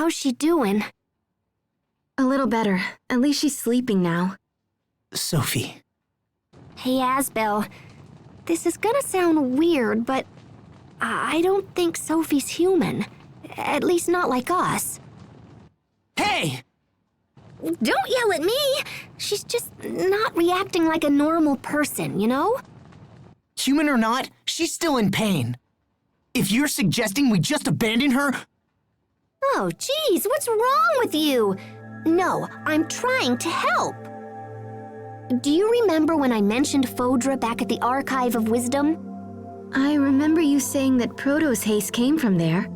How's she doing? A little better. At least she's sleeping now. Sophie. Hey, Asbel. This is gonna sound weird, but I don't think Sophie's human. At least not like us. Hey! Don't yell at me! She's just not reacting like a normal person, you know? Human or not, she's still in pain. If you're suggesting we just abandon her... Oh, geez, what's wrong with you? No, I'm trying to help. Do you remember when I mentioned Phodra back at the Archive of Wisdom? I remember you saying that Protos haste came from there.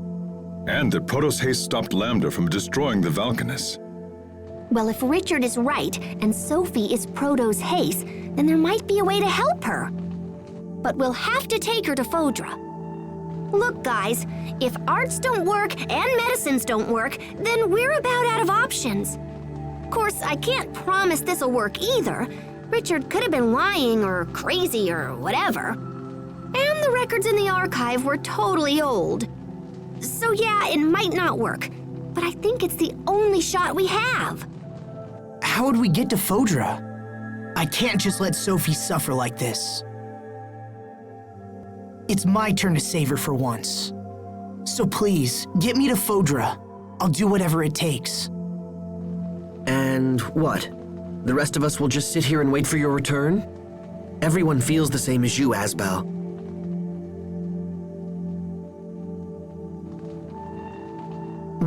And that Protos haste stopped Lambda from destroying the Valkanus. Well, if Richard is right and Sophie is Protos haste, then there might be a way to help her. But we'll have to take her to Phodra. Look, guys, if arts don't work and medicines don't work, then we're about out of options. Of course, I can't promise this'll work either. Richard could have been lying or crazy or whatever. And the records in the archive were totally old. So yeah, it might not work, but I think it's the only shot we have. How would we get to Phodra? I can't just let Sophie suffer like this. It's my turn to save her for once. So please, get me to Phodra. I'll do whatever it takes. And what? The rest of us will just sit here and wait for your return? Everyone feels the same as you, Asbel.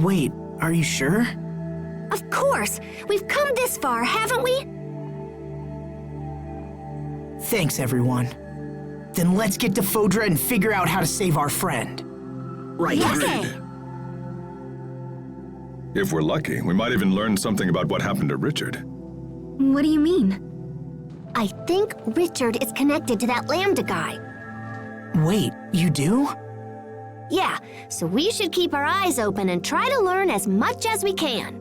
Wait, are you sure? Of course! We've come this far, haven't we? Thanks, everyone. Then let's get to Phodra and figure out how to save our friend. Right. Yes. If we're lucky, we might even learn something about what happened to Richard. What do you mean? I think Richard is connected to that Lambda guy. Wait, you do? Yeah, so we should keep our eyes open and try to learn as much as we can.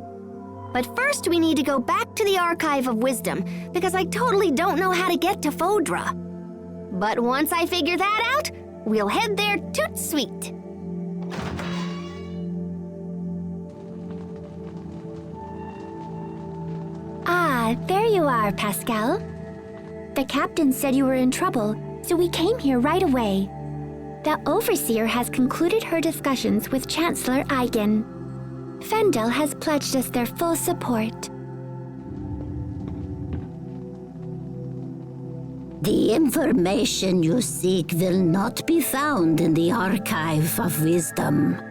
But first we need to go back to the Archive of Wisdom, because I totally don't know how to get to Phodra. But once I figure that out, we'll head there toot sweet. Ah, there you are, Pascal. The captain said you were in trouble, so we came here right away. The Overseer has concluded her discussions with Chancellor Eigen. Fendel has pledged us their full support. The information you seek will not be found in the Archive of Wisdom.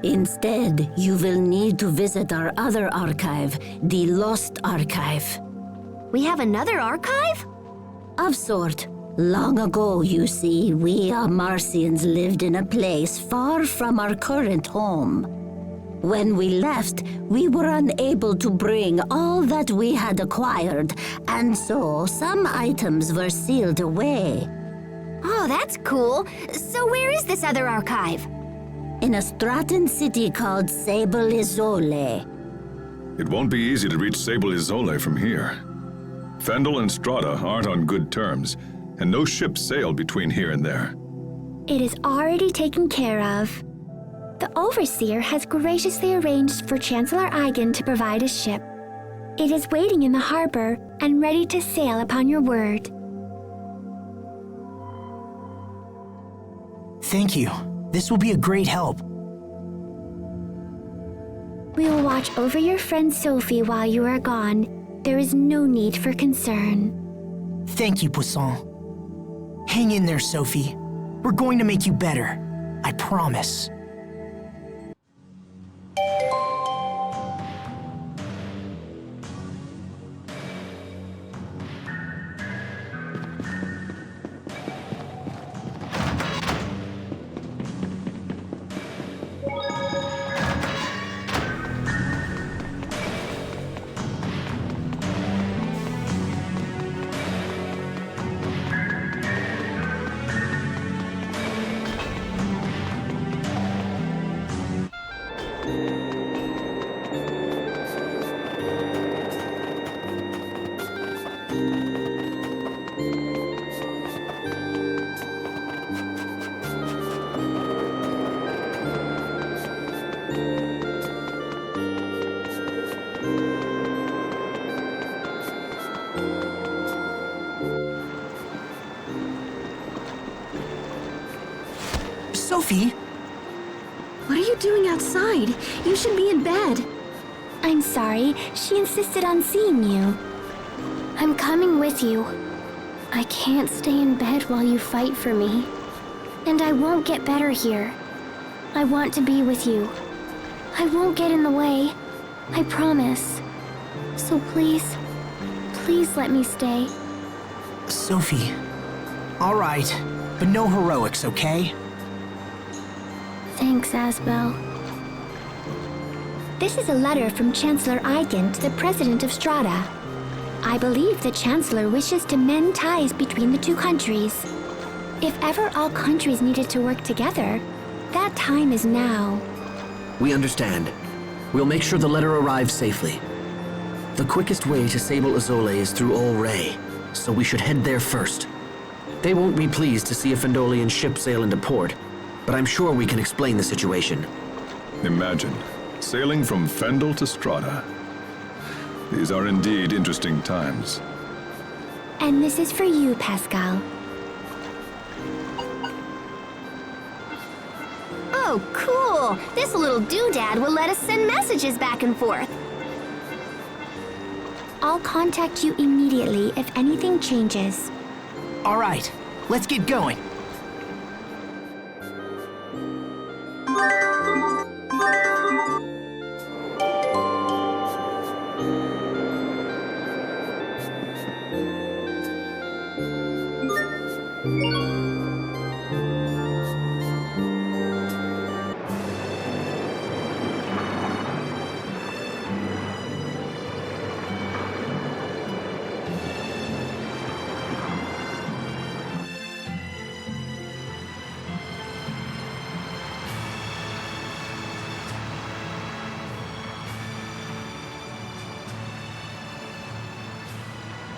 Instead, you will need to visit our other archive, the Lost Archive. We have another archive? Of sort. Long ago, you see, we Marcians lived in a place far from our current home. When we left, we were unable to bring all that we had acquired, and so some items were sealed away. Oh, that's cool. So where is this other archive? In a Straton city called Sable Isole. It won't be easy to reach Sable Isole from here. Fendel and Strata aren't on good terms, and no ships sail between here and there. It is already taken care of. The Overseer has graciously arranged for Chancellor Eigen to provide a ship. It is waiting in the harbor and ready to sail upon your word. Thank you. This will be a great help. We will watch over your friend Sophie while you are gone. There is no need for concern. Thank you, Poisson. Hang in there, Sophie. We're going to make you better. I promise. Sophie? What are you doing outside? You should be in bed. I'm sorry. She insisted on seeing you. I'm coming with you. I can't stay in bed while you fight for me. And I won't get better here. I want to be with you. I won't get in the way. I promise. So please, please let me stay. Sophie. All right, but no heroics, okay? Thanks, Asbel. This is a letter from Chancellor Eigen to the President of Strata. I believe the Chancellor wishes to mend ties between the two countries. If ever all countries needed to work together, that time is now. We understand. We'll make sure the letter arrives safely. The quickest way to Sable Azole is through Ol Rey, so we should head there first. They won't be pleased to see a Fendolian ship sail into port, but I'm sure we can explain the situation. Imagine, sailing from Fendel to Strata. These are indeed interesting times. And this is for you, Pascal. Oh, cool! This little doodad will let us send messages back and forth. I'll contact you immediately if anything changes. All right, let's get going.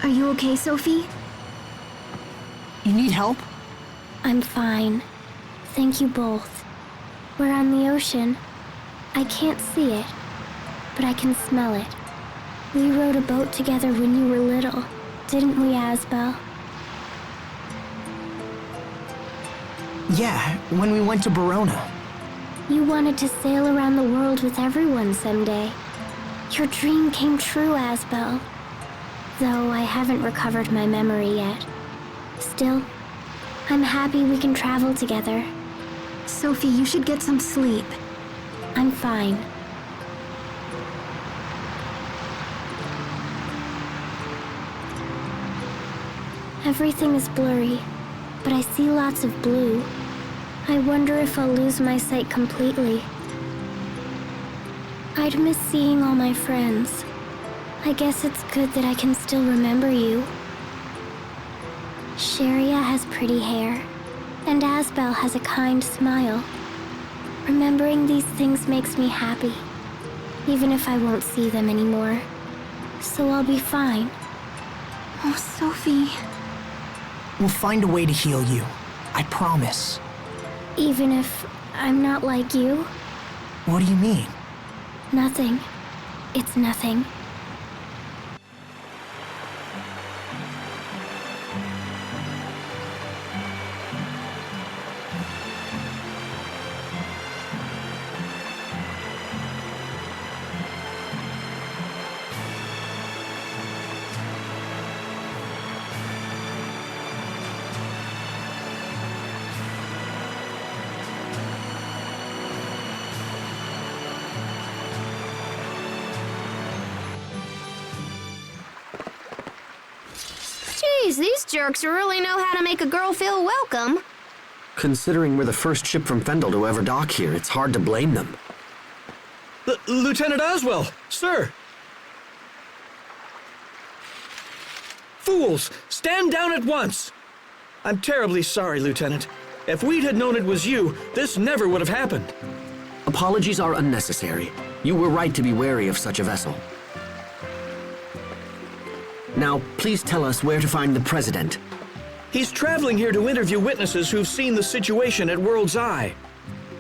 Are you okay, Sophie? You need help? I'm fine. Thank you both. We're on the ocean. I can't see it, but I can smell it. We rowed a boat together when you were little, didn't we, Asbel? Yeah, when we went to Verona. You wanted to sail around the world with everyone someday. Your dream came true, Asbel. Though I haven't recovered my memory yet. Still, I'm happy we can travel together. Sophie, you should get some sleep. I'm fine. Everything is blurry, but I see lots of blue. I wonder if I'll lose my sight completely. I'd miss seeing all my friends. I guess it's good that I can still remember you. Sharia has pretty hair, and Asbel has a kind smile. Remembering these things makes me happy, even if I won't see them anymore. So I'll be fine. Oh, Sophie. We'll find a way to heal you. I promise. Even if I'm not like you? What do you mean? Nothing. It's nothing. jerks really know how to make a girl feel welcome. Considering we're the first ship from Fendel to ever dock here, it's hard to blame them. Lieutenant Oswell, sir! Fools, stand down at once! I'm terribly sorry, Lieutenant. If we'd had known it was you, this never would have happened. Apologies are unnecessary. You were right to be wary of such a vessel. Now, please tell us where to find the President. He's traveling here to interview witnesses who've seen the situation at World's Eye.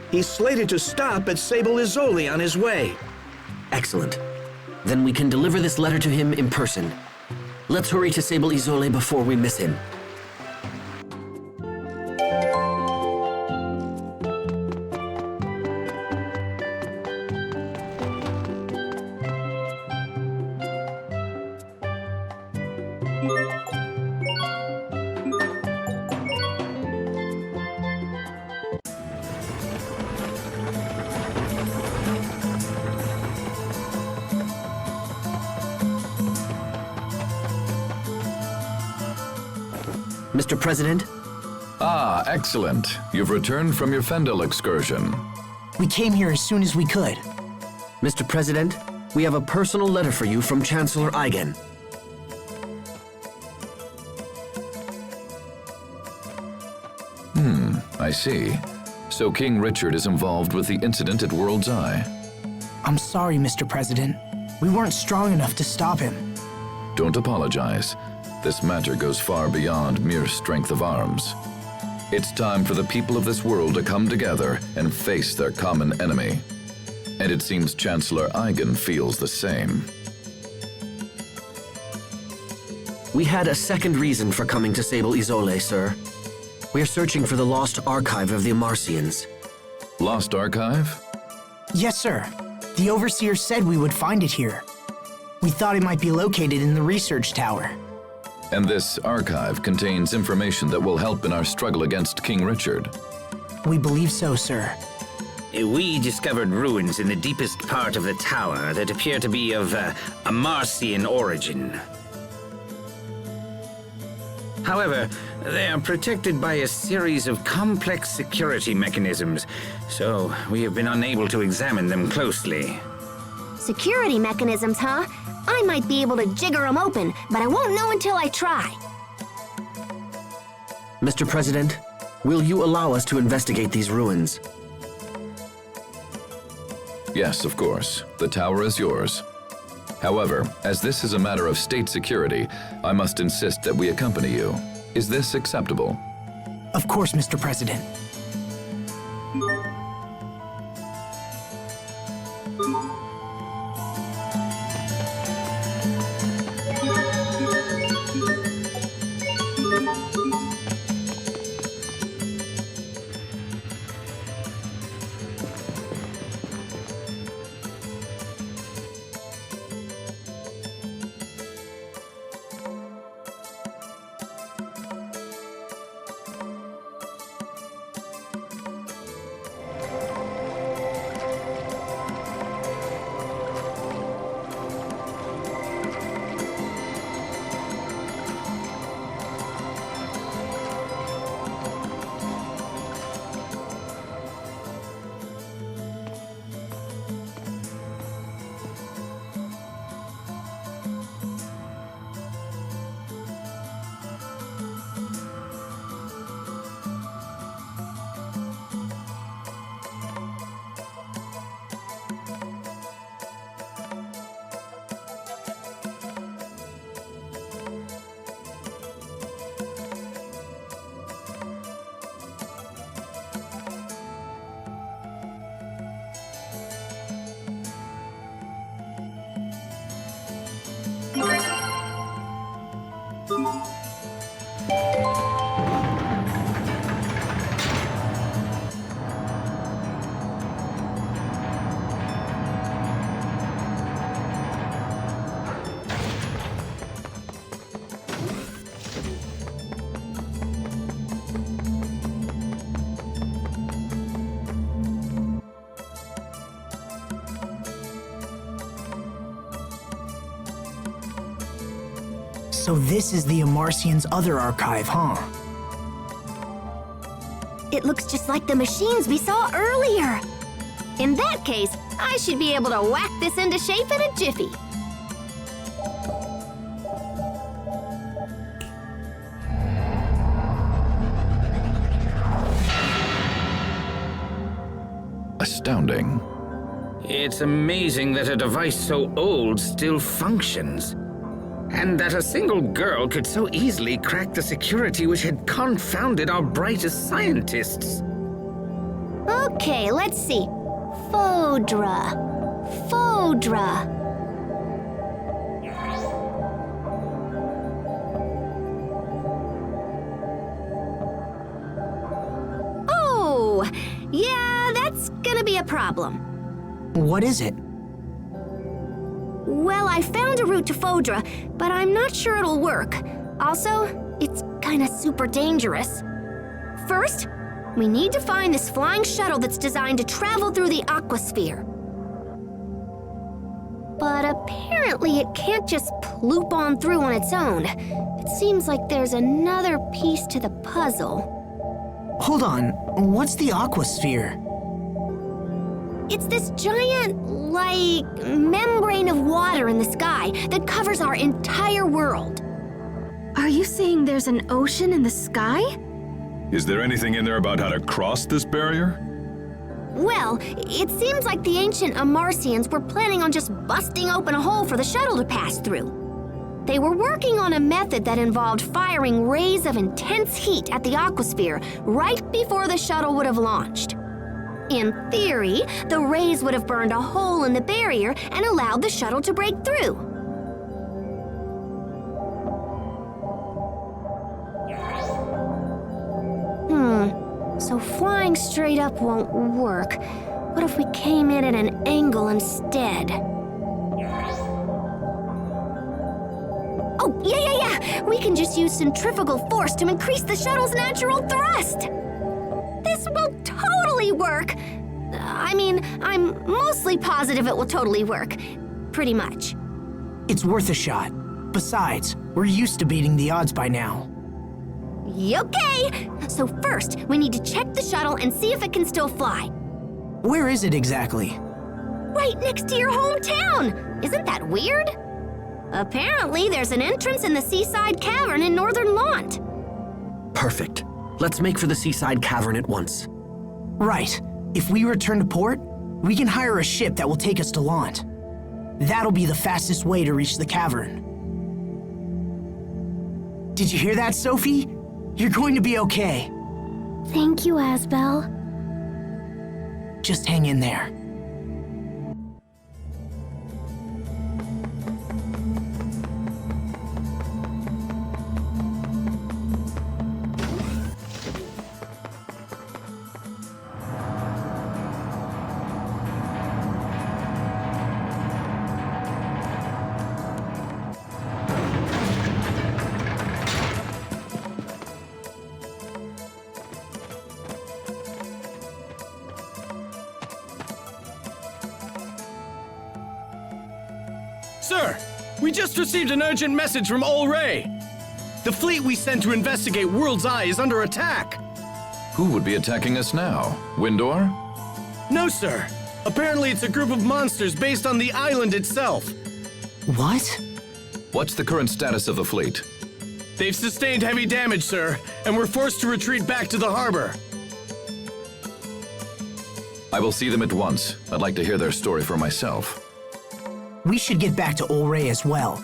He's slated to stop at Sable Izoli on his way. Excellent. Then we can deliver this letter to him in person. Let's hurry to Sable Izoli before we miss him. Mr. President? Ah, excellent. You've returned from your Fendel excursion. We came here as soon as we could. Mr. President, we have a personal letter for you from Chancellor Eigen. I see. So King Richard is involved with the incident at World's Eye. I'm sorry, Mr. President. We weren't strong enough to stop him. Don't apologize. This matter goes far beyond mere strength of arms. It's time for the people of this world to come together and face their common enemy. And it seems Chancellor Eigen feels the same. We had a second reason for coming to Sable Izoli, sir. We're searching for the lost archive of the Amarcians. Lost archive? Yes, sir. The Overseer said we would find it here. We thought it might be located in the research tower. And this archive contains information that will help in our struggle against King Richard. We believe so, sir. We discovered ruins in the deepest part of the tower that appear to be of Amarcian origin. However, they are protected by a series of complex security mechanisms, so we have been unable to examine them closely. Security mechanisms, huh? I might be able to jigger them open, but I won't know until I try. Mr. President, will you allow us to investigate these ruins? Yes, of course. The tower is yours. However, as this is a matter of state security, I must insist that we accompany you. Is this acceptable? Of course, Mr. President. So this is the Amarcian's other archive, huh? It looks just like the machines we saw earlier. In that case, I should be able to whack this into shape in a jiffy. Astounding. It's amazing that a device so old still functions. And that a single girl could so easily crack the security which had confounded our brightest scientists. Okay, let's see. Fodra. Fodra. Oh, yeah, that's gonna be a problem. What is it? Well, I found a route to Fodra, but I'm not sure it'll work. Also, it's kinda super dangerous. First, we need to find this flying shuttle that's designed to travel through the aquasphere. But apparently it can't just ploop on through on its own. It seems like there's another piece to the puzzle. Hold on, what's the aquasphere? It's this giant, membrane of water in the sky that covers our entire world. Are you saying there's an ocean in the sky? Is there anything in there about how to cross this barrier? Well, it seems like the ancient Amarcians were planning on just busting open a hole for the shuttle to pass through. They were working on a method that involved firing rays of intense heat at the aquasphere right before the shuttle would have launched. In theory, the rays would have burned a hole in the barrier and allowed the shuttle to break through. So flying straight up won't work. What if we came in at an angle instead? Oh, yeah! We can just use centrifugal force to increase the shuttle's natural thrust! This will totally work! I'm mostly positive it will totally work. Pretty much. It's worth a shot. Besides, we're used to beating the odds by now. Okay! So first, we need to check the shuttle and see if it can still fly. Where is it exactly? Right next to your hometown! Isn't that weird? Apparently, there's an entrance in the seaside cavern in northern Lont. Perfect. Let's make for the seaside cavern at once. Right. If we return to port, we can hire a ship that will take us to Lont. That'll be the fastest way to reach the cavern. Did you hear that, Sophie? You're going to be okay. Thank you, Asbel. Just hang in there. Sir, we just received an urgent message from Ol Ray. The fleet we sent to investigate World's Eye is under attack. Who would be attacking us now? Windor? No, sir. Apparently it's a group of monsters based on the island itself. What? What's the current status of the fleet? They've sustained heavy damage, sir, and were forced to retreat back to the harbor. I will see them at once. I'd like to hear their story for myself. We should get back to Ol Ray as well.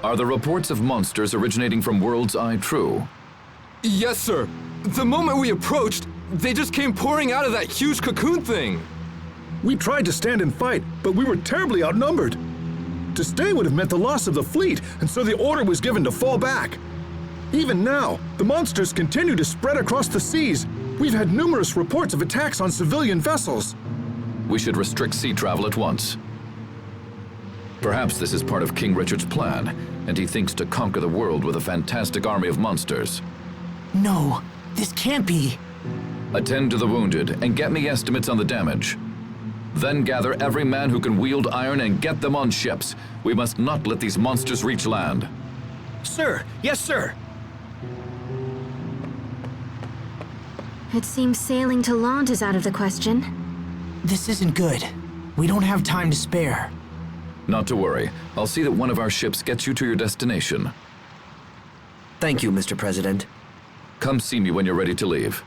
Are the reports of monsters originating from World's Eye true? Yes, sir. The moment we approached, they just came pouring out of that huge cocoon thing. We tried to stand and fight, but we were terribly outnumbered. To stay would have meant the loss of the fleet, and so the order was given to fall back. Even now, the monsters continue to spread across the seas. We've had numerous reports of attacks on civilian vessels. We should restrict sea travel at once. Perhaps this is part of King Richard's plan, and he thinks to conquer the world with a fantastic army of monsters. No, this can't be. Attend to the wounded and get me estimates on the damage. Then gather every man who can wield iron and get them on ships. We must not let these monsters reach land. Sir, yes, sir. It seems sailing to Lond is out of the question. This isn't good. We don't have time to spare. Not to worry. I'll see that one of our ships gets you to your destination. Thank you, Mr. President. Come see me when you're ready to leave.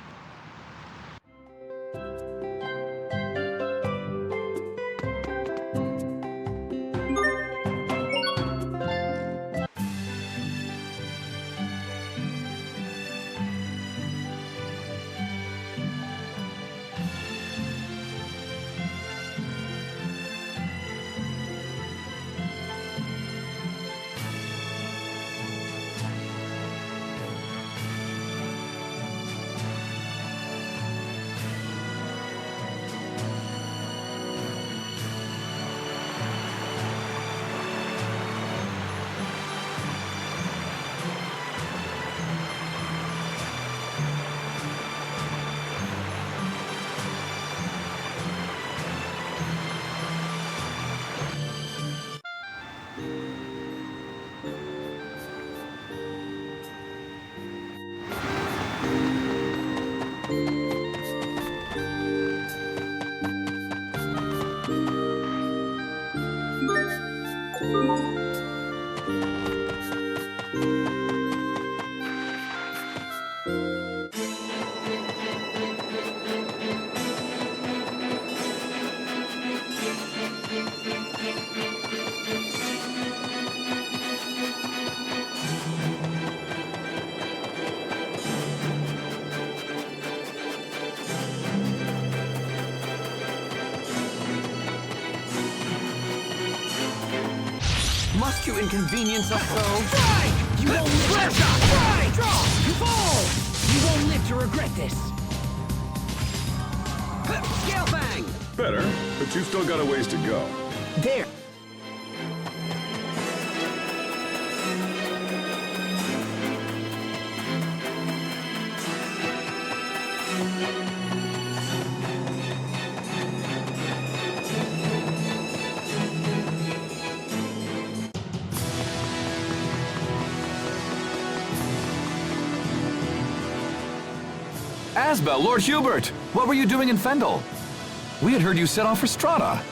Must you inconvenience us so? Try! You won't live to try! Draw! You fall! You won't live to regret this! Scale bang! Better, but you've still got a ways to go. There. Asbel, Lord Hubert! What were you doing in Fendel? We had heard you set off for Strata.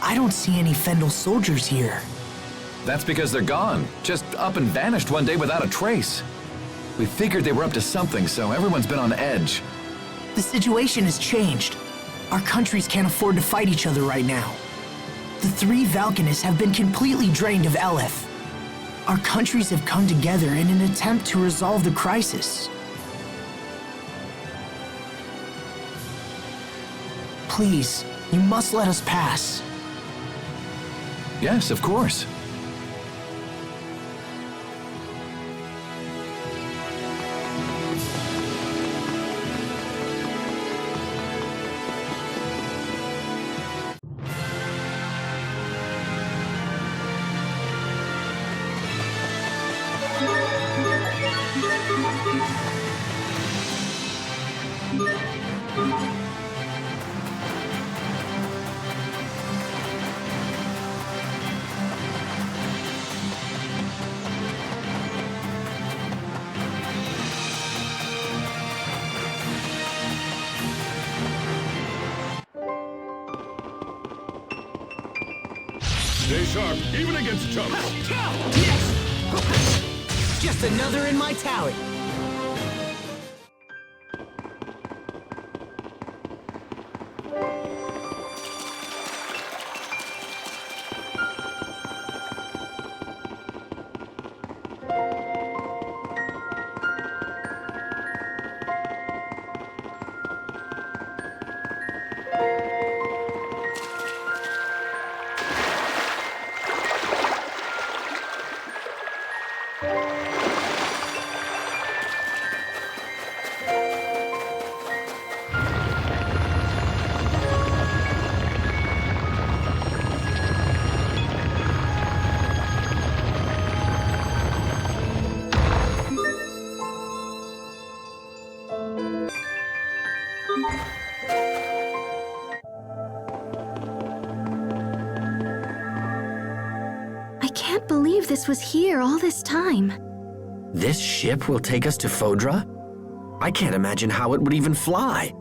I don't see any Fendel soldiers here. That's because they're gone. Just up and vanished one day without a trace. We figured they were up to something, so everyone's been on edge. The situation has changed. Our countries can't afford to fight each other right now. The three Valkanists have been completely drained of Eleth. Our countries have come together in an attempt to resolve the crisis. Please, you must let us pass. Yes, of course. Stay sharp, even against chumps. Yes! Just another in my tally. I can't believe this was here all this time. This ship will take us to Fodra? I can't imagine how it would even fly.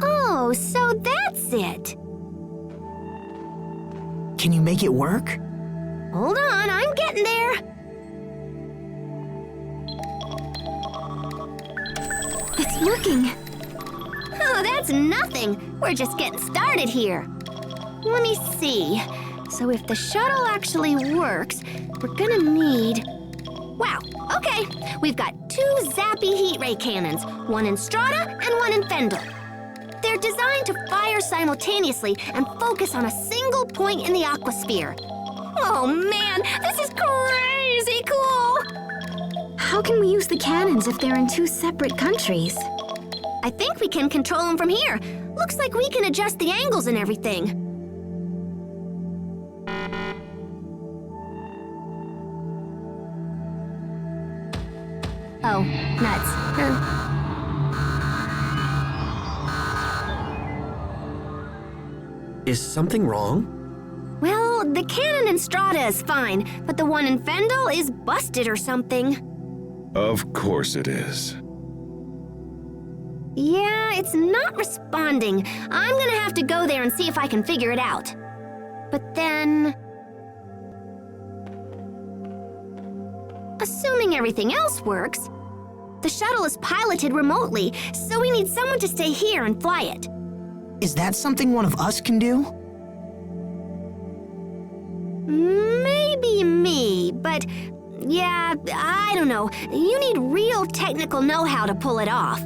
Oh, so that's it. Can you make it work? Hold on, I'm getting there. It's working. Oh, that's nothing. We're just getting started here. Let me see. So if the shuttle actually works, we're gonna need... Wow, okay. We've got 2 zappy heat ray cannons, one in Strata and one in Fendel. They're designed to fire simultaneously and focus on a single point in the aquasphere. Oh man, this is crazy cool! How can we use the cannons if they're in 2 separate countries? I think we can control them from here. Looks like we can adjust the angles and everything. Oh, nuts. Is something wrong? Well, the cannon in Strata is fine, but the one in Fendel is busted or something. Of course it is. Yeah, it's not responding. I'm gonna have to go there and see if I can figure it out. But then... Assuming everything else works, the shuttle is piloted remotely, so we need someone to stay here and fly it. Is that something one of us can do? Maybe me, but yeah, I don't know. You need real technical know-how to pull it off.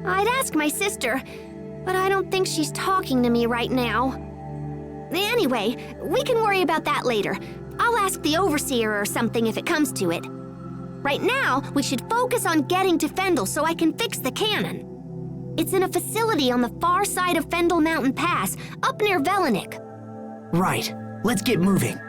I'd ask my sister, but I don't think she's talking to me right now. Anyway, we can worry about that later. I'll ask the overseer or something if it comes to it. Right now, we should focus on getting to Fendel so I can fix the cannon. It's in a facility on the far side of Fendel Mountain Pass, up near Velenik. Right. Let's get moving.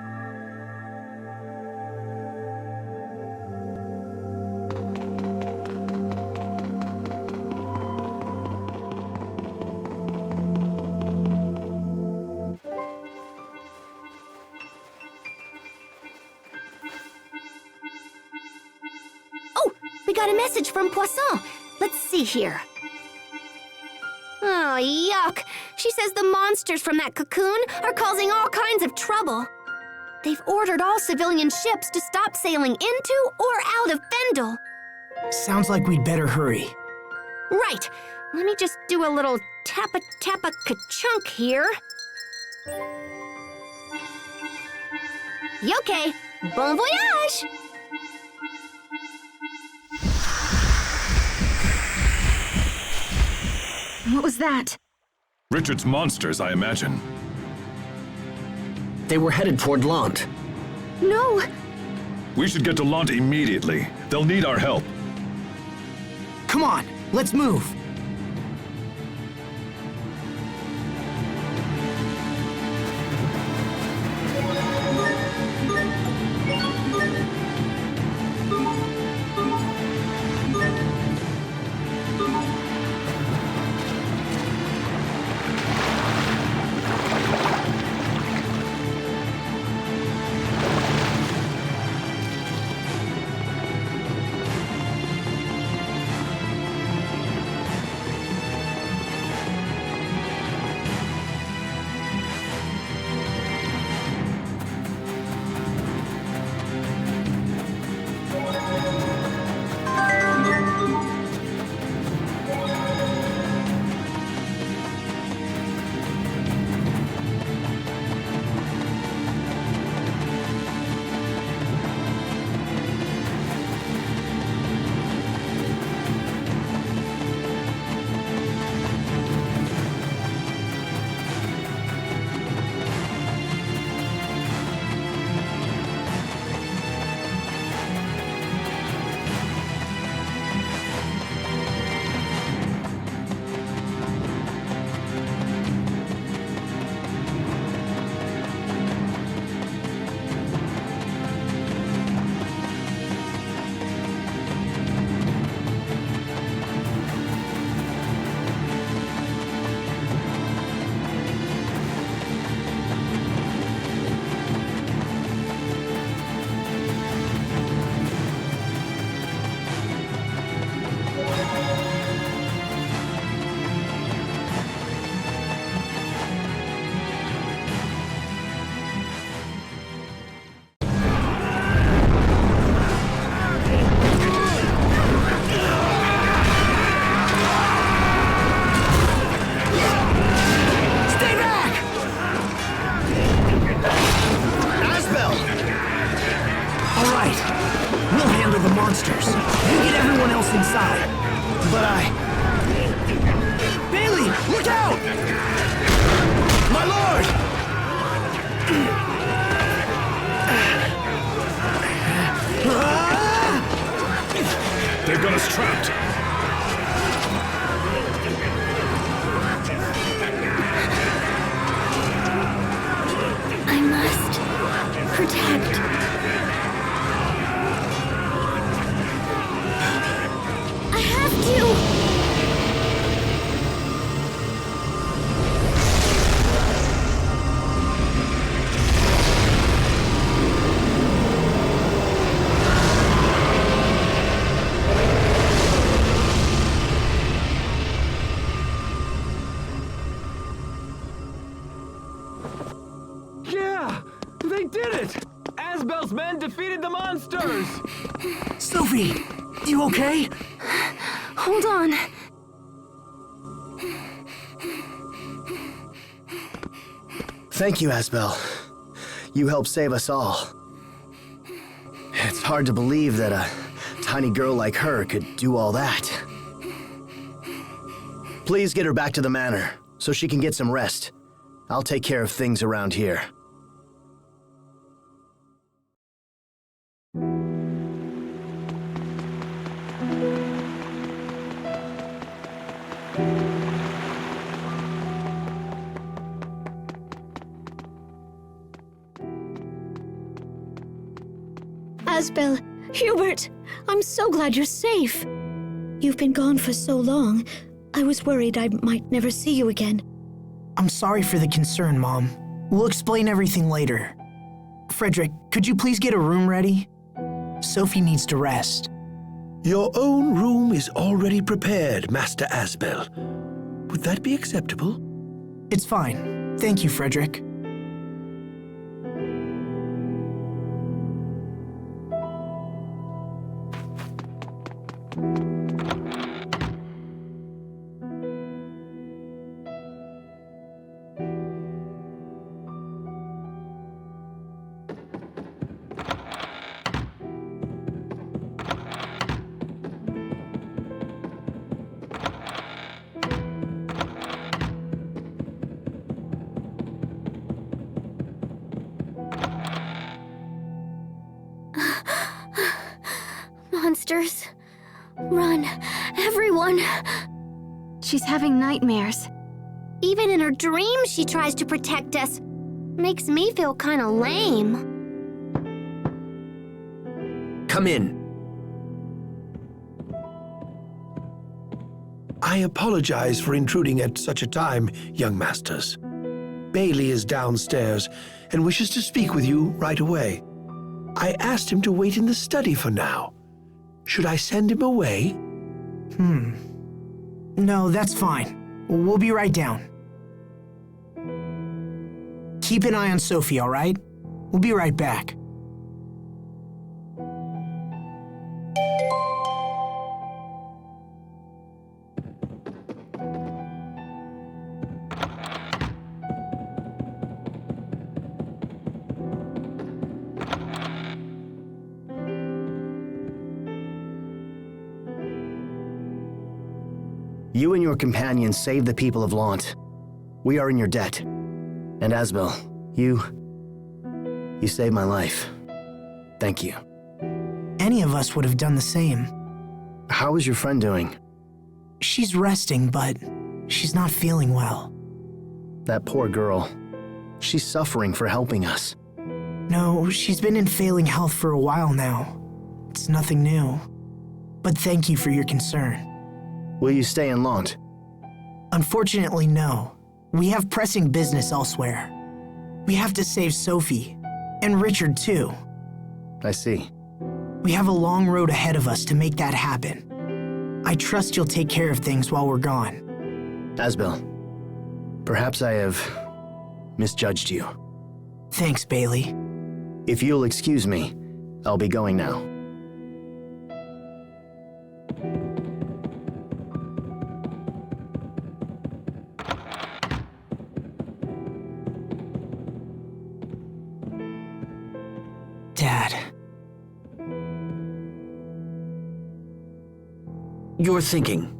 Oh, we got a message from Poisson. Let's see here. Oh, yuck. She says the monsters from that cocoon are causing all kinds of trouble. They've ordered all civilian ships to stop sailing into or out of Fendel. Sounds like we'd better hurry. Right. Let me just do a little tappa-tappa-ka-chunk here. Okay. Bon voyage! What was that? Richard's monsters, I imagine. They were headed toward Lant. No! We should get to Lant immediately. They'll need our help. Come on, let's move. They did it! Asbel's men defeated the monsters! Sophie, you okay? Hold on. Thank you, Asbel. You helped save us all. It's hard to believe that a tiny girl like her could do all that. Please get her back to the manor, so she can get some rest. I'll take care of things around here. Asbel, Hubert, I'm so glad you're safe. You've been gone for so long. I was worried I might never see you again. I'm sorry for the concern, Mom. We'll explain everything later. Frederick, could you please get a room ready? Sophie needs to rest. Your own room is already prepared, Master Asbel. Would that be acceptable? It's fine. Thank you, Frederick. Monsters. Run, everyone. She's having nightmares. Even in her dreams, she tries to protect us. Makes me feel kind of lame. Come in. I apologize for intruding at such a time, young masters. Bailey is downstairs and wishes to speak with you right away. I asked him to wait in the study for now. Should I send him away? No, that's fine. We'll be right down. Keep an eye on Sophie, all right? We'll be right back. You and your companions saved the people of Lant. We are in your debt. And Asbel, you saved my life. Thank you. Any of us would have done the same. How is your friend doing? She's resting, but she's not feeling well. That poor girl. She's suffering for helping us. No, she's been in failing health for a while now. It's nothing new. But thank you for your concern. Will you stay in Lant? Unfortunately, no. We have pressing business elsewhere. We have to save Sophie. And Richard, too. I see. We have a long road ahead of us to make that happen. I trust you'll take care of things while we're gone. Asbel, perhaps I have misjudged you. Thanks, Bailey. If you'll excuse me, I'll be going now. Dad. You're thinking.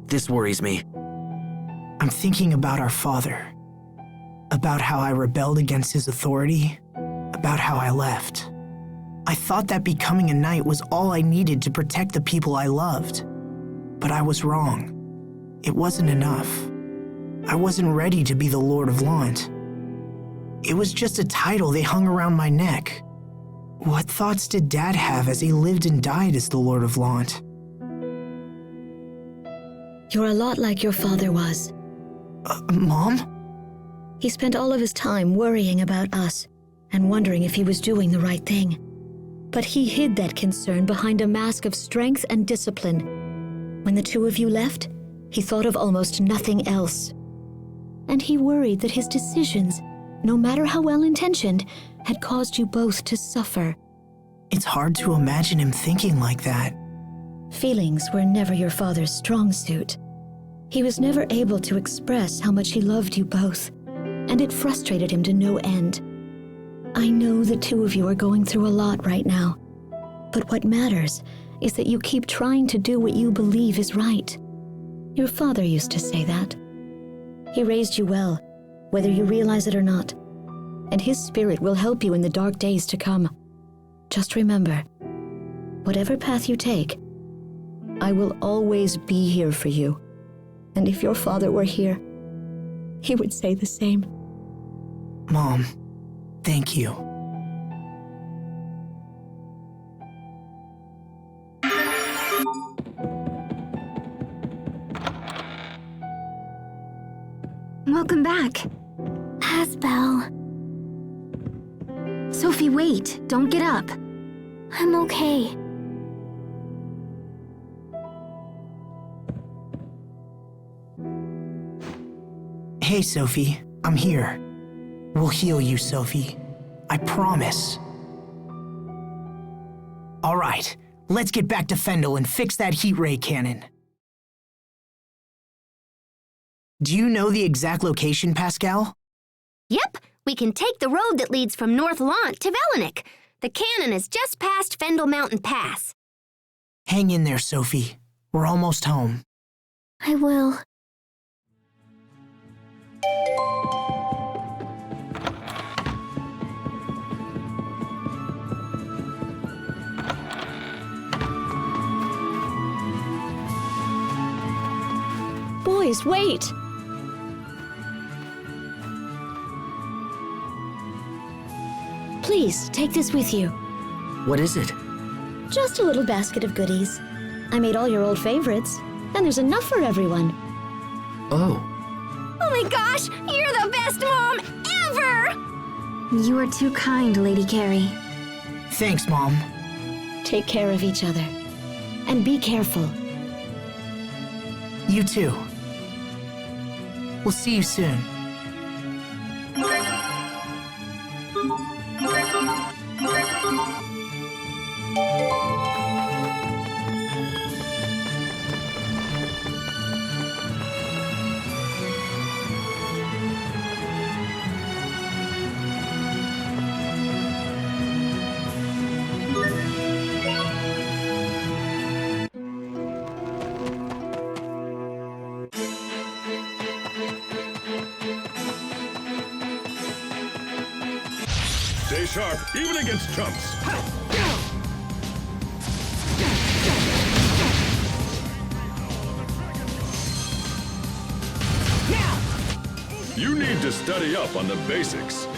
This worries me. I'm thinking about our father. About how I rebelled against his authority. About how I left. I thought that becoming a knight was all I needed to protect the people I loved. But I was wrong. It wasn't enough. I wasn't ready to be the Lord of Lant. It was just a title they hung around my neck. What thoughts did Dad have as he lived and died as the Lord of Lant? You're a lot like your father was. Mom? He spent all of his time worrying about us and wondering if he was doing the right thing. But he hid that concern behind a mask of strength and discipline. When the two of you left, he thought of almost nothing else. And he worried that his decisions no matter how well-intentioned, had caused you both to suffer. It's hard to imagine him thinking like that. Feelings were never your father's strong suit. He was never able to express how much he loved you both, and it frustrated him to no end. I know the two of you are going through a lot right now, but what matters is that you keep trying to do what you believe is right. Your father used to say that. He raised you well, whether you realize it or not, and his spirit will help you in the dark days to come. Just remember, whatever path you take, I will always be here for you. And if your father were here, he would say the same. Mom, thank you. Welcome back. Asbel. Sophie, wait. Don't get up. I'm okay. Hey, Sophie, I'm here. We'll heal you, Sophie. I promise. All right, let's get back to Fendel and fix that heat ray cannon. Do you know the exact location, Pascal? Yep, we can take the road that leads from North Lant to Velenik. The cannon is just past Fendel Mountain Pass. Hang in there, Sophie. We're almost home. I will. Boys, wait! Please, take this with you. What is it? Just a little basket of goodies. I made all your old favorites, and there's enough for everyone. Oh. Oh my gosh, you're the best mom ever! You are too kind, Lady Carrie. Thanks, Mom. Take care of each other. And be careful. You too. We'll see you soon. Stay sharp, even against chumps. You need to study up on the basics.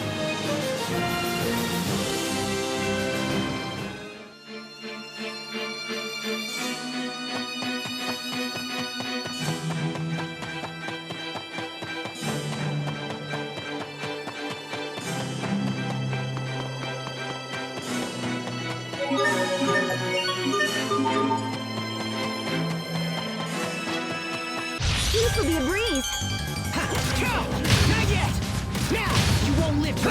This will be a breeze. Not yet! Now! You won't live to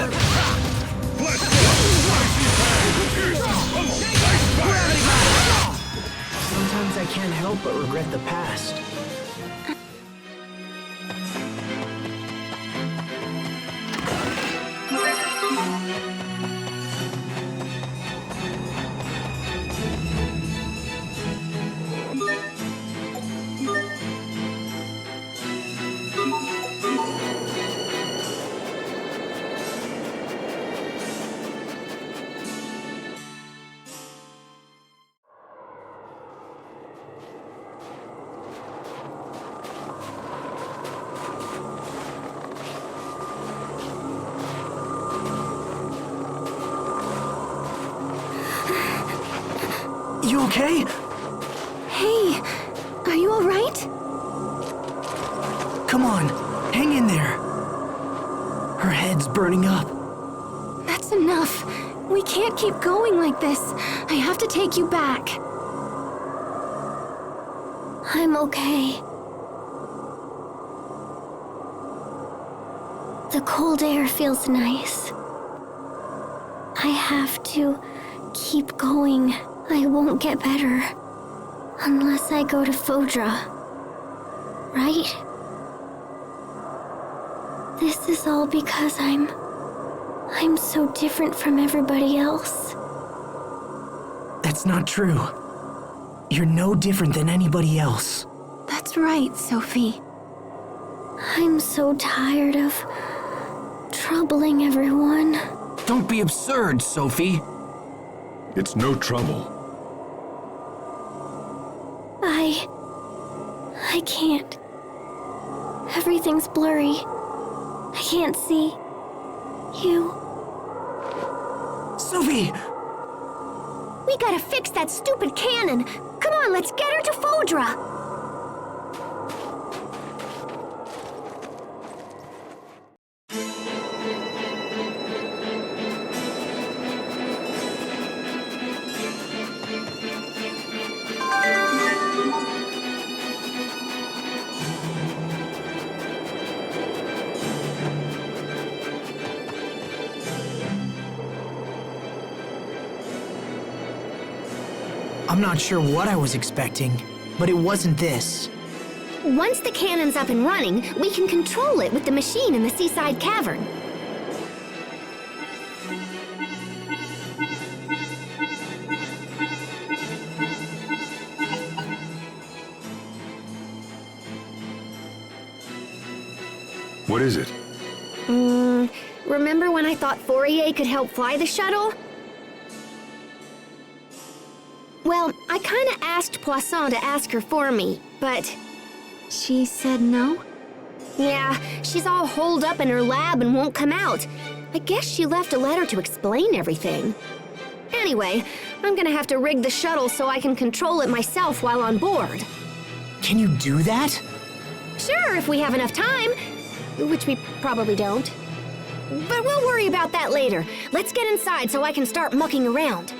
Sometimes I can't help but regret the past. You okay? Hey, are you all right? Come on, hang in there. Her head's burning up. That's enough. We can't keep going like this. I have to take you back. I'm okay. The cold air feels nice. I have to keep going. I won't get better unless I go to Fodra. Right? This is all because I'm so different from everybody else. That's not true. You're no different than anybody else. That's right, Sophie. I'm so tired of troubling everyone. Don't be absurd, Sophie. It's no trouble. I can't. Everything's blurry. I can't see you. Sophie! We gotta fix that stupid cannon. Come on, let's get her to Fodra. I'm not sure what I was expecting, but it wasn't this. Once the cannon's up and running, we can control it with the machine in the seaside cavern. What is it? Remember when I thought Fourier could help fly the shuttle? Well, I kinda asked Poisson to ask her for me, but... She said no? Yeah, she's all holed up in her lab and won't come out. I guess she left a letter to explain everything. Anyway, I'm gonna have to rig the shuttle so I can control it myself while on board. Can you do that? Sure, if we have enough time. Which we probably don't. But we'll worry about that later. Let's get inside so I can start mucking around.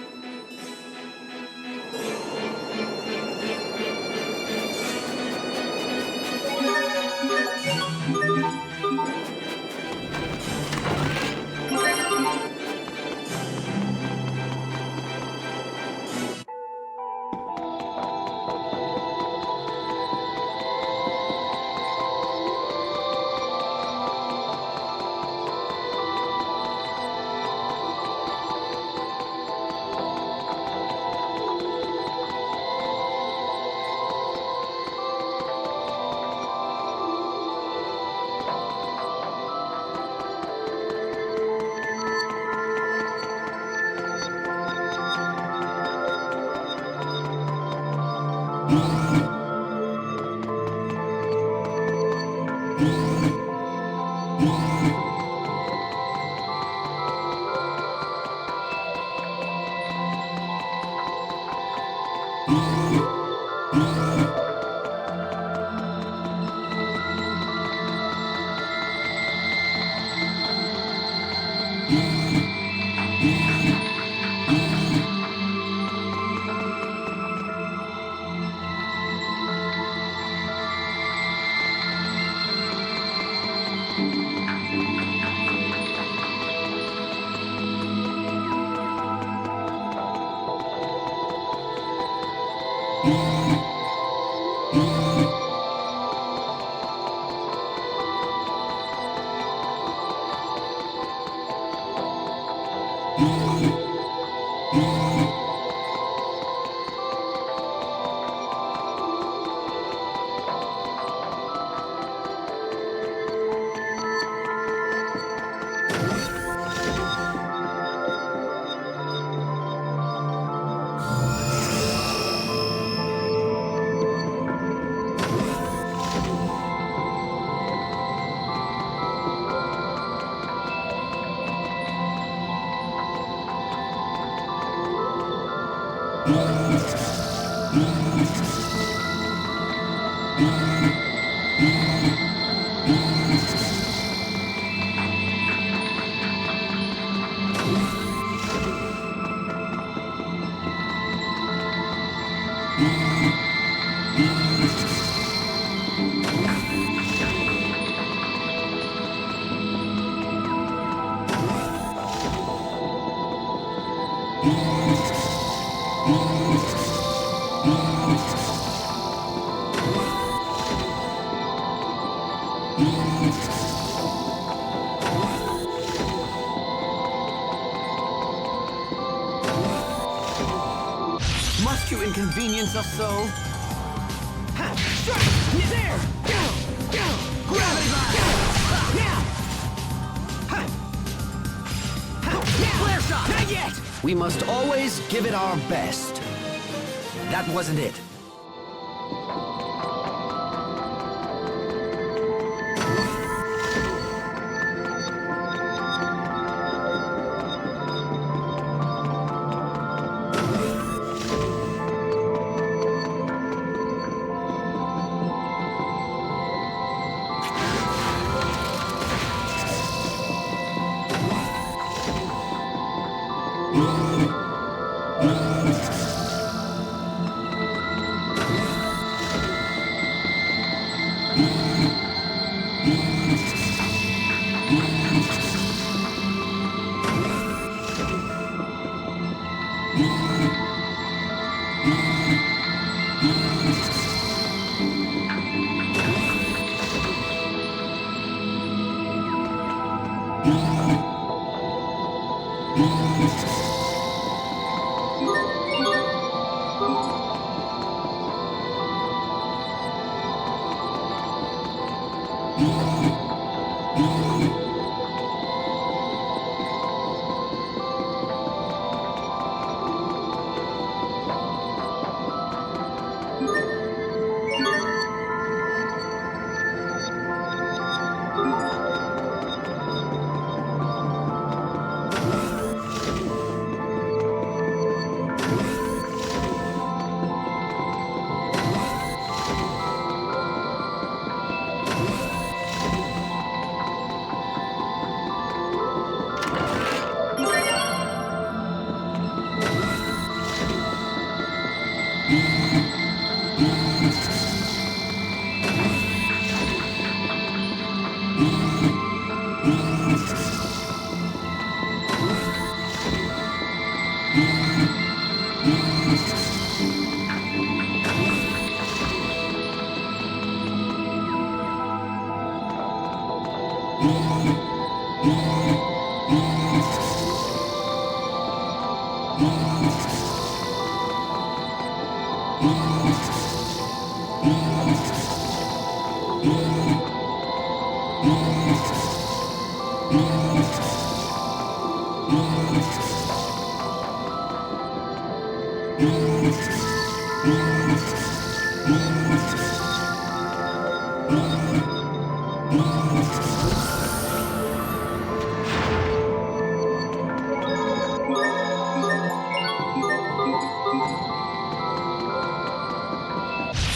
you inconvenience us so? Ha! Strike! There! Go! Go! Gravity blast! Now! Ha! Ha! Now! Flare shot! Not yet! We must always give it our best. That wasn't it.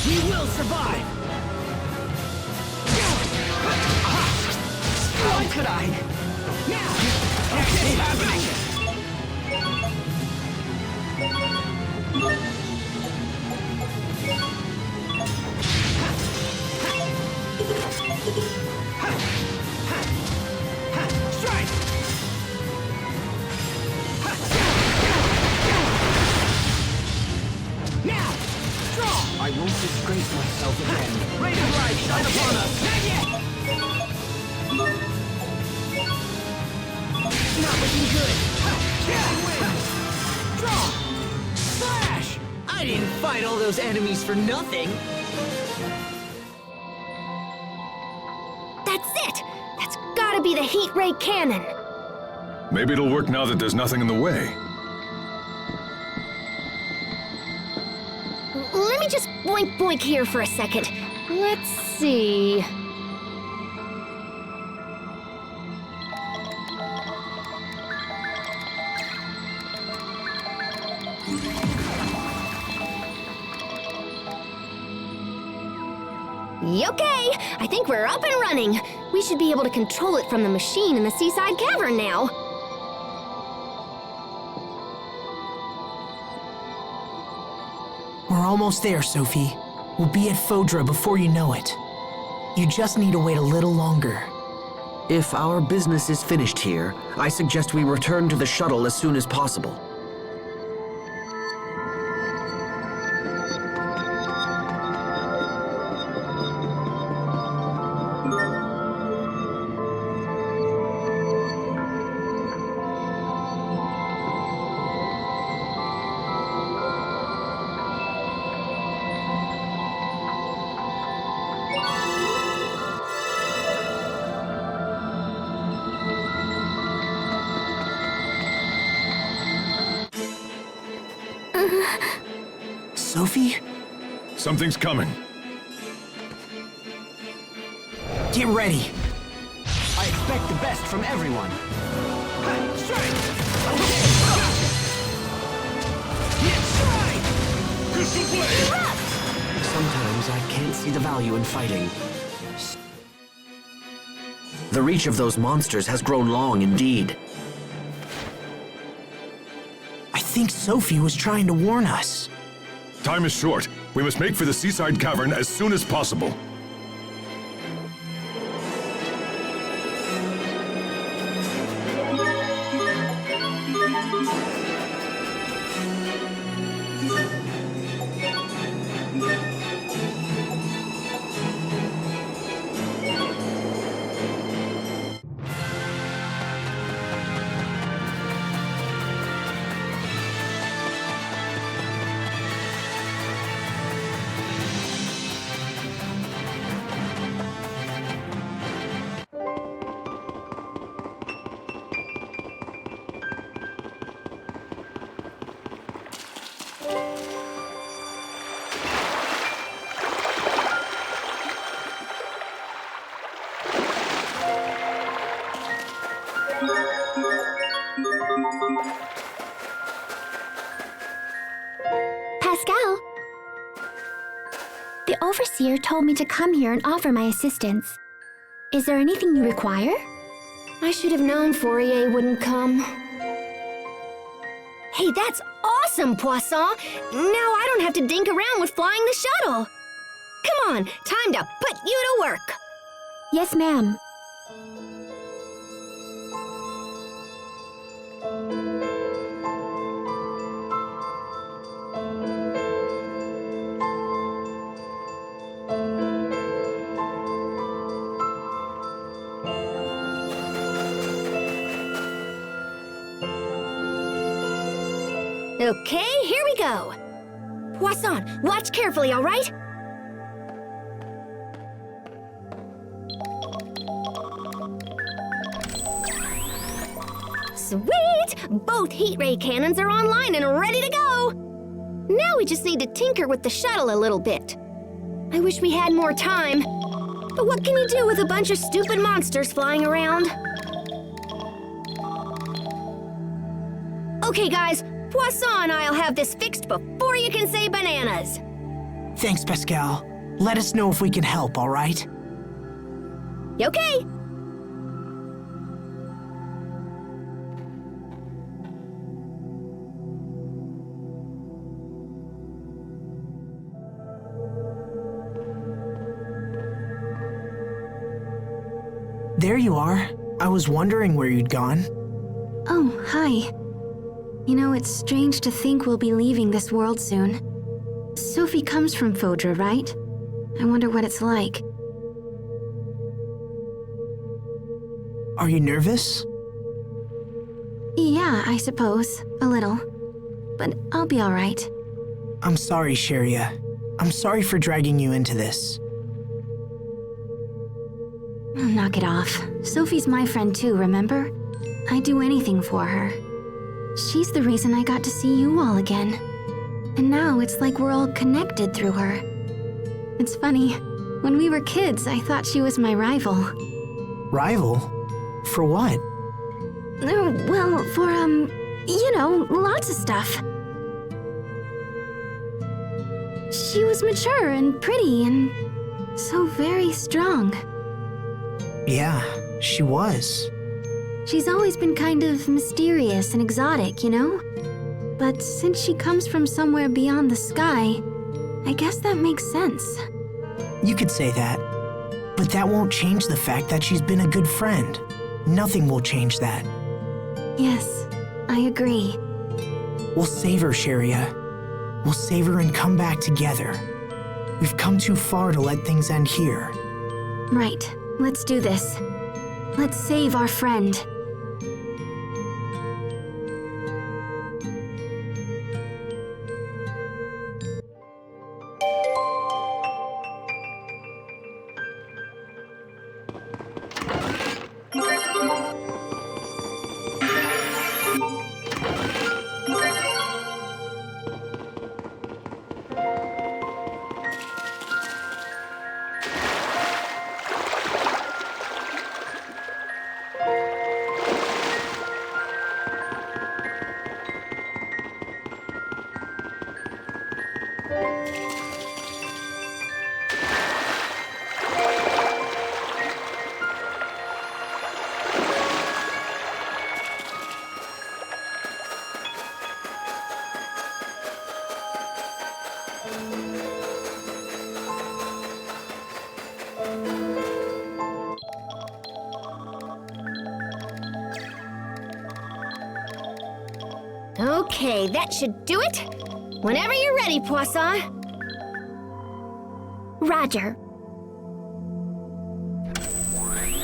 We will survive! How could I? Now! It's happening! Strike! Now! Draw! I won't disgrace myself again. Ray of light, shine upon us! Not yet! Not looking good. Draw! Slash! I didn't fight all those enemies for nothing. That's it! That's gotta be the heat ray cannon. Maybe it'll work now that there's nothing in the way. Let me just boink boink here for a second. Let's see. Okay, I think we're up and running. We should be able to control it from the machine in the seaside cavern now. We're almost there, Sophie. We'll be at Fodra before you know it. You just need to wait a little longer. If our business is finished here, I suggest we return to the shuttle as soon as possible. Sophie? Something's coming. Get ready. I expect the best from everyone. Strike! Crystal Blade! Sometimes I can't see the value in fighting. The reach of those monsters has grown long indeed. I think Sophie was trying to warn us. Time is short. We must make for the seaside cavern as soon as possible. Pascal, the Overseer told me to come here and offer my assistance. Is there anything you require? I should have known Fourier wouldn't come. Hey, that's awesome, Poisson! Now I don't have to dink around with flying the shuttle. Come on, time to put you to work. Yes, ma'am. Okay, here we go. Poisson, watch carefully, all right? Sweet! Both heat ray cannons are online and ready to go. Now we just need to tinker with the shuttle a little bit. I wish we had more time. But what can you do with a bunch of stupid monsters flying around? Okay, guys. Poisson and I'll have this fixed before you can say bananas. Thanks, Pascal. Let us know if we can help, all right? Okay. There you are. I was wondering where you'd gone. Oh, hi. You know, it's strange to think we'll be leaving this world soon. Sophie comes from Fodra, right? I wonder what it's like. Are you nervous? Yeah, I suppose. A little. But I'll be all right. I'm sorry, Sheria. I'm sorry for dragging you into this. Oh, knock it off. Sophie's my friend too, remember? I'd do anything for her. She's the reason I got to see you all again. And now it's like we're all connected through her. It's funny. When we were kids, I thought she was my rival. Rival? For what? Well, for, you know, lots of stuff. She was mature and pretty and so very strong. Yeah, she was. She's always been kind of mysterious and exotic, you know? But since she comes from somewhere beyond the sky, I guess that makes sense. You could say that. But that won't change the fact that she's been a good friend. Nothing will change that. Yes, I agree. We'll save her, Sheria. We'll save her and come back together. We've come too far to let things end here. Right, let's do this. Let's save our friend. Okay, that should do it. Whenever you're ready, Poisson. Roger.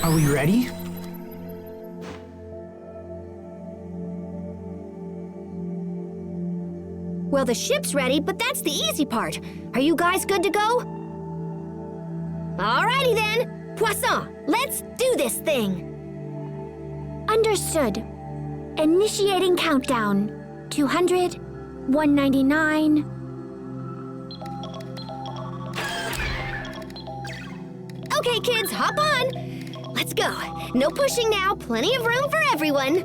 Are we ready? Well, the ship's ready, but that's the easy part. Are you guys good to go? Alrighty then. Poisson, let's do this thing. Understood. Initiating countdown. 200, 199. Okay, kids, hop on. Let's go. No pushing now. Plenty of room for everyone.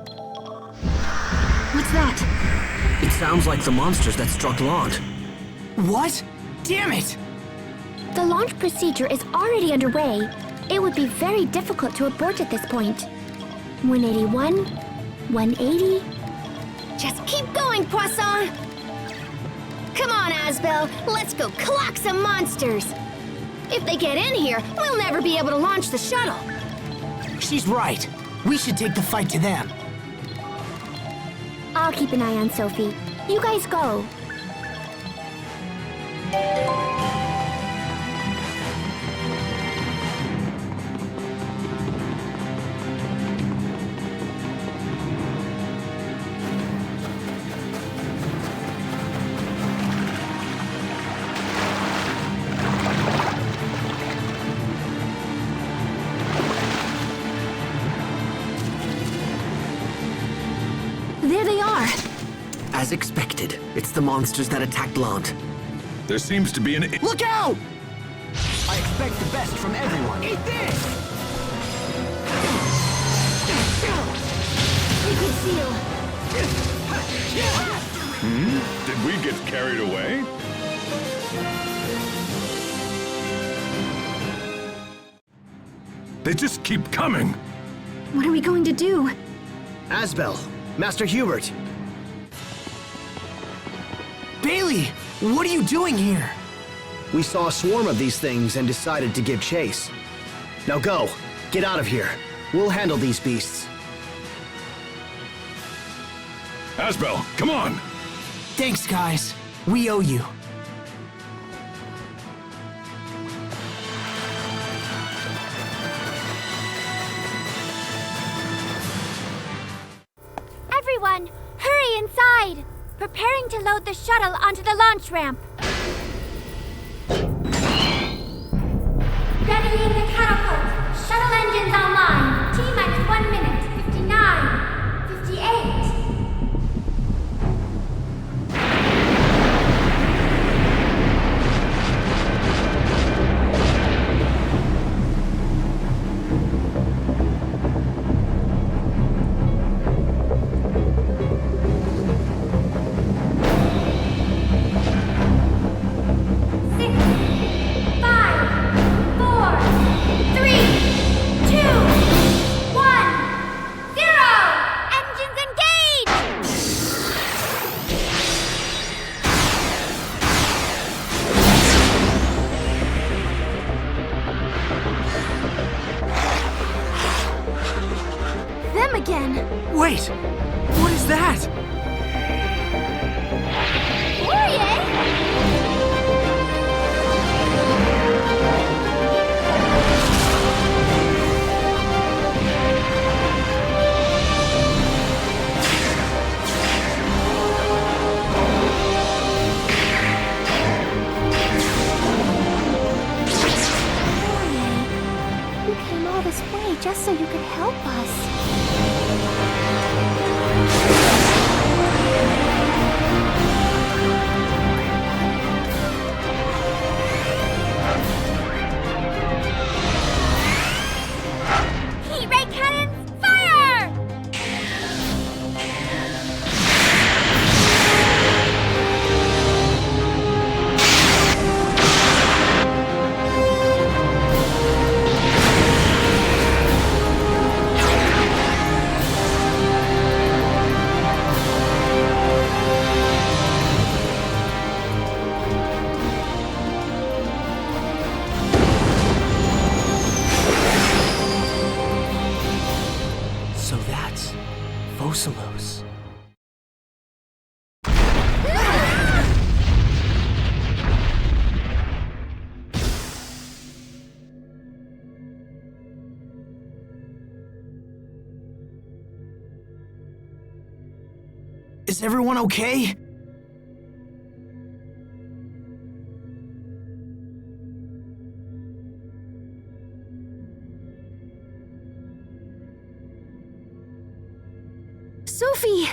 What's that? It sounds like the monsters that struck launch. What? Damn it! The launch procedure is already underway. It would be very difficult to abort at this point. 181, 180. Just keep going, Poisson. Come on, Asbel. Let's go clock some monsters. If they get in here, we'll never be able to launch the shuttle. She's right. We should take the fight to them. I'll keep an eye on Sophie. You guys go. There they are. As expected, it's the monsters that attacked Lant. There seems to be an... Look out! I expect the best from everyone. Eat this! Keep seal. Did we get carried away? They just keep coming. What are we going to do? Asbel, Master Hubert. Bailey, what are you doing here? We saw a swarm of these things and decided to give chase. Now go. Get out of here. We'll handle these beasts. Asbel, come on! Thanks, guys. We owe you. Everyone, hurry inside! Preparing to load the shuttle onto the launch ramp. Readying the catapult. Shuttle engines online. T-minus 1 minute. 59. 58. Wait! What is that? You came all this way just so you could help us. So that's Fossilos. Is everyone okay? Sophie!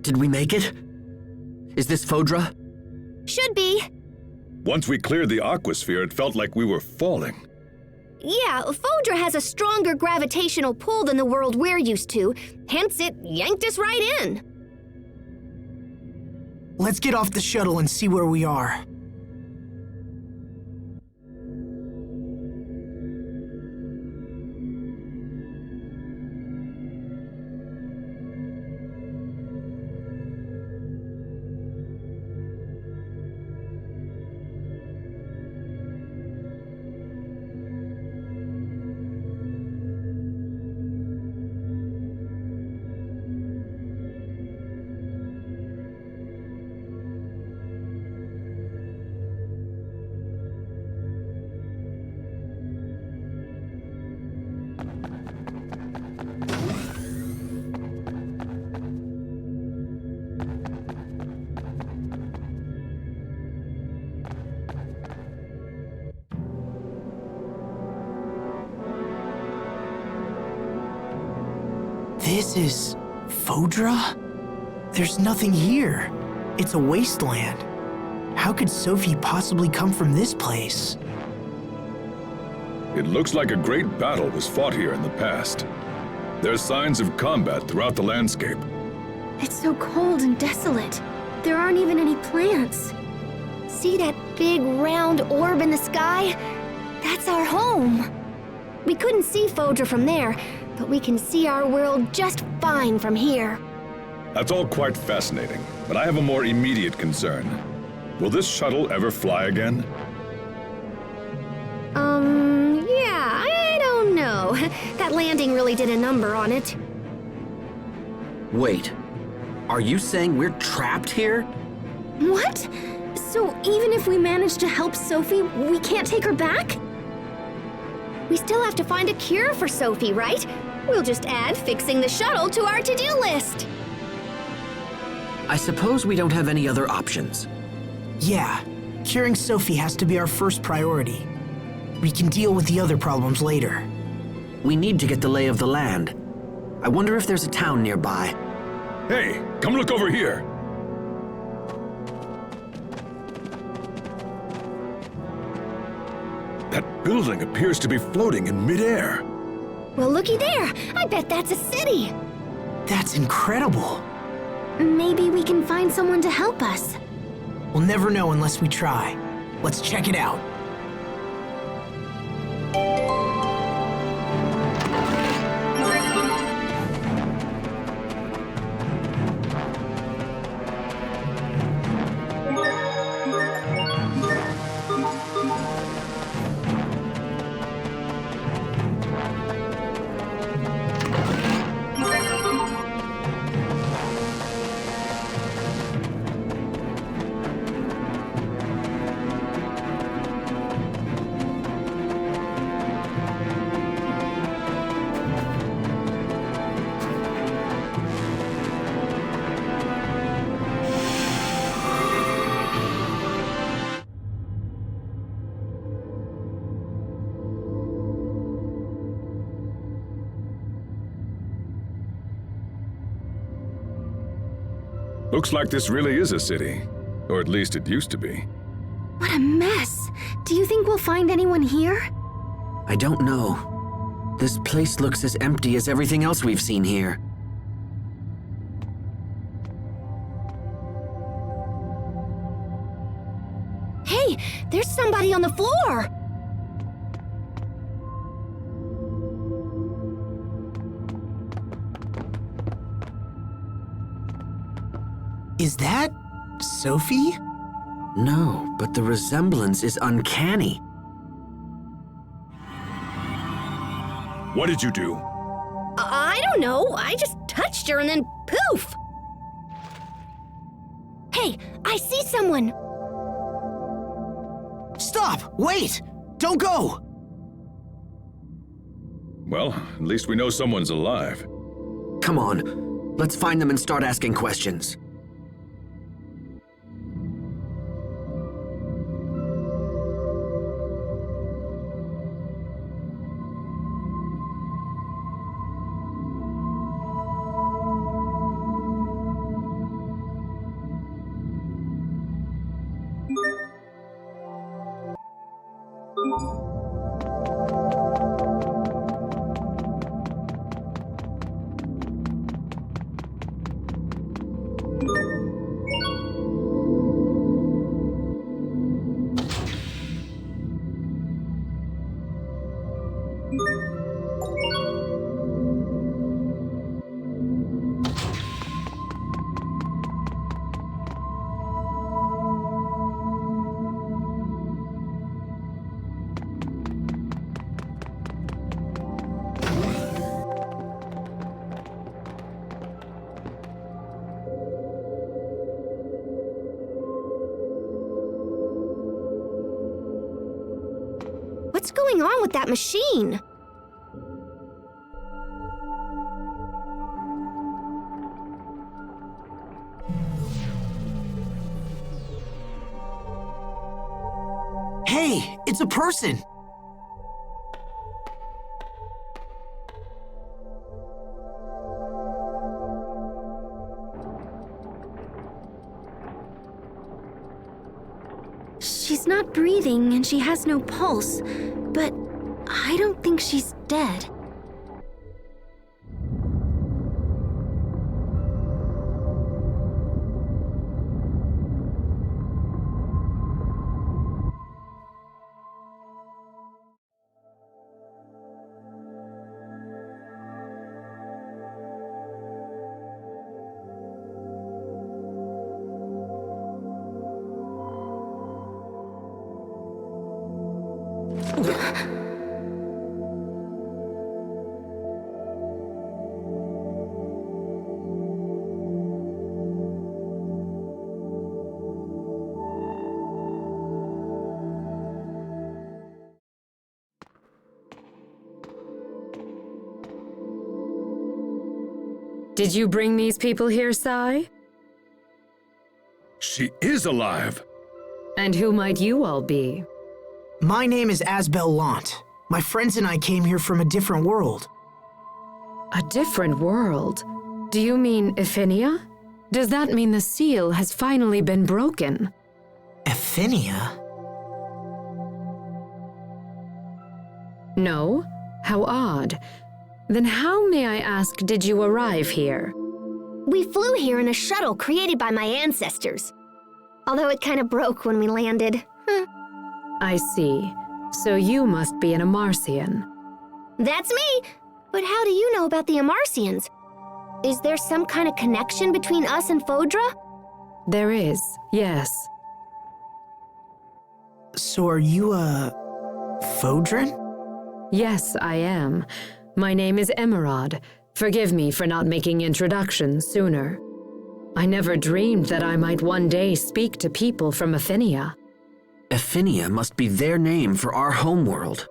Did we make it? Is this Fodra? Should be. Once we cleared the aquasphere, it felt like we were falling. Yeah, Fodra has a stronger gravitational pull than the world we're used to, hence it yanked us right in. Let's get off the shuttle and see where we are. This is Fodra? There's nothing here. It's a wasteland. How could Sophie possibly come from this place? It looks like a great battle was fought here in the past. There's signs of combat throughout the landscape. It's so cold and desolate. There aren't even any plants. See that big round orb in the sky? That's our home. We couldn't see Fodra from there, but we can see our world just fine from here. That's all quite fascinating, but I have a more immediate concern. Will this shuttle ever fly again? Yeah, I don't know. That landing really did a number on it. Wait, are you saying we're trapped here? What? So even if we manage to help Sophie, we can't take her back? We still have to find a cure for Sophie, right? We'll just add fixing the shuttle to our to-do list. I suppose we don't have any other options. Yeah, curing Sophie has to be our first priority. We can deal with the other problems later. We need to get the lay of the land. I wonder if there's a town nearby. Hey, come look over here. That building appears to be floating in midair. Well, looky there. I bet that's a city. That's incredible. Maybe we can find someone to help us. We'll never know unless we try. Let's check it out. Looks like this really is a city. Or at least it used to be. What a mess. Do you think we'll find anyone here? I don't know. This place looks as empty as everything else we've seen here. Hey, there's somebody on the floor. Is that Sophie? No, but the resemblance is uncanny. What did you do? I don't know. I just touched her and then poof. Hey, I see someone. Stop! Wait! Don't go! Well, at least we know someone's alive. Come on, let's find them and start asking questions. What's going on with that machine? Hey, it's a person! She's not breathing and she has no pulse, but I don't think she's dead. Did you bring these people here, Sai? She is alive! And who might you all be? My name is Asbel Lant. My friends and I came here from a different world. A different world? Do you mean Ephinia? Does that mean the seal has finally been broken? Ephinia? No? How odd. Then how, may I ask, did you arrive here? We flew here in a shuttle created by my ancestors. Although it kind of broke when we landed. I see. So you must be an Amarcian. That's me! But how do you know about the Amarcians? Is there some kind of connection between us and Fodra? There is, yes. So are you a Fodran? Yes, I am. My name is Emerald. Forgive me for not making introductions sooner. I never dreamed that I might one day speak to people from Ephinia. Ephinia must be their name for our homeworld.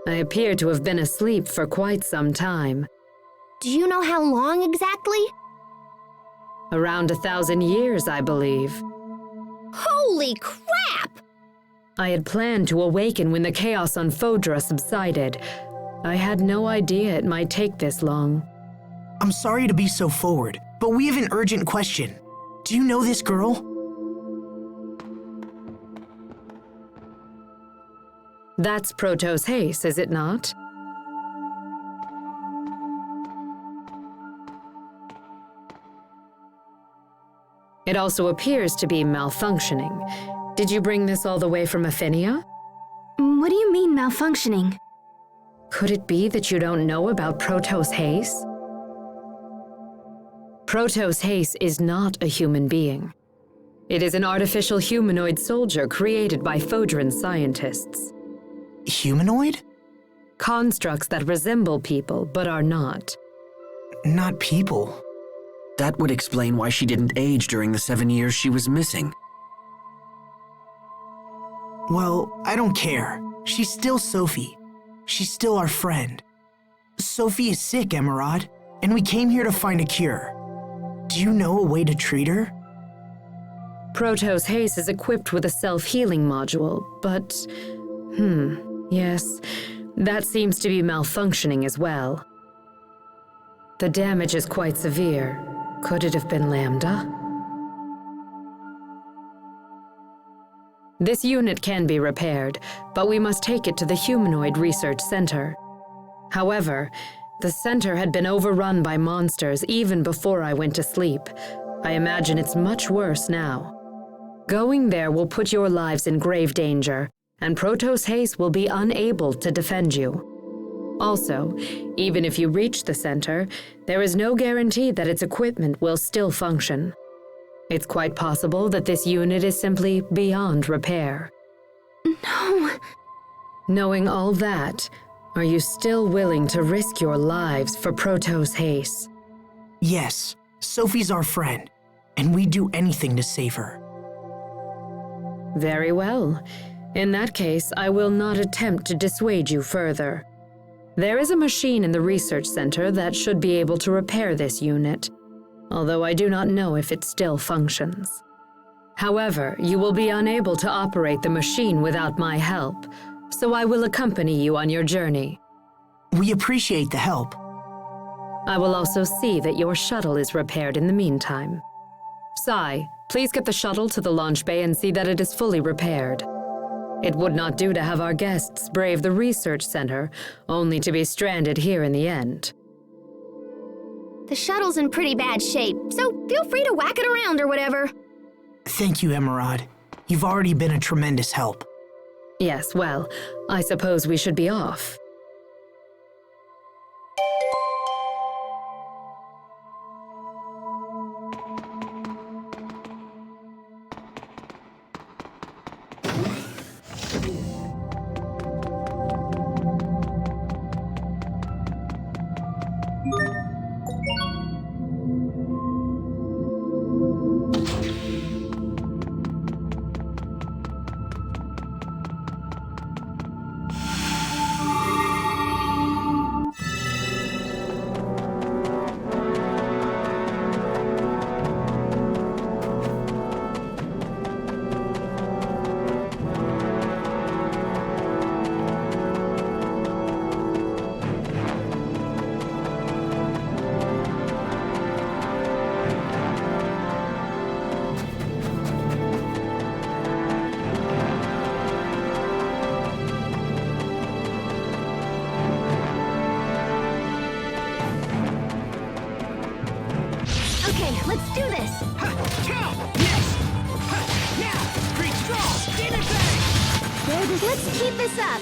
I appear to have been asleep for quite some time. Do you know how long exactly? Around 1,000 years, I believe. Holy crap! I had planned to awaken when the chaos on Fodra subsided. I had no idea it might take this long. I'm sorry to be so forward, but we have an urgent question. Do you know this girl? That's Protos Hace, is it not? It also appears to be malfunctioning. Did you bring this all the way from Ephinia? What do you mean malfunctioning? Could it be that you don't know about Protos Hace? Protos Hace is not a human being. It is an artificial humanoid soldier created by Fodran scientists. Humanoid? Constructs that resemble people, but are not. Not people. That would explain why she didn't age during the 7 years she was missing. Well, I don't care. She's still Sophie. She's still our friend. Sophie is sick, Emerald, and we came here to find a cure. Do you know a way to treat her? Protos Haste is equipped with a self-healing module, but... yes, that seems to be malfunctioning as well. The damage is quite severe. Could it have been Lambda? This unit can be repaired, but we must take it to the Humanoid Research Center. However, the center had been overrun by monsters even before I went to sleep. I imagine it's much worse now. Going there will put your lives in grave danger, and Protos Haste will be unable to defend you. Also, even if you reach the center, there is no guarantee that its equipment will still function. It's quite possible that this unit is simply beyond repair. No. Knowing all that, are you still willing to risk your lives for Protos Haste? Yes, Sophie's our friend, and we'd do anything to save her. Very well. In that case, I will not attempt to dissuade you further. There is a machine in the research center that should be able to repair this unit, although I do not know if it still functions. However, you will be unable to operate the machine without my help, so I will accompany you on your journey. We appreciate the help. I will also see that your shuttle is repaired in the meantime. Sai, please get the shuttle to the launch bay and see that it is fully repaired. It would not do to have our guests brave the research center, only to be stranded here in the end. The shuttle's in pretty bad shape, so feel free to whack it around or whatever. Thank you, Emerald. You've already been a tremendous help. Yes, well, I suppose we should be off. Let's do this! Yes! Yeah! Creep strong! Demon Fang! Let's keep this up!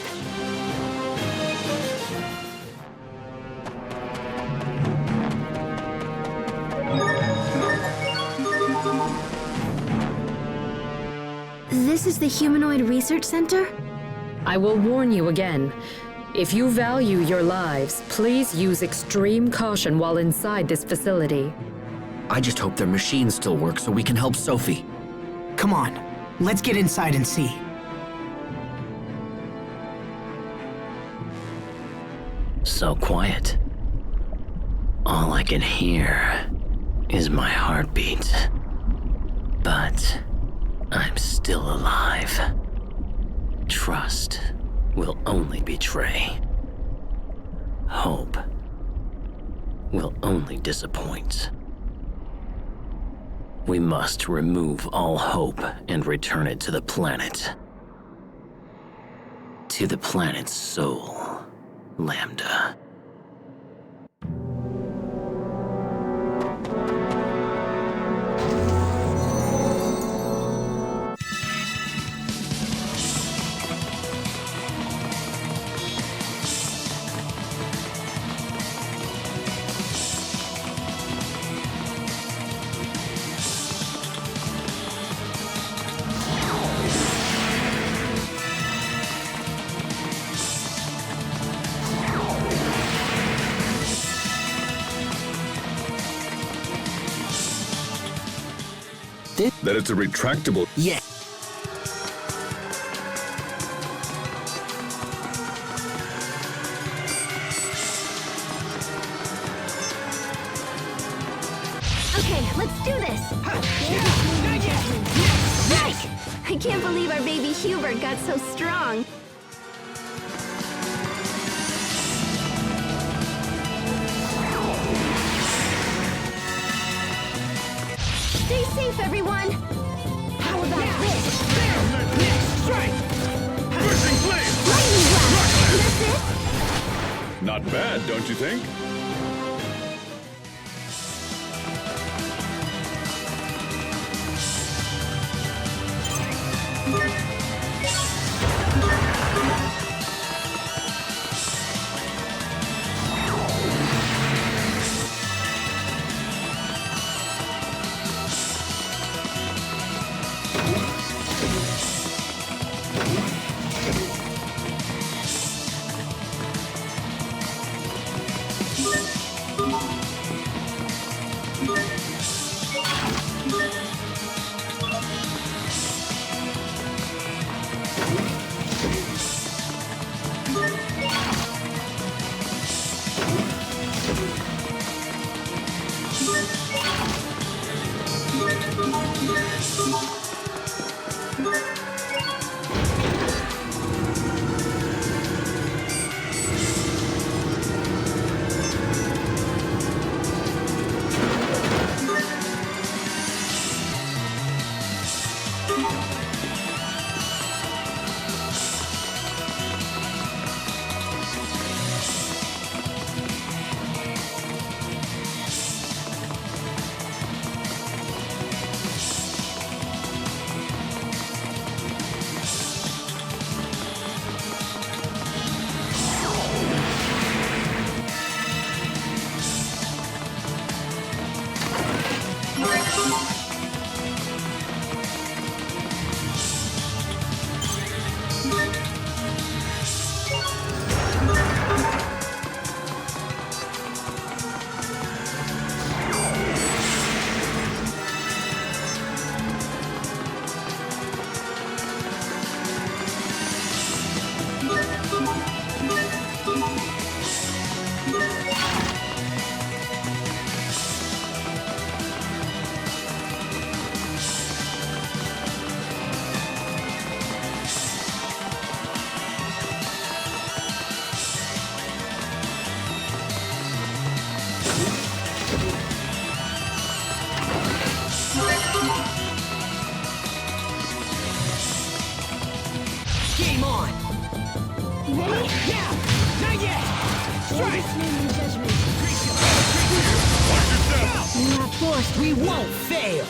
This is the Humanoid Research Center? I will warn you again. If you value your lives, please use extreme caution while inside this facility. I just hope their machines still work so we can help Sophie. Come on, let's get inside and see. So quiet. All I can hear is my heartbeat. But I'm still alive. Trust will only betray. Hope will only disappoint. We must remove all hope and return it to the planet. To the planet's soul, Lambda. That it's a retractable... Yeah. let's do this! Right! I can't believe our baby Hubert got so strong. Stay safe, everyone! How about this? Strike! Pushing flame! Lightning blast! That's it? Not bad, don't you think? Game on! Ready? Yeah! Not yet! Strike! We're not forced. We won't fail!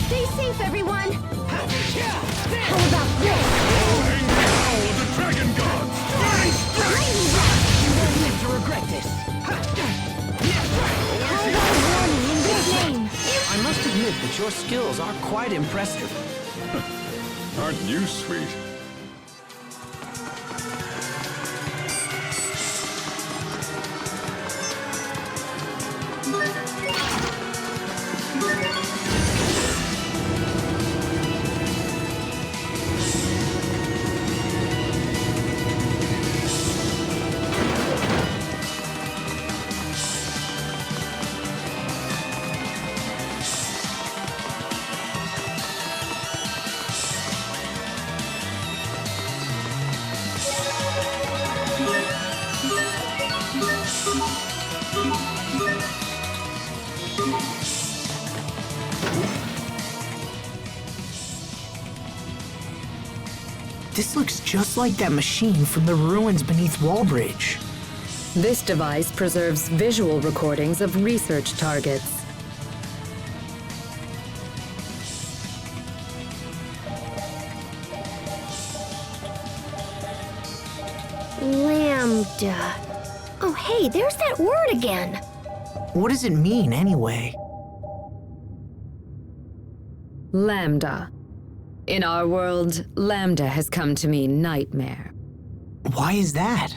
Stay safe, everyone! How about this? Angry howl of the dragon gods! Lightning blast! You won't live to regret this! How about a warning in good name? I must admit that your skills are quite impressive. Aren't you sweet? This looks just like that machine from the ruins beneath Wallbridge. This device preserves visual recordings of research targets. Lambda. Oh, hey, there's that word again. What does it mean, anyway? Lambda. In our world, Lambda has come to mean nightmare. Why is that?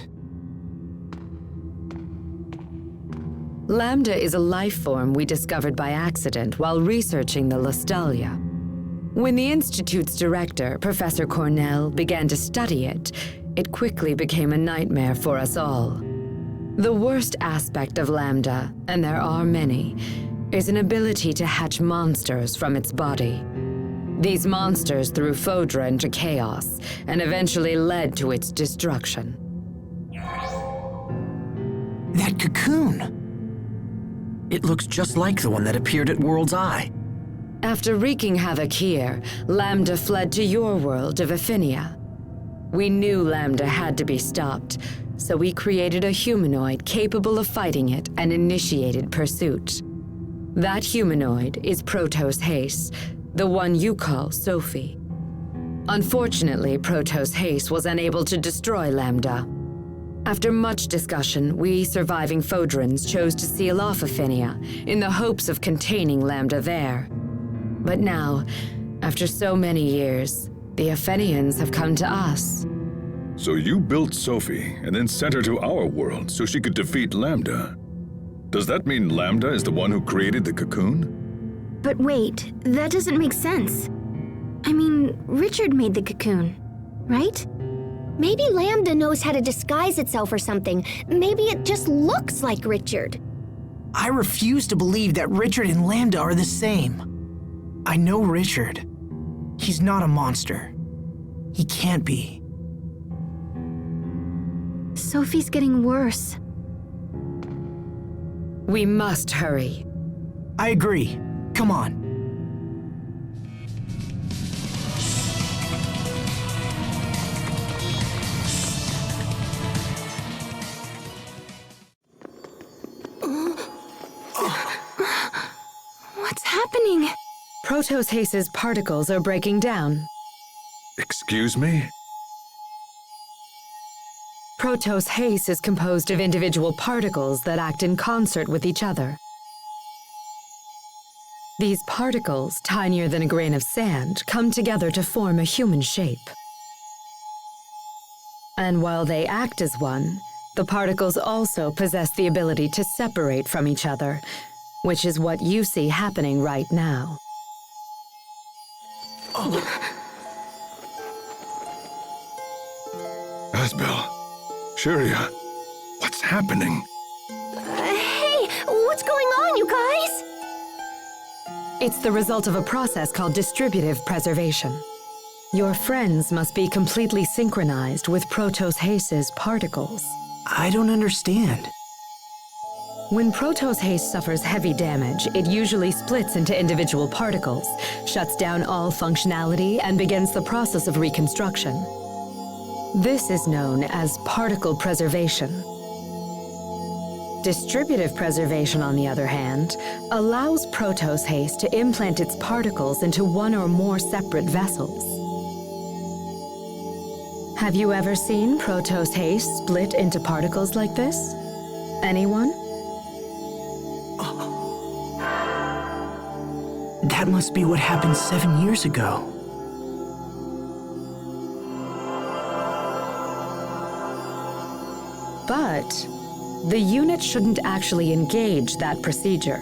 Lambda is a life form we discovered by accident while researching the Lustalia. When the Institute's director, Professor Cornell, began to study it, it quickly became a nightmare for us all. The worst aspect of Lambda, and there are many, is an ability to hatch monsters from its body. These monsters threw Fodra into chaos and eventually led to its destruction. That cocoon! It looks just like the one that appeared at World's Eye. After wreaking havoc here, Lambda fled to your world of Aphinia. We knew Lambda had to be stopped, so we created a humanoid capable of fighting it and initiated pursuit. That humanoid is Protos Hace, the one you call Sophie. Unfortunately, Protos Hace was unable to destroy Lambda. After much discussion, we surviving Fodrans chose to seal off Aphinia in the hopes of containing Lambda there. But now, after so many years, the Aphenians have come to us. So you built Sophie and then sent her to our world so she could defeat Lambda. Does that mean Lambda is the one who created the cocoon? But wait, that doesn't make sense. I mean, Richard made the cocoon, right? Maybe Lambda knows how to disguise itself or something. Maybe it just looks like Richard. I refuse to believe that Richard and Lambda are the same. I know Richard. He's not a monster. He can't be. Sophie's getting worse. We must hurry. I agree. Come on. What's happening? Protos Hace's particles are breaking down. Excuse me? Protos Hace is composed of individual particles that act in concert with each other. These particles, tinier than a grain of sand, come together to form a human shape. And while they act as one, the particles also possess the ability to separate from each other, which is what you see happening right now. Asbel, Sharia, what's happening? Hey, what's going on, you guys? It's the result of a process called distributive preservation. Your friends must be completely synchronized with Protos Hace's particles. I don't understand. When Protos Hace suffers heavy damage, it usually splits into individual particles, shuts down all functionality, and begins the process of reconstruction. This is known as particle preservation. Distributive preservation, on the other hand, allows Protos Hace to implant its particles into one or more separate vessels. Have you ever seen Protos Hace split into particles like this? Anyone? That must be what happened 7 years ago. But the unit shouldn't actually engage that procedure.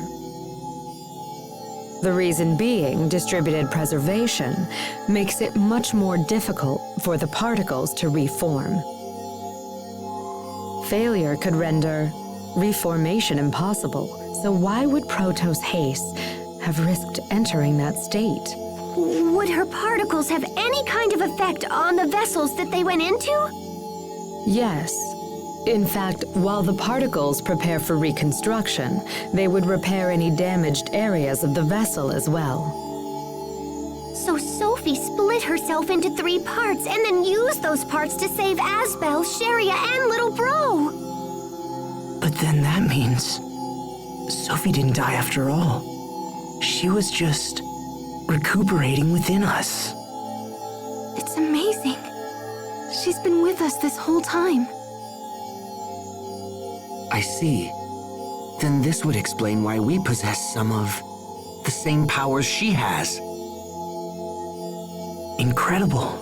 The reason being, distributed preservation makes it much more difficult for the particles to reform. Failure could render reformation impossible, so why would Protos Haste have risked entering that state? Would her particles have any kind of effect on the vessels that they went into? Yes. In fact, while the particles prepare for reconstruction, they would repair any damaged areas of the vessel as well. So Sophie split herself into 3 parts and then used those parts to save Asbel, Sharia, and little bro. But then that means Sophie didn't die after all. She was just recuperating within us. It's amazing. She's been with us this whole time. I see. Then this would explain why we possess some of the same powers she has. Incredible.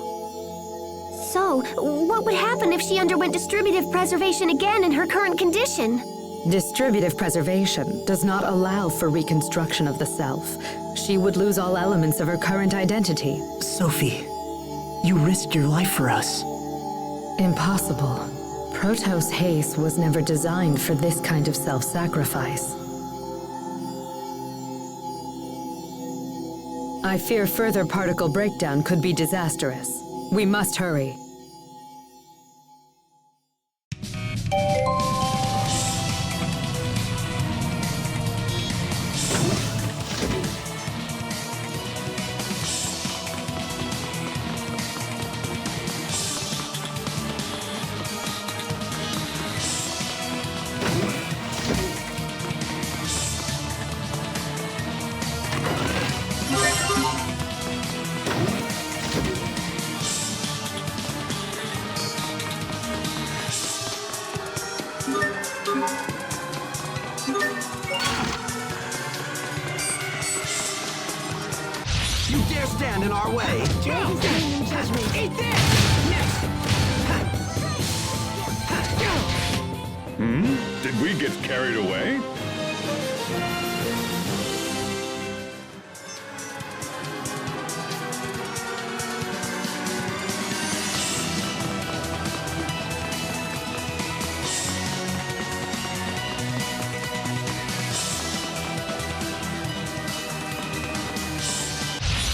So, what would happen if she underwent distributive preservation again in her current condition? Distributive preservation does not allow for reconstruction of the self. She would lose all elements of her current identity. Sophie, you risked your life for us. Impossible. Protos Haste was never designed for this kind of self-sacrifice. I fear further particle breakdown could be disastrous. We must hurry. You dare stand in our way? Eat this! Next! Did we get carried away?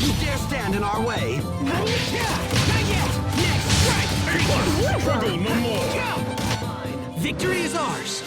You dare stand in our way? Not yet! Next strike! Struggle no more! Victory is ours!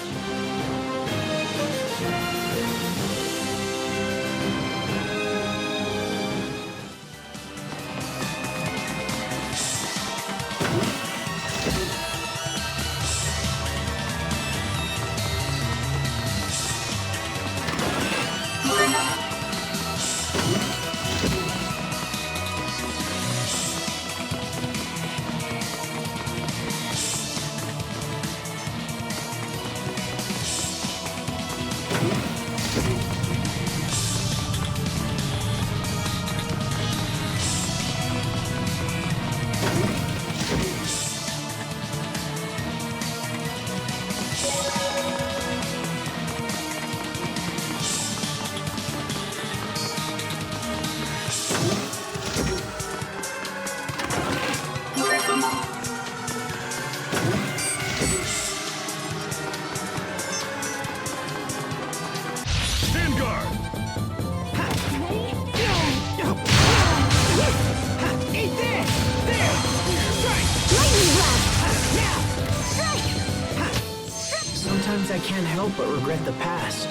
Sometimes I can't help but regret the past.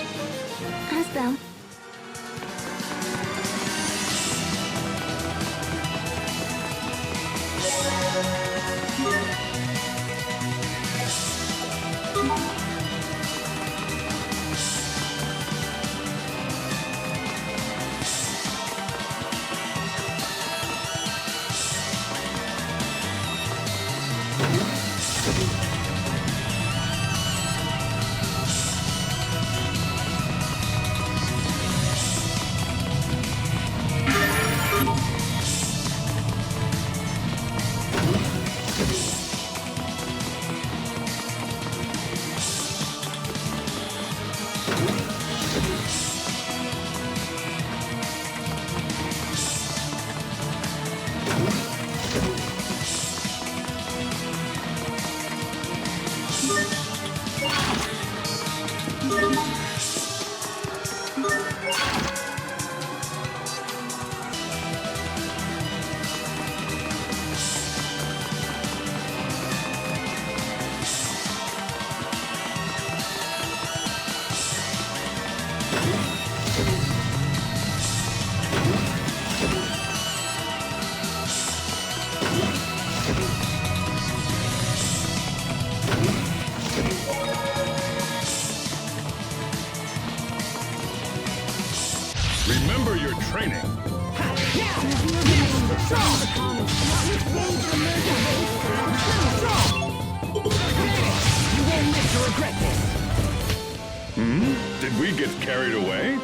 Asbel. Remember your training. You won't live to regret this. Did we get carried away?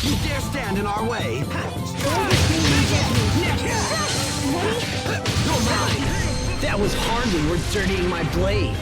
You dare stand in our way? You're mine! That was hardly worth dirtying my blade.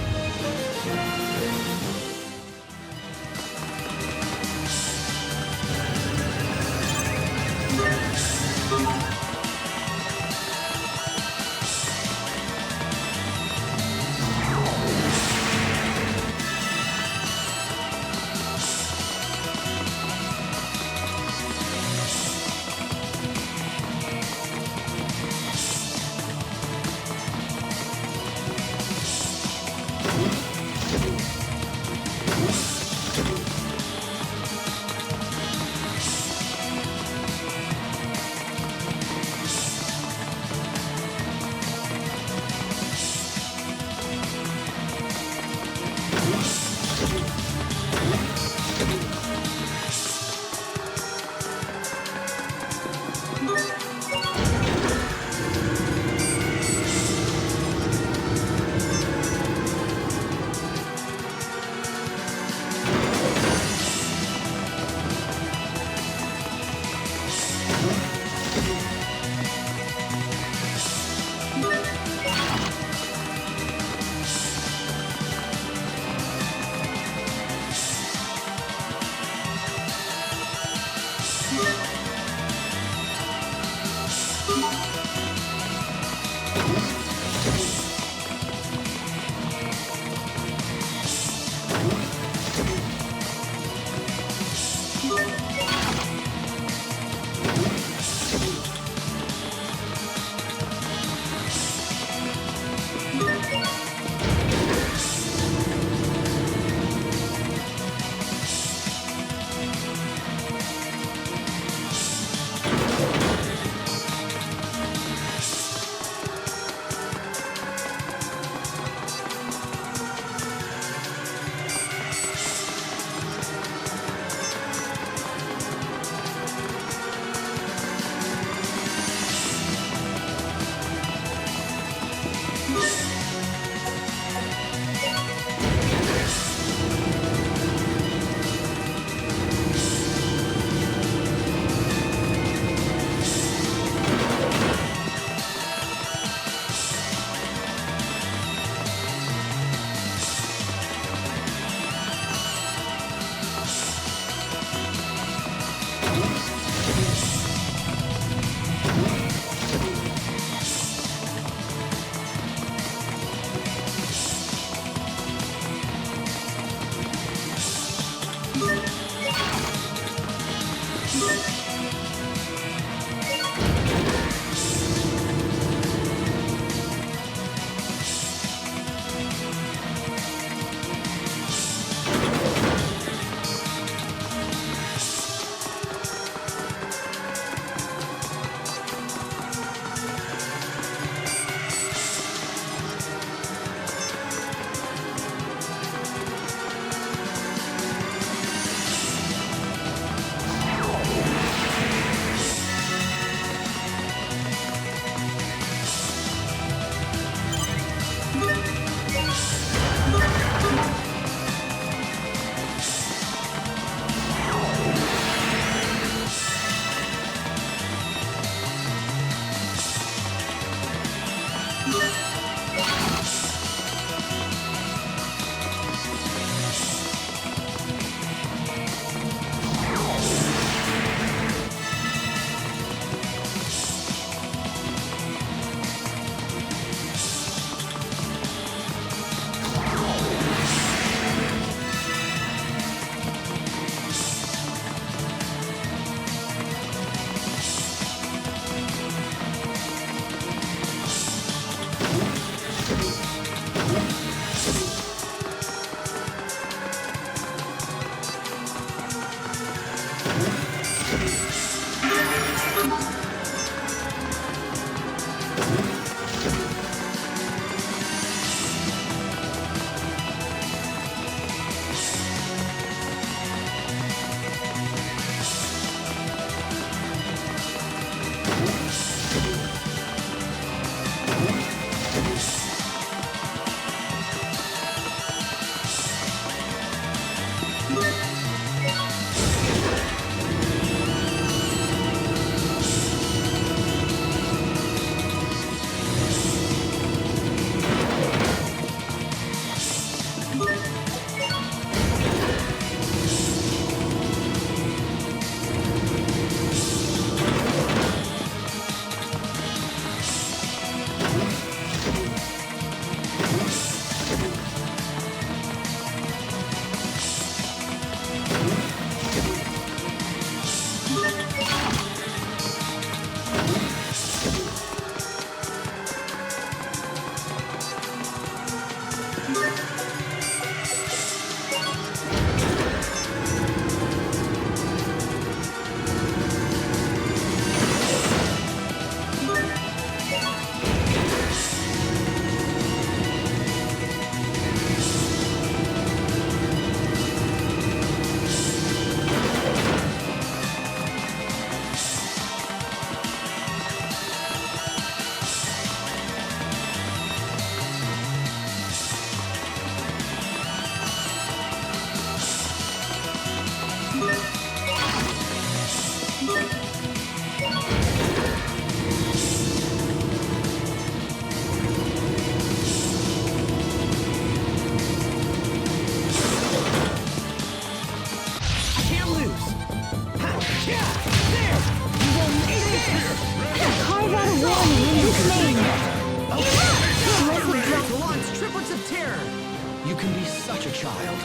You can be such a child.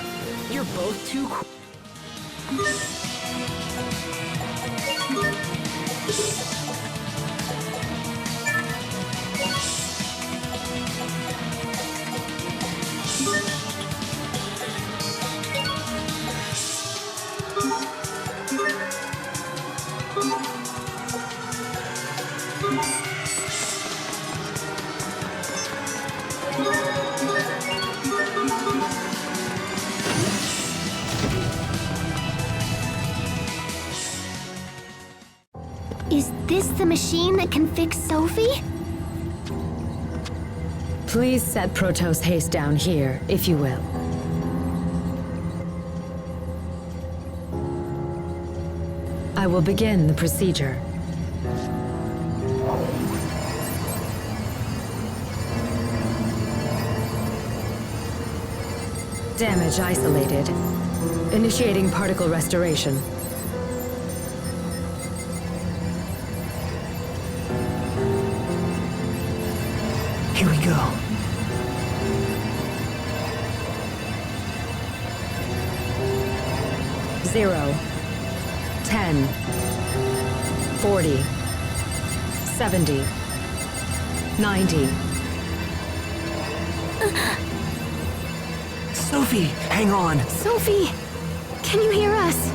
You're both too Is this the machine that can fix Sophie? Please set Protos Haste down here, if you will. I will begin the procedure. Damage isolated. Initiating particle restoration. Here we go. Zero. 10. 40. 70. 90. Sophie, hang on. Sophie, can you hear us?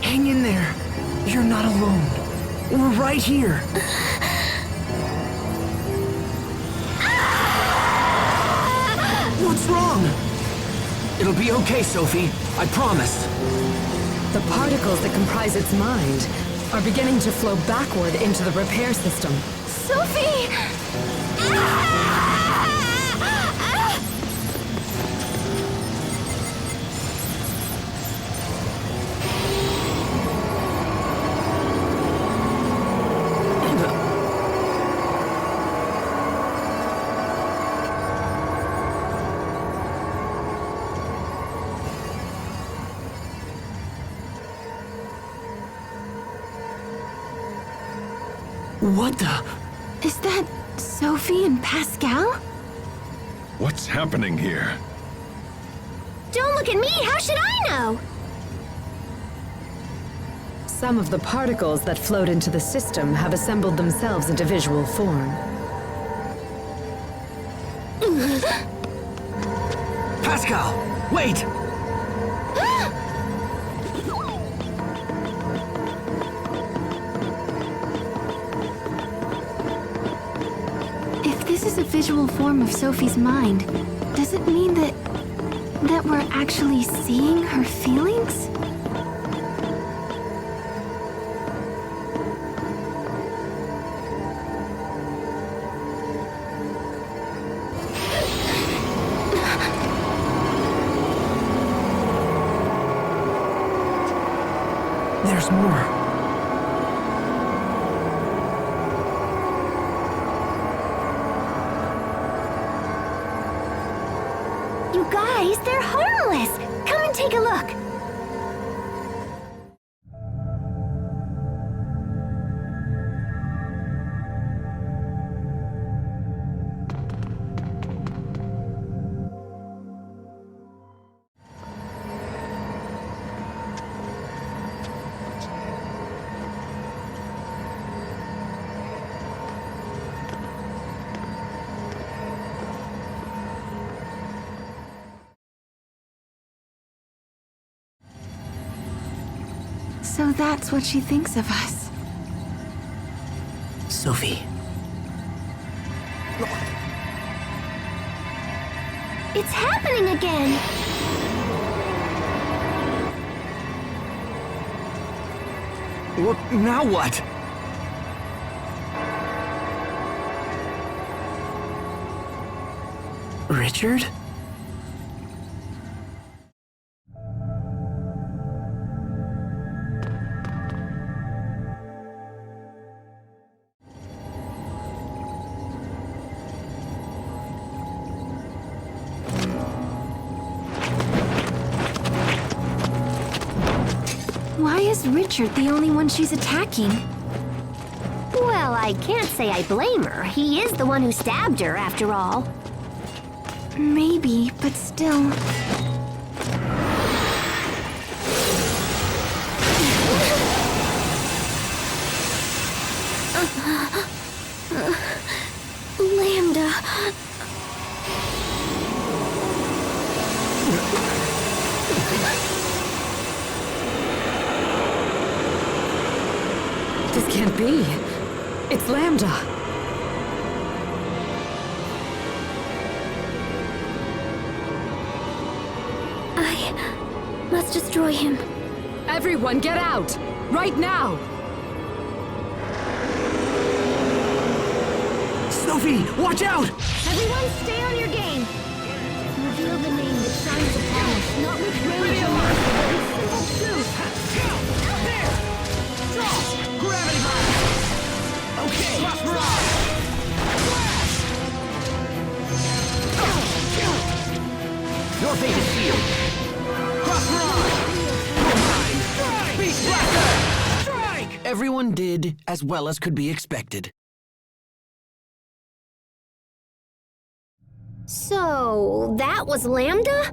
Hang in there. You're not alone. We're right here. What's wrong? It'll be okay, Sophie. I promise. The particles that comprise its mind are beginning to flow backward into the repair system. Sophie! What the? Is that Sophie and Pascal? What's happening here? Don't look at me! How should I know? Some of the particles that flowed into the system have assembled themselves into visual form. Pascal, wait! If this is a visual form of Sophie's mind, does it mean that we're actually seeing her feelings? There's more. You guys, they're harmless! Come and take a look! So that's what she thinks of us. Sophie. It's happening again! Well, now what? Richard? Why is Richard the only one she's attacking? Well, I can't say I blame her. He is the one who stabbed her, after all. Maybe, but still. Lambda. This can't be. It's Lambda. I must destroy him. Everyone, get out! Right now! Sophie, watch out! Everyone stay on your game. Reveal the name that shines upon us, not with rage or mercy, but with simple truth. There! Draw! Gravity blast! Okay! Cross mirage! Flash! Your fate is sealed! Cross mirage! Your mind! Strike! Beast blaster! Strike! Everyone did as well as could be expected. So, that was Lambda?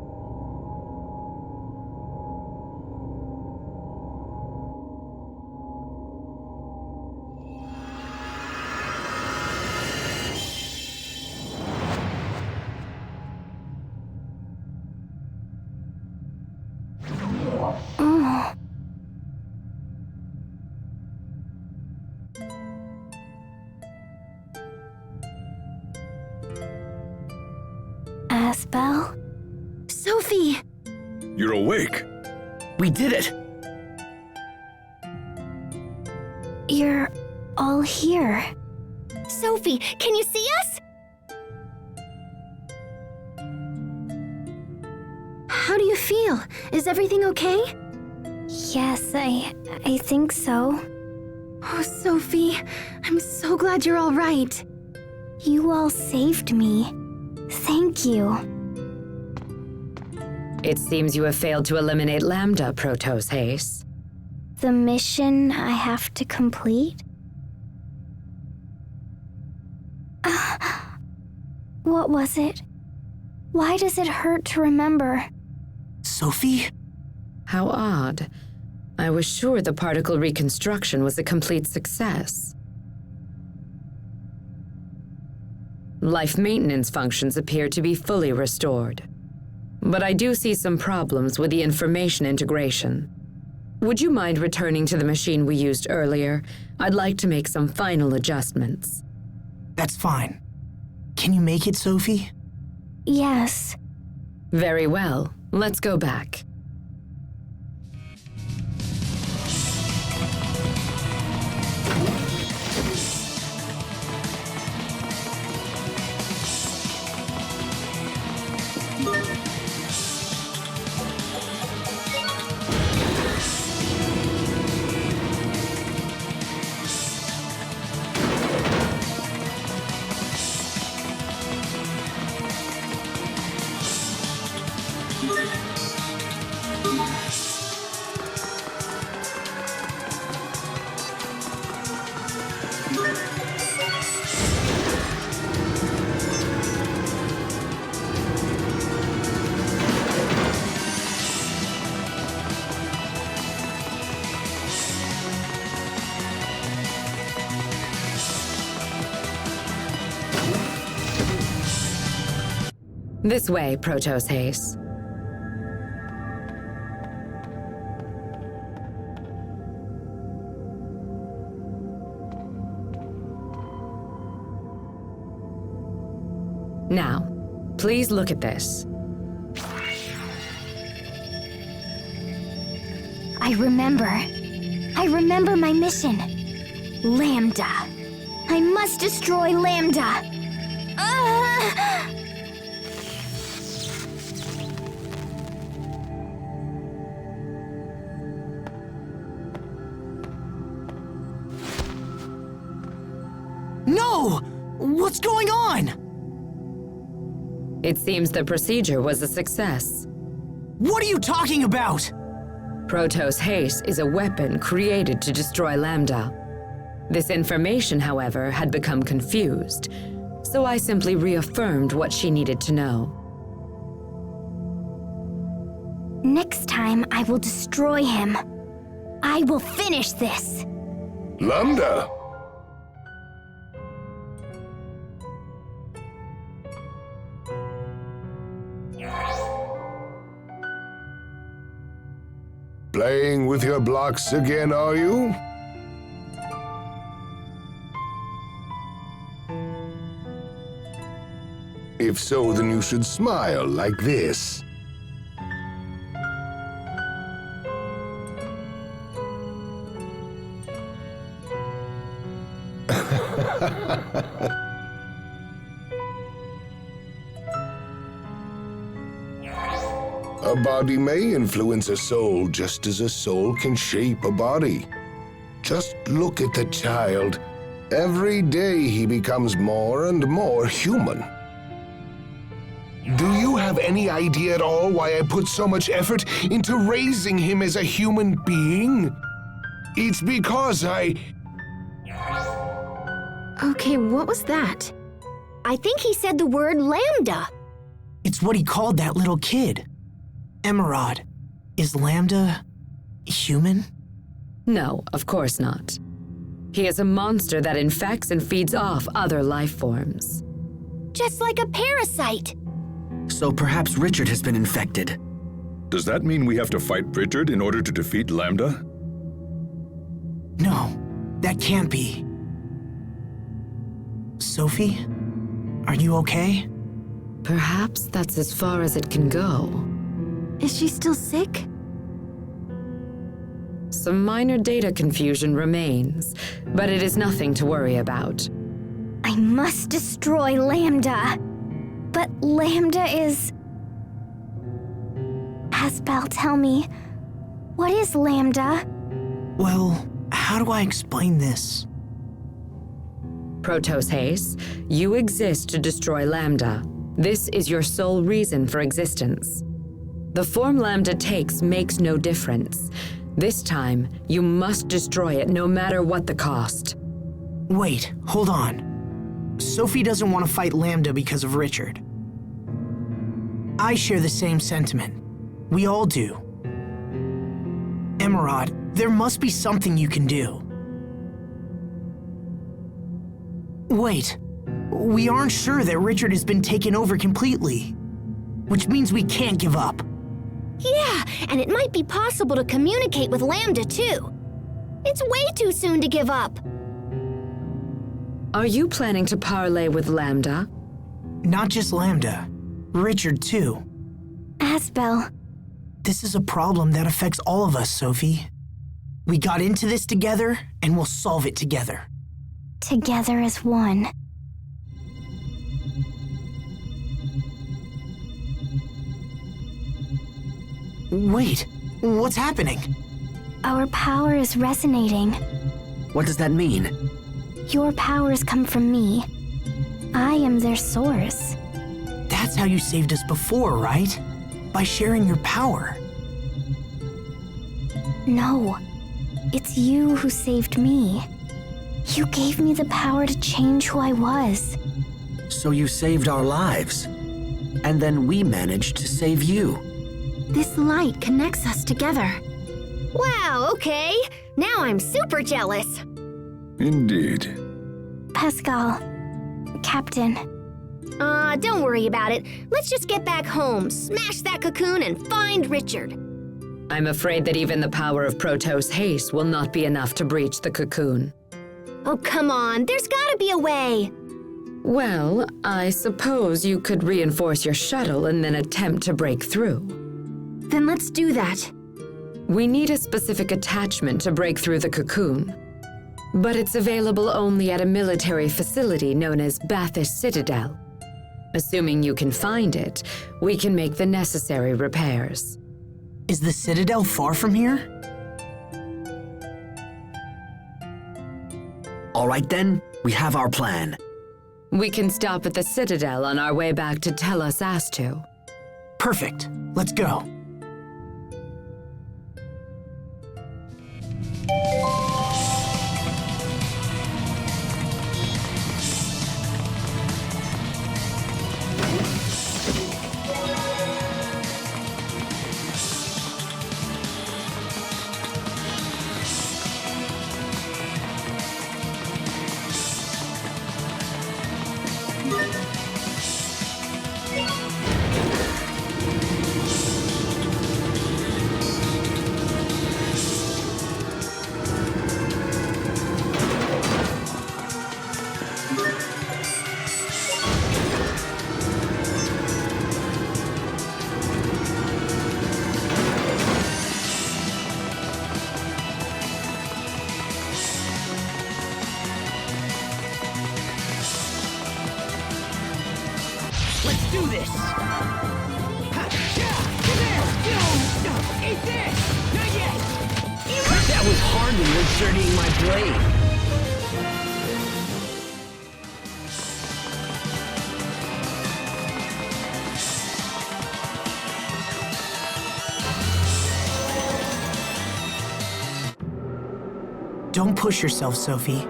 Asbel? Sophie! You're awake. We did it! You're all here. Sophie, can you see us? How do you feel? Is everything okay? Yes, I think so. Oh, Sophie, I'm so glad you're all right. You all saved me. Thank you. It seems you have failed to eliminate Lambda, Protos Haze. The mission I have to complete? What was it? Why does it hurt to remember? Sophie? How odd. I was sure the particle reconstruction was a complete success. Life maintenance functions appear to be fully restored. But I do see some problems with the information integration. Would you mind returning to the machine we used earlier? I'd like to make some final adjustments. That's fine. Can you make it, Sophie? Yes. Very well. Let's go back. This way, Protos Haze. Now, please look at this. I remember my mission. Lambda. I must destroy Lambda. Ah! No! What's going on? It seems the procedure was a success. What are you talking about? Protos Haste is a weapon created to destroy Lambda. This information, however, had become confused, so I simply reaffirmed what she needed to know. Next time, I will destroy him. I will finish this. Lambda! Playing with your blocks again, are you? If so, then you should smile like this. A body may influence a soul just as a soul can shape a body. Just look at the child. Every day he becomes more and more human. Do you have any idea at all why I put so much effort into raising him as a human being? It's because Okay, what was that? I think he said the word Lambda. It's what he called that little kid. Emerald, is Lambda human? No, of course not. He is a monster that infects and feeds off other life forms. Just like a parasite. So perhaps Richard has been infected. Does that mean we have to fight Richard in order to defeat Lambda? No, that can't be. Sophie, are you okay? Perhaps that's as far as it can go. Is she still sick? Some minor data confusion remains, but it is nothing to worry about. I must destroy Lambda. But Lambda is... Asbel, tell me, what is Lambda? Well, how do I explain this? Protos Haste, you exist to destroy Lambda. This is your sole reason for existence. The form Lambda takes makes no difference. This time, you must destroy it no matter what the cost. Wait, hold on. Sophie doesn't want to fight Lambda because of Richard. I share the same sentiment. We all do. Emerald, there must be something you can do. Wait, we aren't sure that Richard has been taken over completely, which means we can't give up. Yeah, and it might be possible to communicate with Lambda too. It's way too soon to give up. Are you planning to parley with Lambda? Not just Lambda, Richard too. Asbel. This is a problem that affects all of us, Sophie. We got into this together, and we'll solve it together. Together as one. Wait, what's happening? Our power is resonating. What does that mean? Your powers come from me. I am their source. That's how you saved us before, right? By sharing your power. No, it's you who saved me. You gave me the power to change who I was. So you saved our lives. And then we managed to save you. This light connects us together. Wow, okay. Now I'm super jealous. Indeed. Pascal, Captain. Don't worry about it. Let's just get back home, smash that cocoon, and find Richard. I'm afraid that even the power of Protos Haste will not be enough to breach the cocoon. Oh, come on. There's gotta be a way. Well, I suppose you could reinforce your shuttle and then attempt to break through. Then let's do that. We need a specific attachment to break through the cocoon, but it's available only at a military facility known as Bathys Citadel. Assuming you can find it, we can make the necessary repairs. Is the Citadel far from here? All right then, we have our plan. We can stop at the Citadel on our way back to Tellus Astu. Perfect. Let's go. Let's do this! Eat this! Not yet! That was hardly inserting my blade. Don't push yourself, Sophie.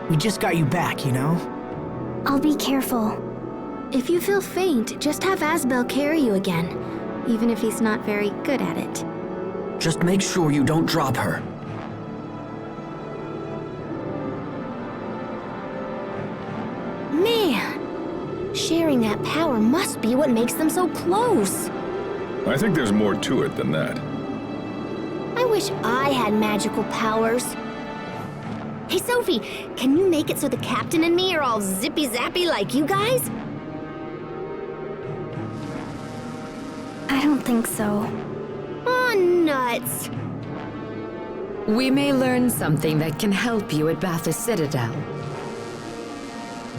We just got you back, you know? I'll be careful. If you feel faint, just have Asbel carry you again, even if he's not very good at it. Just make sure you don't drop her. Man, sharing that power must be what makes them so close. I think there's more to it than that. I wish I had magical powers. Hey, Sophie, can you make it so the captain and me are all zippy-zappy like you guys? I don't think so. Oh, nuts. We may learn something that can help you at Bathys Citadel.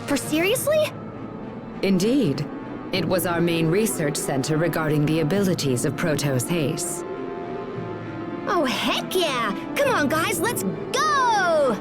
For seriously? Indeed. It was our main research center regarding the abilities of Protos Haste. Oh, heck yeah! Come on, guys, let's go!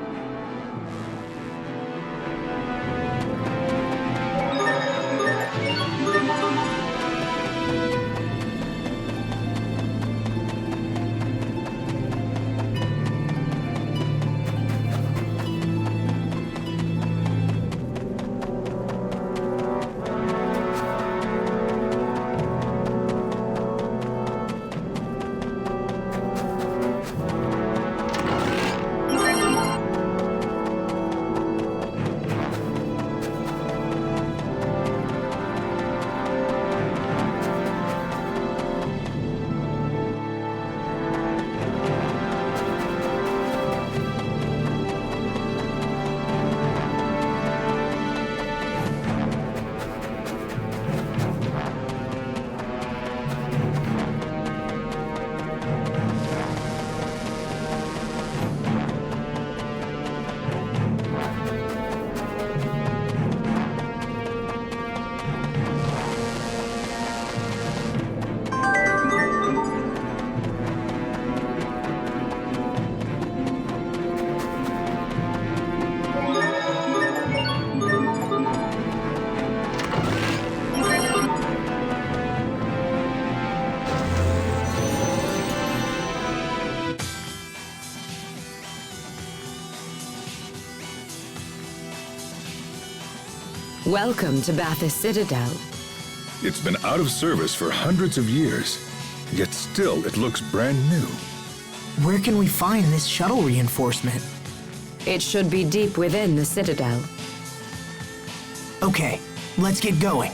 Welcome to Bathys Citadel. It's been out of service for hundreds of years, yet still it looks brand new. Where can we find this shuttle reinforcement? It should be deep within the Citadel. Okay, let's get going.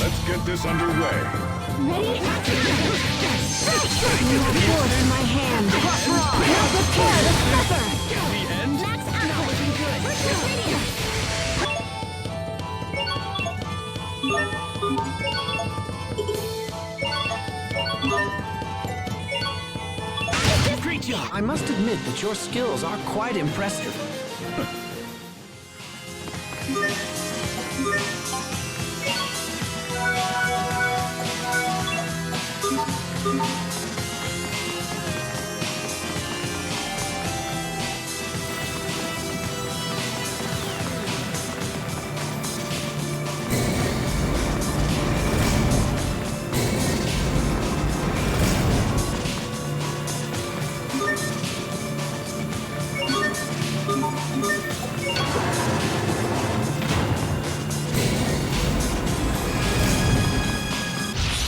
Let's get this underway. Ready? You have force in my hand. Now prepare to suffer. The end? Max output. Push your radius. Great job! I must admit that your skills are quite impressive.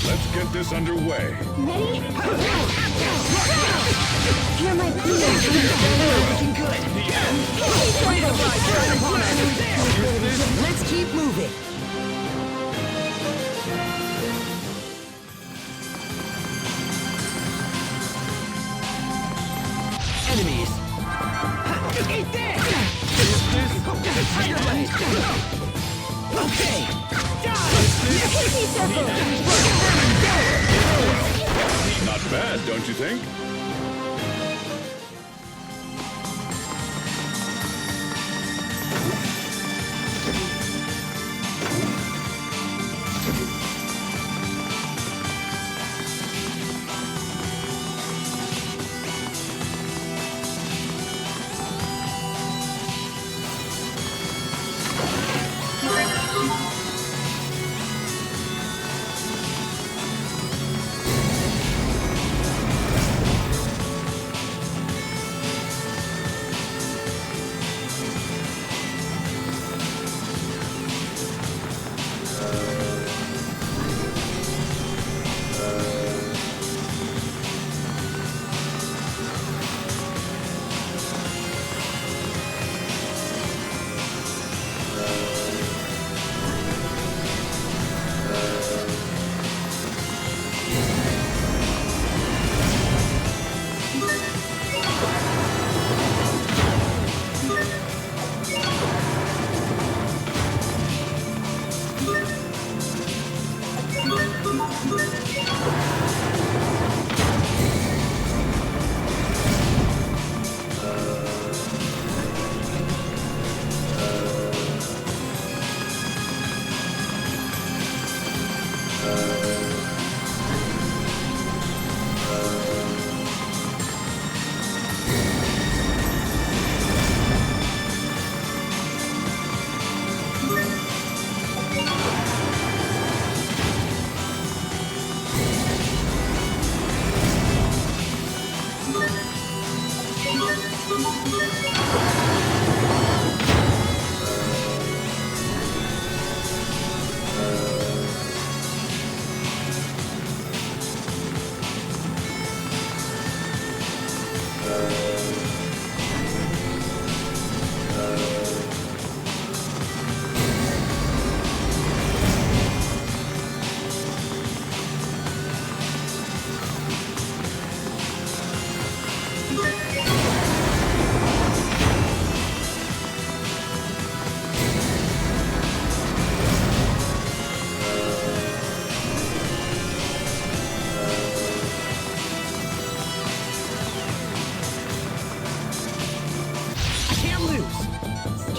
Let's get this underway. Ready? You're my peers. Looking good. The end? Let's keep moving. Enemies. Eat this! Tiger blade! Okay! Kiki circle. Not bad, don't you think?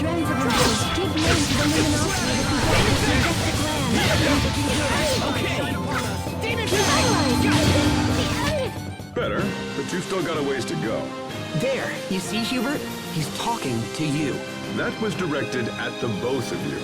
Strands of embrace give name to the luminosity that began. Better, but you've still got a ways to go. There, you see, Hubert? He's talking to you. That was directed at the both of you.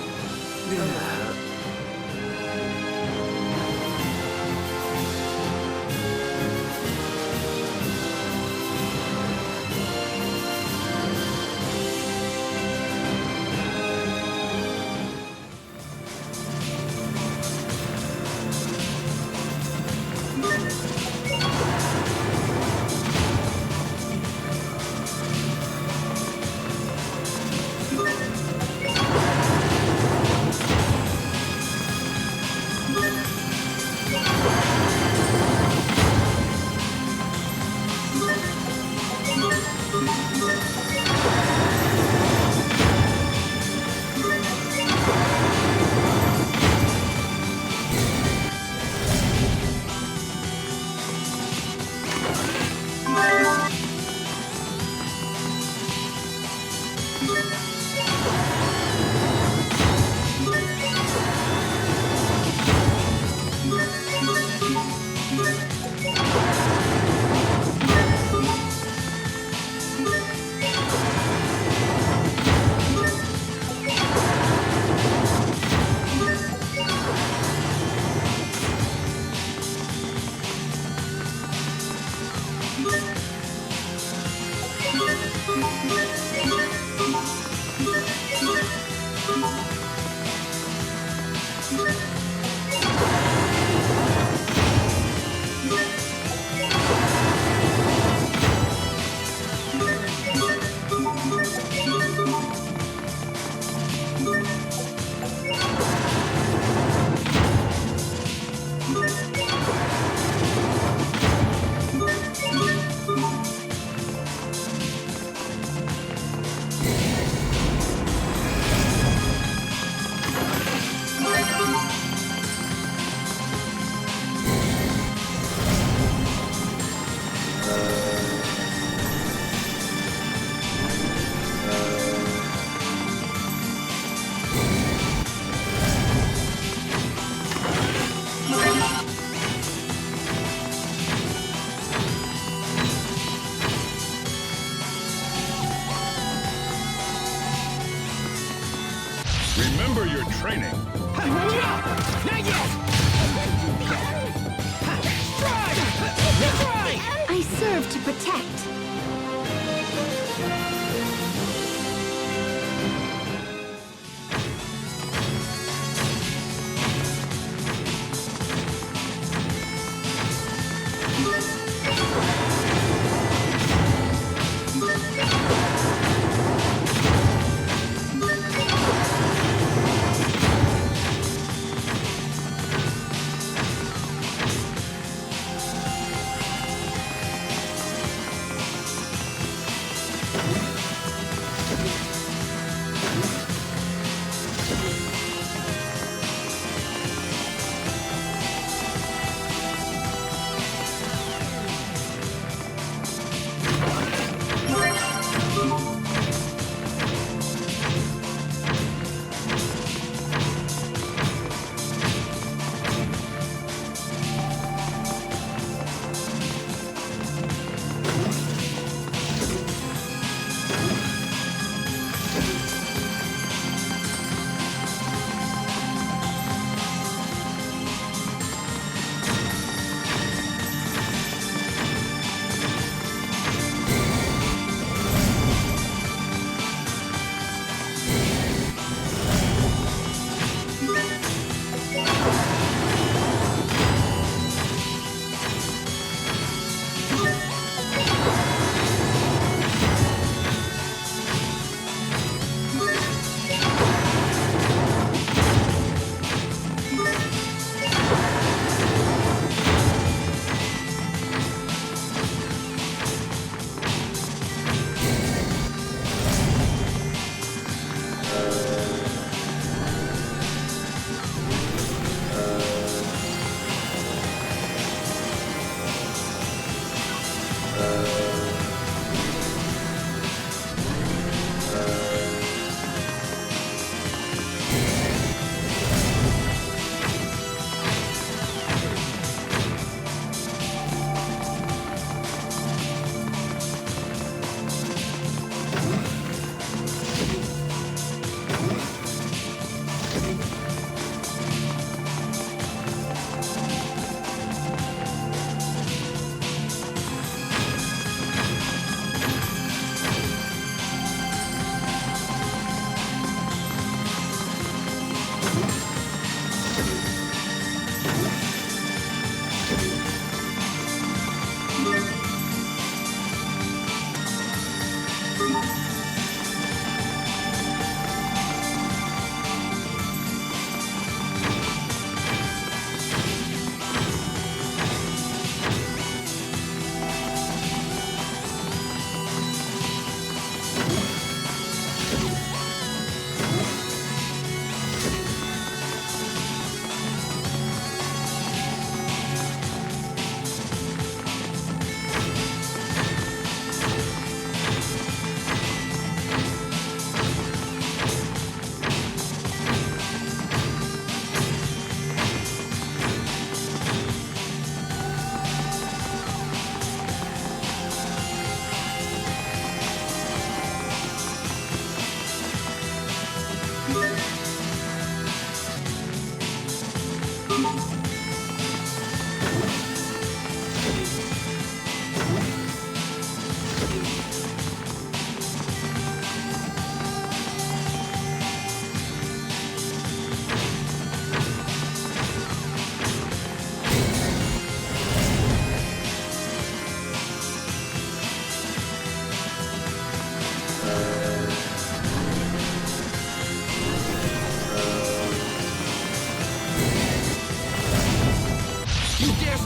training. Not yet! I serve to protect.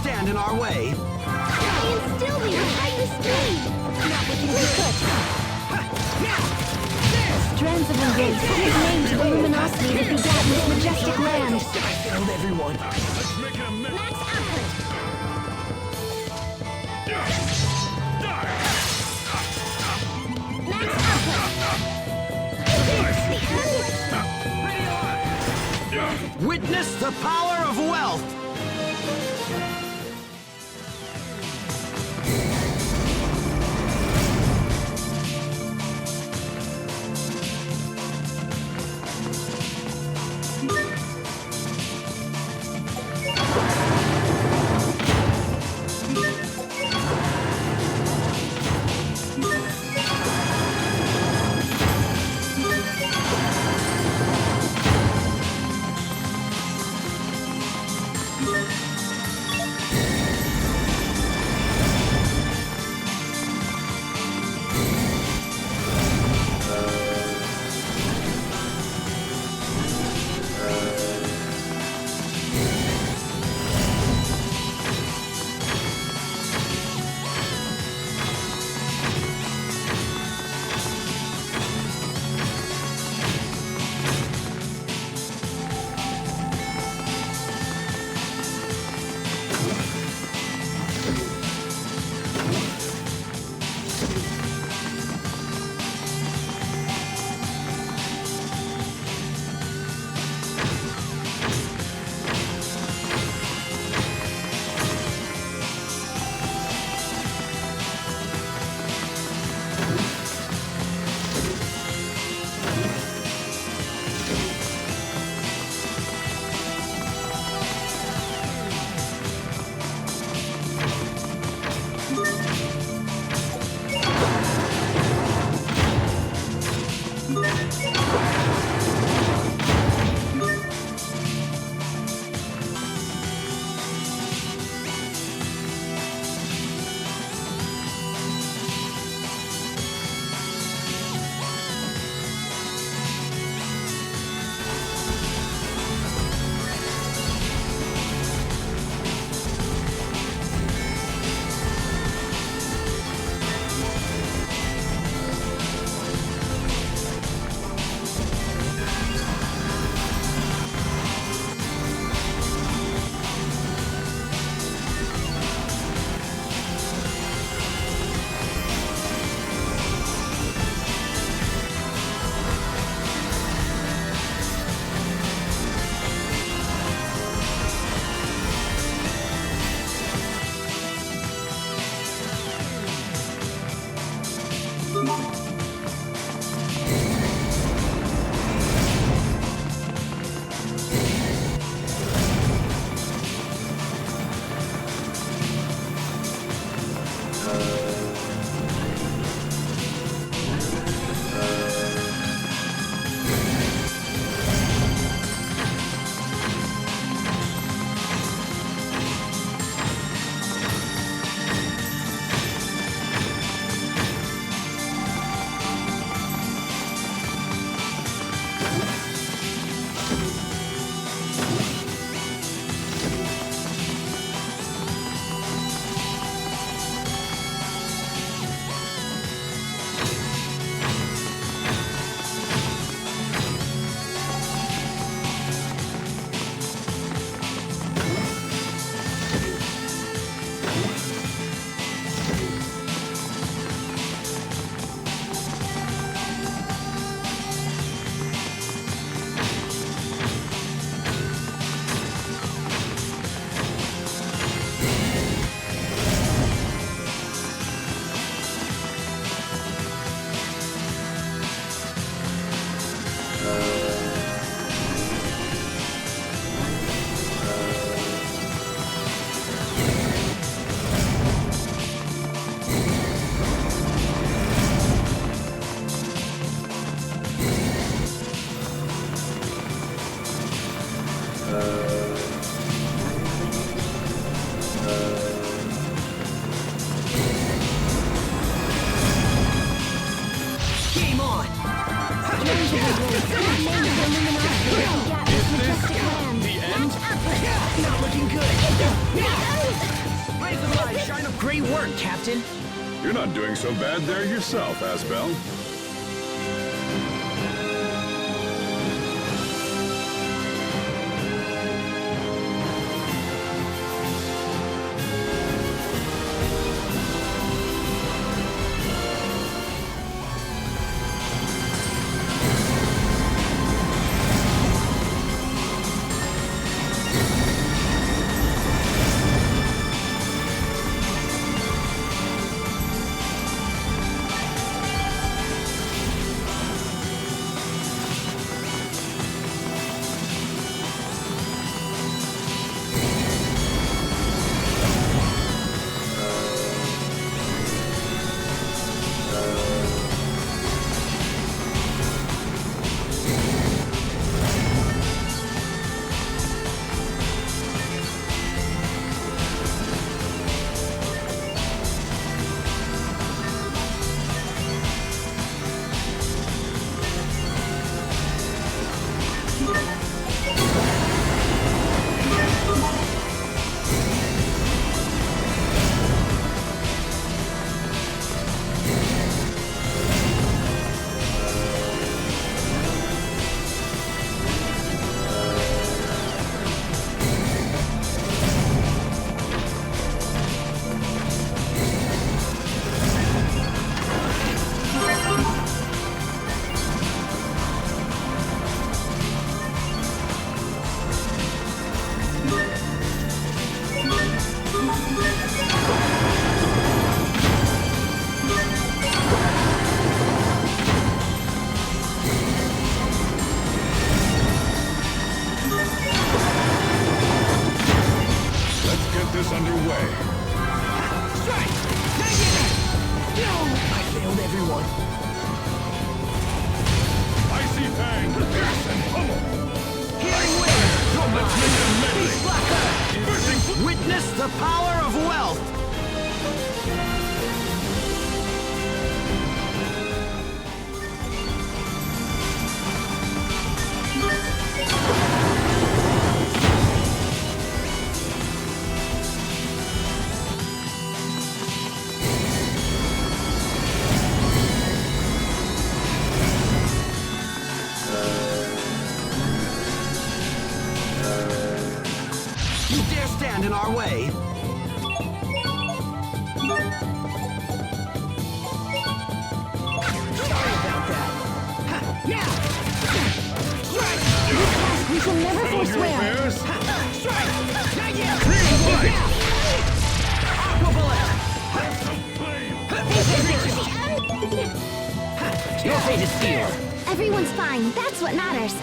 stand in our way. Try and still me behind the screen. Not looking too good. Strands of Embrace give name to the luminosity that begat this majestic land. I failed everyone. Let's make it a minute. Max output. Max output. Witness the power of wealth. Game on! The end? Not looking good! Raise the light, shine up! Great work, Captain! You're not doing so bad there yourself, Asbel. This underway. Strike! I failed everyone. Icy Fang, pierce and pummel. Healing wind! Let's make them medley. Witness the power of wealth! You dare stand in our way? Sorry about that. Now! Strike! We shall never forswear. Strike! Not yet! Green light! Aqua bullet! Your fate is sealed. Everyone's fine. That's what matters.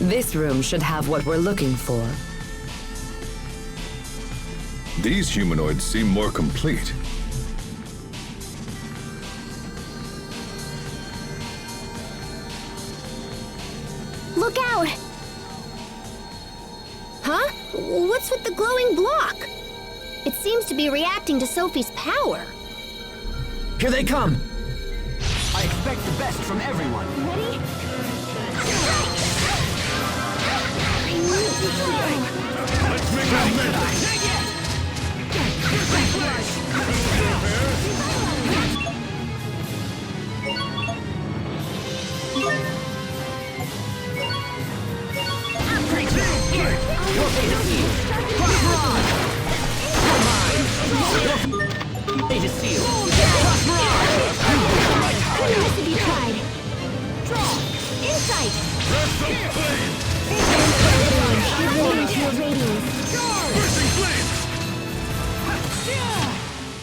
This room should have what we're looking for. These humanoids seem more complete. Look out! Huh? What's with the glowing block? It seems to be reacting to Sophie's power. Here they come! I expect the best from everyone. Ready? Let's make it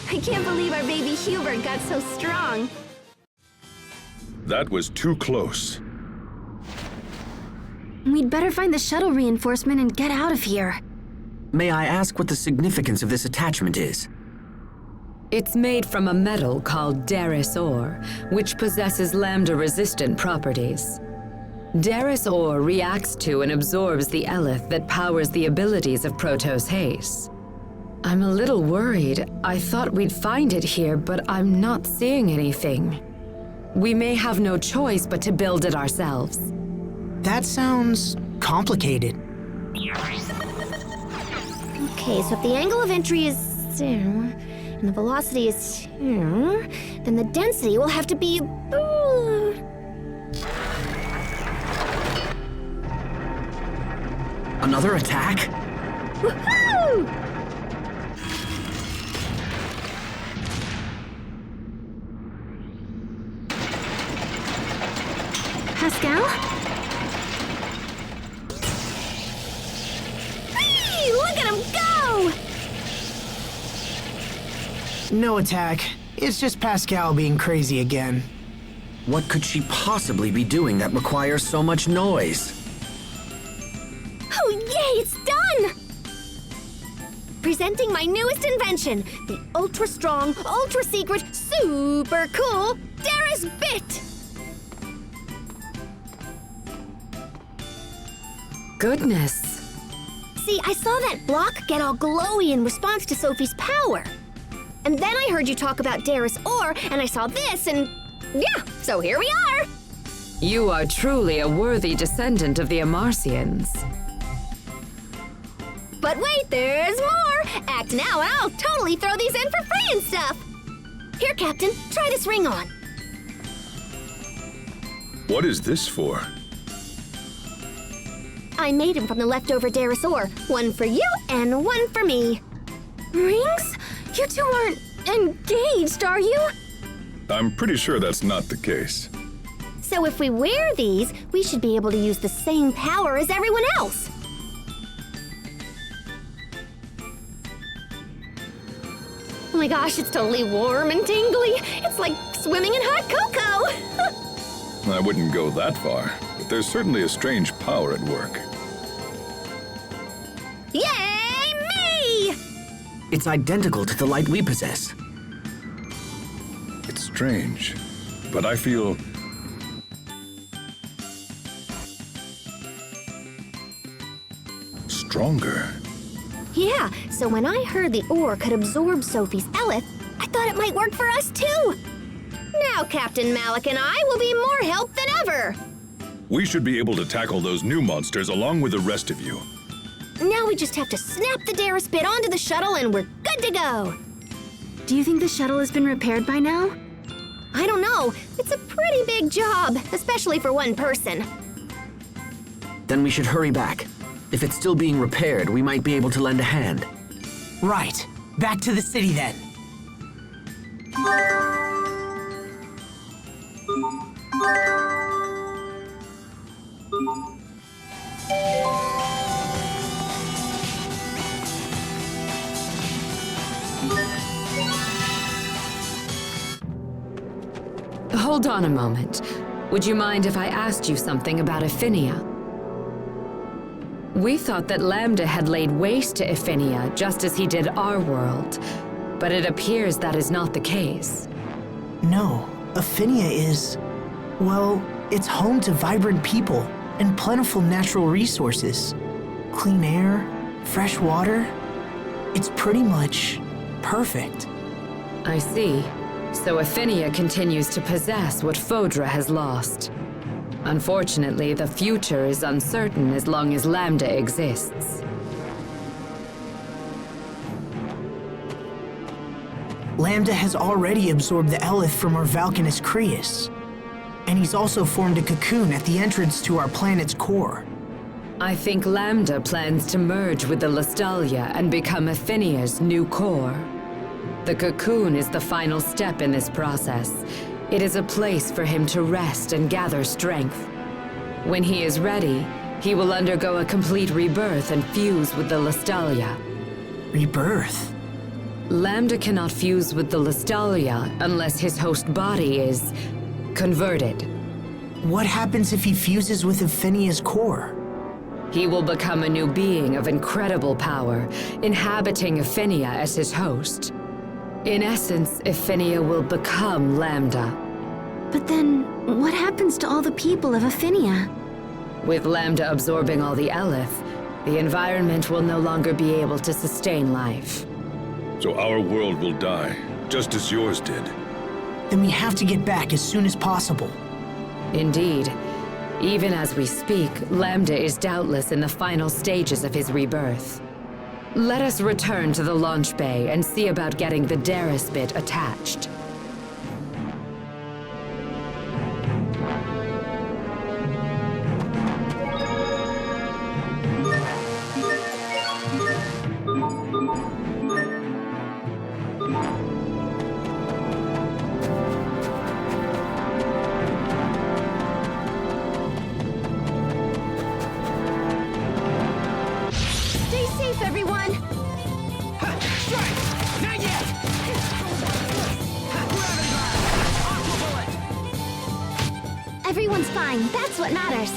I can't believe our baby Hubert got so strong. That was too close. We'd better find the shuttle reinforcement and get out of here. May I ask what the significance of this attachment is? It's made from a metal called Darris ore, which possesses lambda-resistant properties. Darris ore reacts to and absorbs the eleth that powers the abilities of Protos Haste. I'm a little worried. I thought we'd find it here, but I'm not seeing anything. We may have no choice but to build it ourselves. That sounds complicated. Okay, so if the angle of entry is there, and the velocity is here, then the density will have to be... Another attack? Woohoo! Pascal? Hey, look at him go! No attack. It's just Pascal being crazy again. What could she possibly be doing that requires so much noise? Oh, yay, it's done! Presenting my newest invention, the ultra-strong, ultra-secret, super cool Darris Bit! Goodness. See, I saw that block get all glowy in response to Sophie's power. And then I heard you talk about Darris ore, and I saw this, and yeah, so here we are! You are truly a worthy descendant of the Amarcians. But wait, there's more! Act now and I'll totally throw these in for free and stuff! Here, Captain, try this ring on. What is this for? I made him from the leftover Darris ore. One for you and one for me. Rings? You two aren't engaged, are you? I'm pretty sure that's not the case. So if we wear these, we should be able to use the same power as everyone else. Oh my gosh, it's totally warm and tingly. It's like swimming in hot cocoa. I wouldn't go that far, but there's certainly a strange power at work. Yay, me! It's identical to the light we possess. It's strange, but I feel... stronger. Yeah, so when I heard the ore could absorb Sophie's eleth, I thought it might work for us too. Now Captain Malik and I will be more help than ever. We should be able to tackle those new monsters along with the rest of you. Now we just have to snap the Darris bit onto the shuttle and we're good to go. Do you think the shuttle has been repaired by now? I don't know. It's a pretty big job, especially for one person. Then we should hurry back. If it's still being repaired, we might be able to lend a hand. Right. Back to the city then. Hold on a moment. Would you mind if I asked you something about Aphinia? We thought that Lambda had laid waste to Iphenia just as he did our world, but it appears that is not the case. No, Iphenia is... well, it's home to vibrant people and plentiful natural resources. Clean air, fresh water. It's pretty much perfect. I see. So Iphenia continues to possess what Fodra has lost. Unfortunately, the future is uncertain as long as Lambda exists. Lambda has already absorbed the Eleth from our Valkanus Creus. And he's also formed a cocoon at the entrance to our planet's core. I think Lambda plans to merge with the Lestalia and become Iphenia's new core. The cocoon is the final step in this process. It is a place for him to rest and gather strength. When he is ready, he will undergo a complete rebirth and fuse with the Lestalia. Rebirth? Lambda cannot fuse with the Lestalia unless his host body is converted. What happens if he fuses with Iphenia's core? He will become a new being of incredible power, inhabiting Iphenia as his host. In essence, Iphenia will become Lambda. But then, what happens to all the people of Iphenia? With Lambda absorbing all the Eleth, the environment will no longer be able to sustain life. So our world will die, just as yours did. Then we have to get back as soon as possible. Indeed. Even as we speak, Lambda is doubtless in the final stages of his rebirth. Let us return to the launch bay and see about getting the Darius bit attached. Everyone's fine. That's what matters.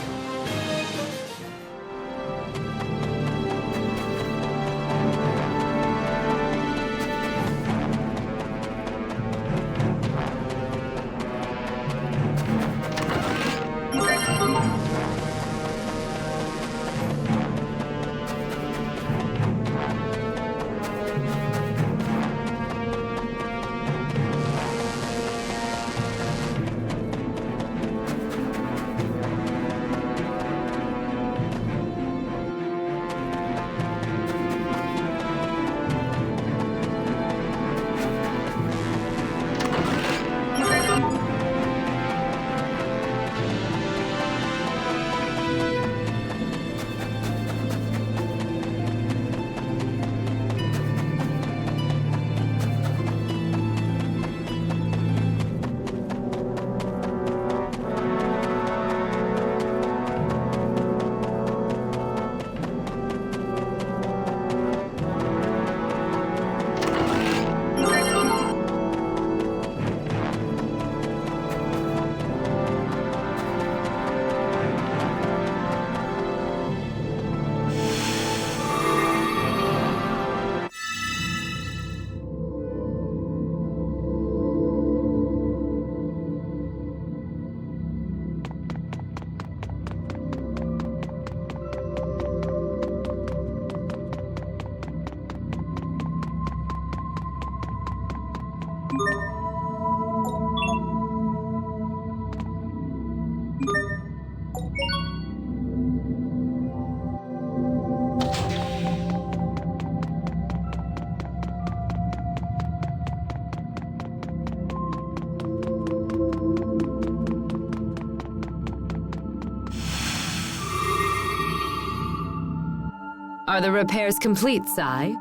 Are the repairs complete, Sai?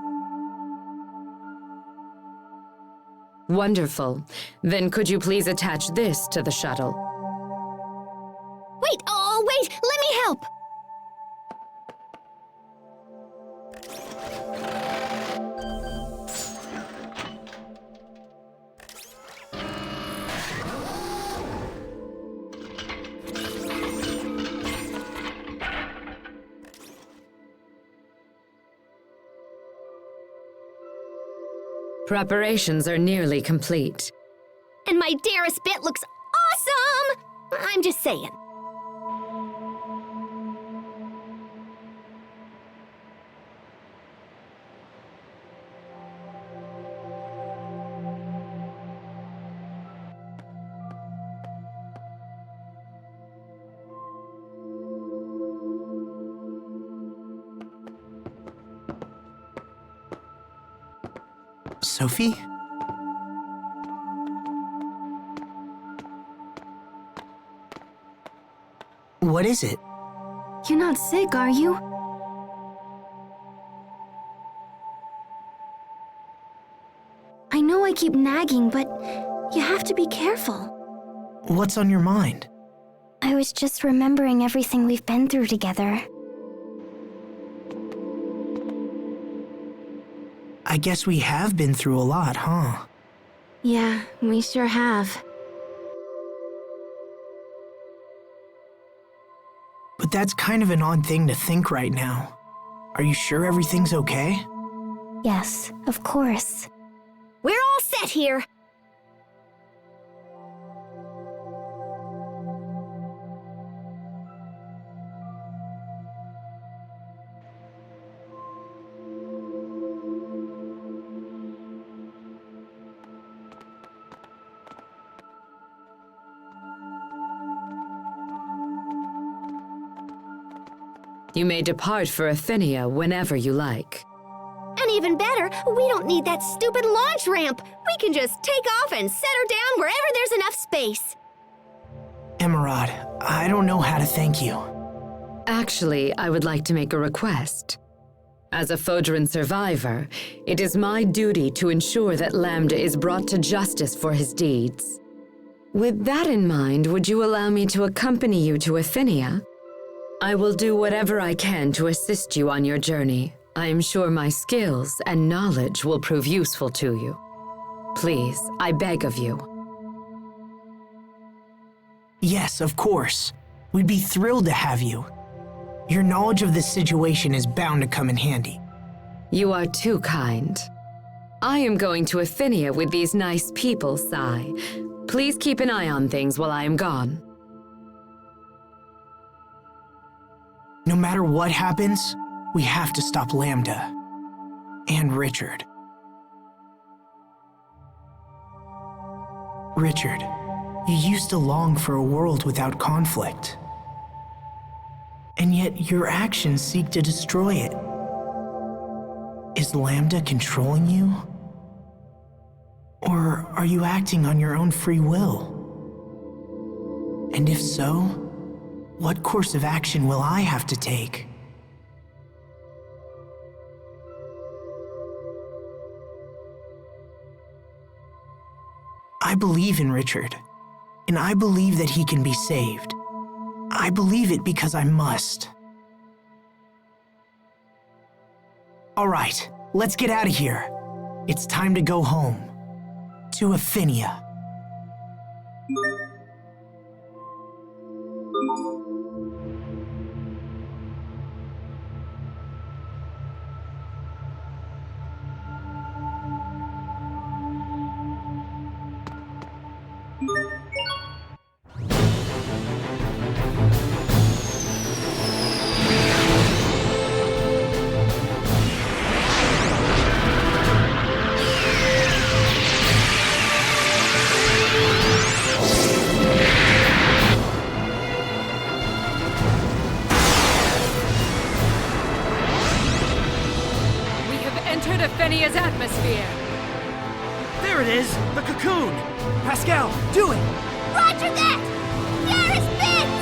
Wonderful. Then could you please attach this to the shuttle? Wait, oh, wait, let me help! Preparations are nearly complete. And my Darris bit looks awesome! I'm just saying. Sophie? What is it? You're not sick, are you? I know I keep nagging, but you have to be careful. What's on your mind? I was just remembering everything we've been through together. I guess we have been through a lot, huh? Yeah, we sure have. But that's kind of an odd thing to think right now. Are you sure everything's okay? Yes, of course. We're all set here. You may depart for Afinia whenever you like. And even better, we don't need that stupid launch ramp. We can just take off and set her down wherever there's enough space. Emerald, I don't know how to thank you. Actually, I would like to make a request. As a Fodran survivor, it is my duty to ensure that Lambda is brought to justice for his deeds. With that in mind, would you allow me to accompany you to Afinia? I will do whatever I can to assist you on your journey. I am sure my skills and knowledge will prove useful to you. Please, I beg of you. Yes, of course. We'd be thrilled to have you. Your knowledge of this situation is bound to come in handy. You are too kind. I am going to Afinia with these nice people, Sai. Please keep an eye on things while I am gone. No matter what happens, we have to stop Lambda. And Richard. Richard, you used to long for a world without conflict. And yet your actions seek to destroy it. Is Lambda controlling you? Or are you acting on your own free will? And if so, what course of action will I have to take? I believe in Richard, and I believe that he can be saved. I believe it because I must. All right, let's get out of here. It's time to go home. To Afinia. Afinia's atmosphere. There it is! The cocoon! Pascal, do it! Roger that! Garrus Bits!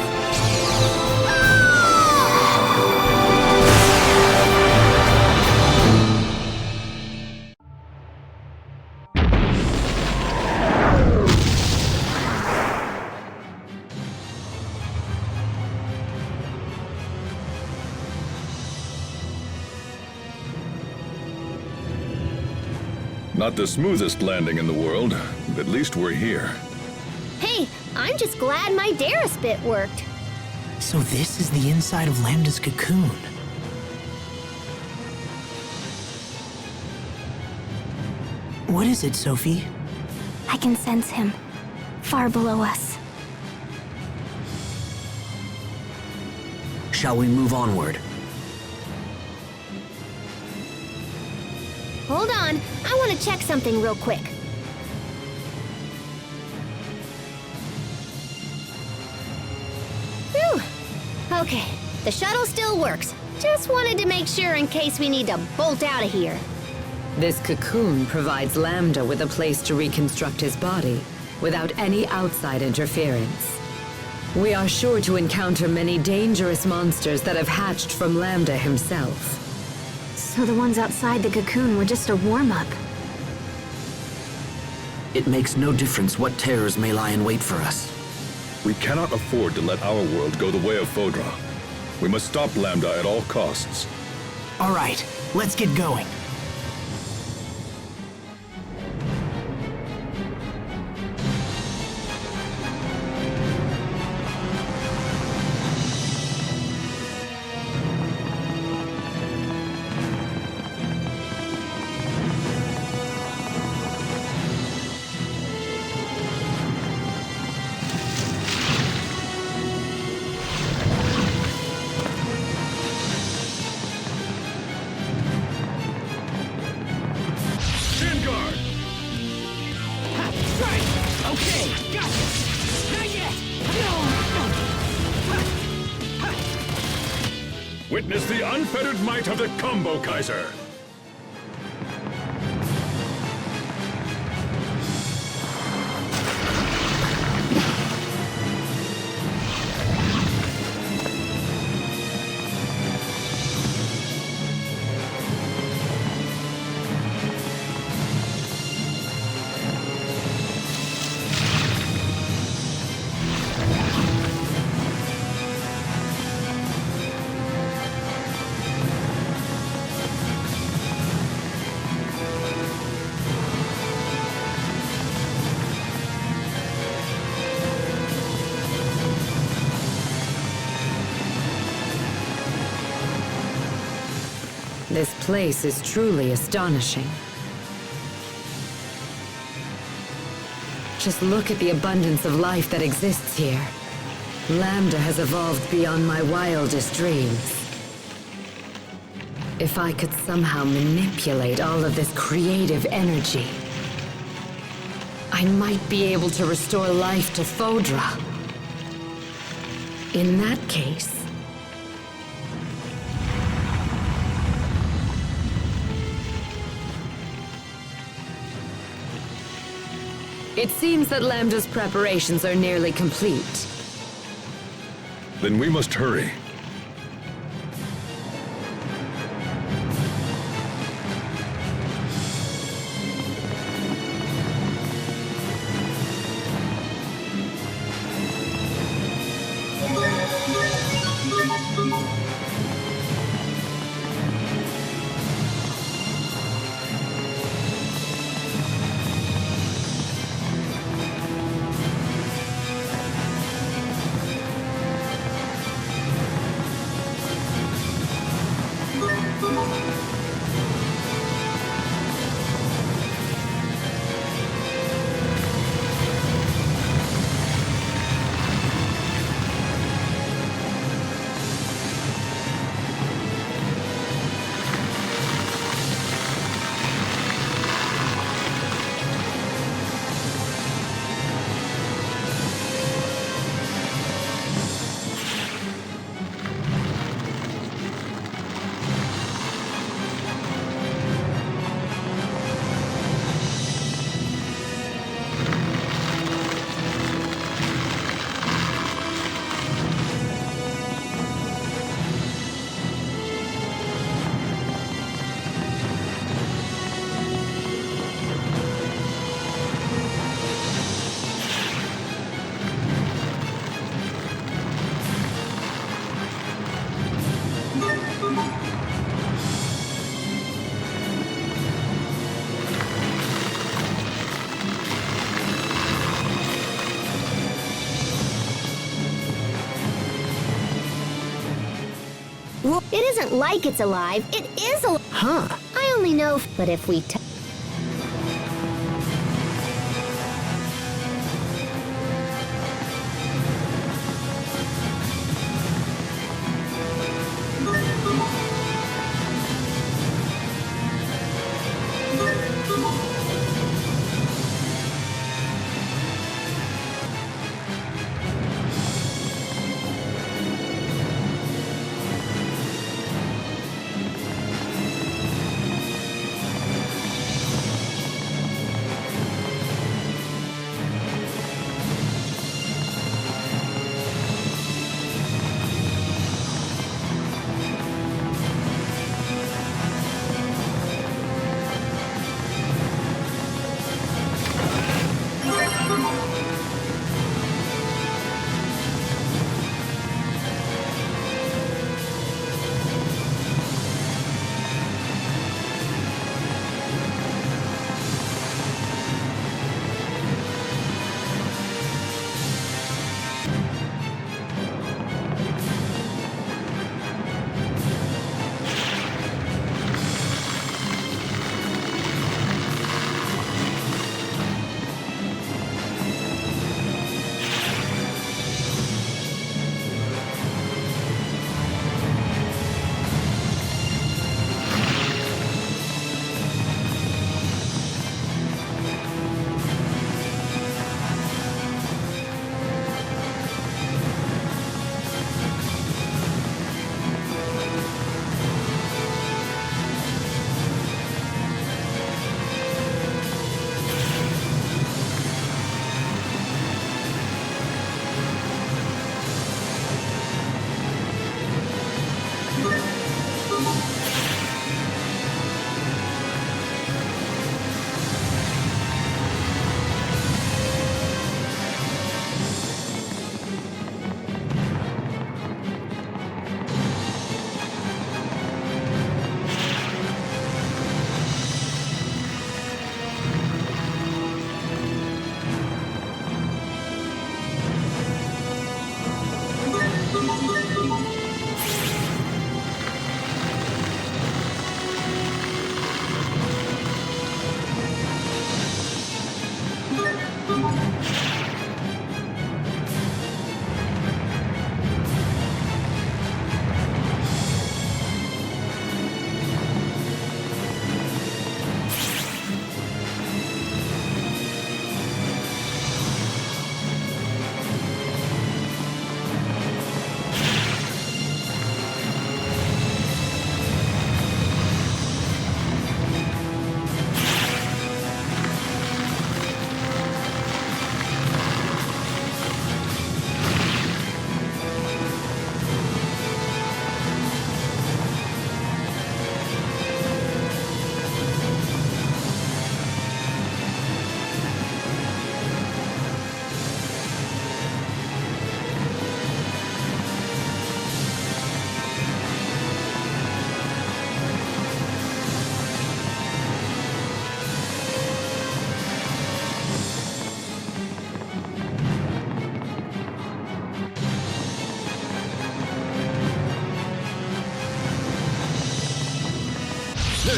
Not the smoothest landing in the world, but at least we're here. Hey, I'm just glad my Darris bit worked. So this is the inside of Lambda's cocoon. What is it, Sophie? I can sense him, far below us. Shall we move onward? Hold on, I want to check something real quick. Whew. Okay, the shuttle still works. Just wanted to make sure in case we need to bolt out of here. This cocoon provides Lambda with a place to reconstruct his body without any outside interference. We are sure to encounter many dangerous monsters that have hatched from Lambda himself. So the ones outside the cocoon were just a warm-up. It makes no difference what terrors may lie in wait for us. We cannot afford to let our world go the way of Fodra. We must stop Lambda at all costs. All right, let's get going. Witness the unfettered might of the Combo Kaiser! This place is truly astonishing. Just look at the abundance of life that exists here. Lambda has evolved beyond my wildest dreams. If I could somehow manipulate all of this creative energy, I might be able to restore life to Fodra. In that case, it seems that Lambda's preparations are nearly complete. Then we must hurry. It isn't like it's alive, it is alive. Huh. I only know, but if we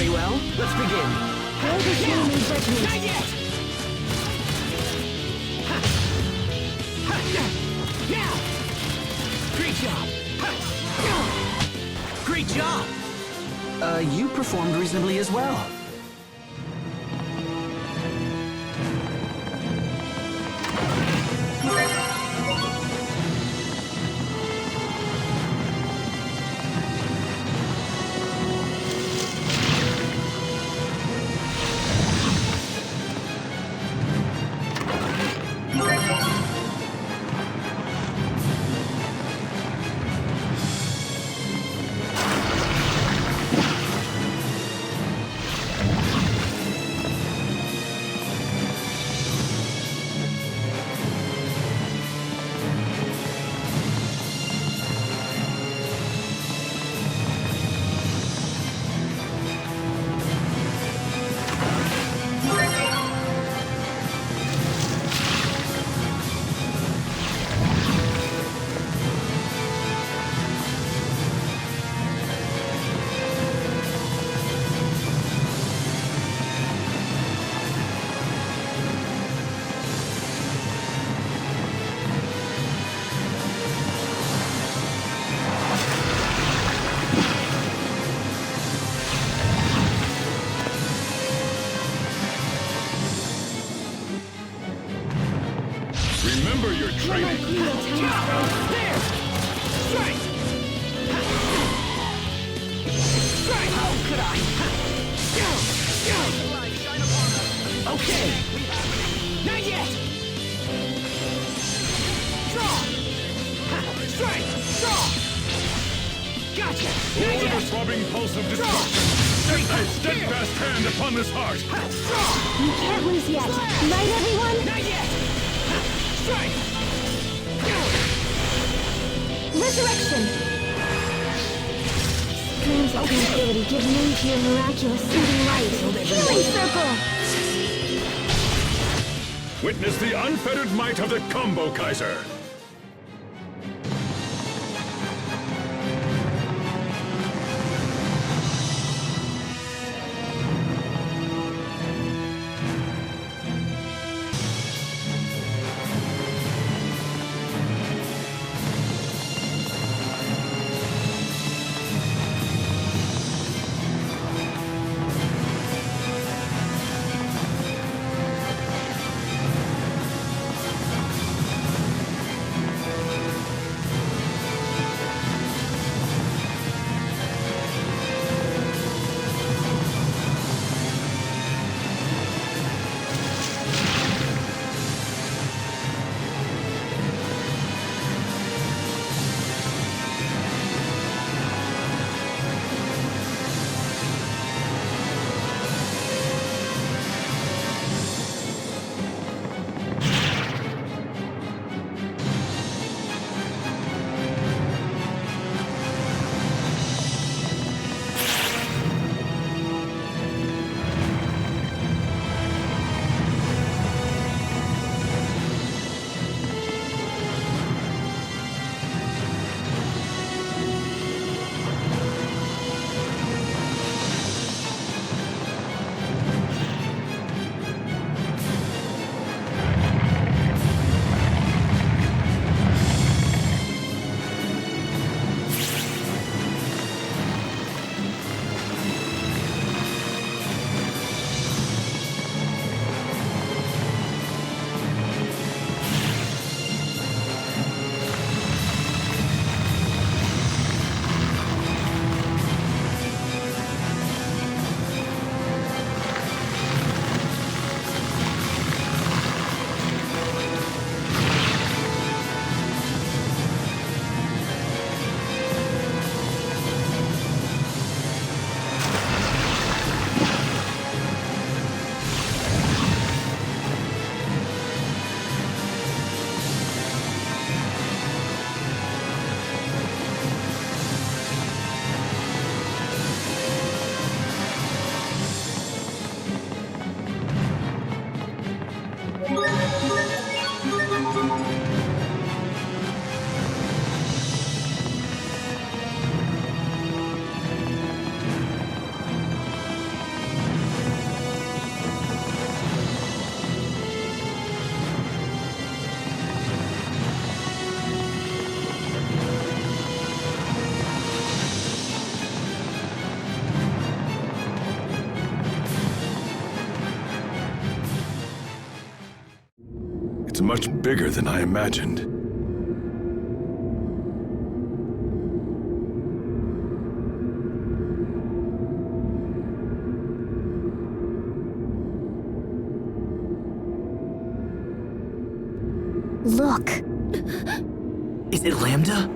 Very well. Let's begin. Not yet! Now! Great job! Great job! You performed reasonably as well. Remember your training. There! Strike! Strike! How could I? Okay! Not yet! Draw! Strike! Draw! Gotcha! Over the throbbing pulse of destruction. Set thy steadfast hand upon this heart. You can't lose yet. Right, everyone? Not yet! Strike! Resurrection! Streams of tranquility give name to your miraculous soothing light. Healing circle! Witness the unfettered might of the Combo Kaiser. It's much bigger than I imagined. Look. Is it Lambda?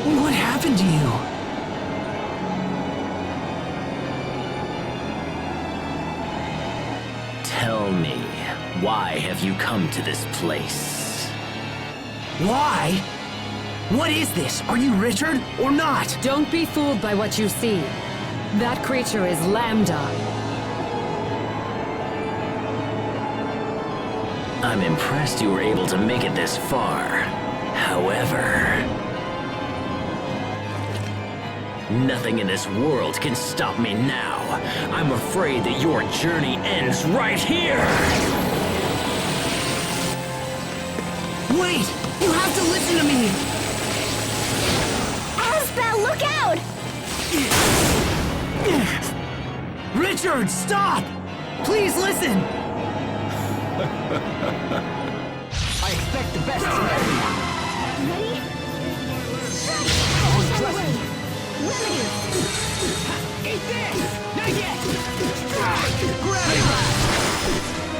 What happened to you? Tell me, why have you come to this place? Why? What is this? Are you Richard or not? Don't be fooled by what you see. That creature is Lambda. I'm impressed you were able to make it this far. However, nothing in this world can stop me now. I'm afraid that your journey ends right here! Wait! You have to listen to me! Asbel, look out! Richard, stop! Please listen! I expect the best from everyone. Ready? Always trust me. Eat this! Not yet! Grab it!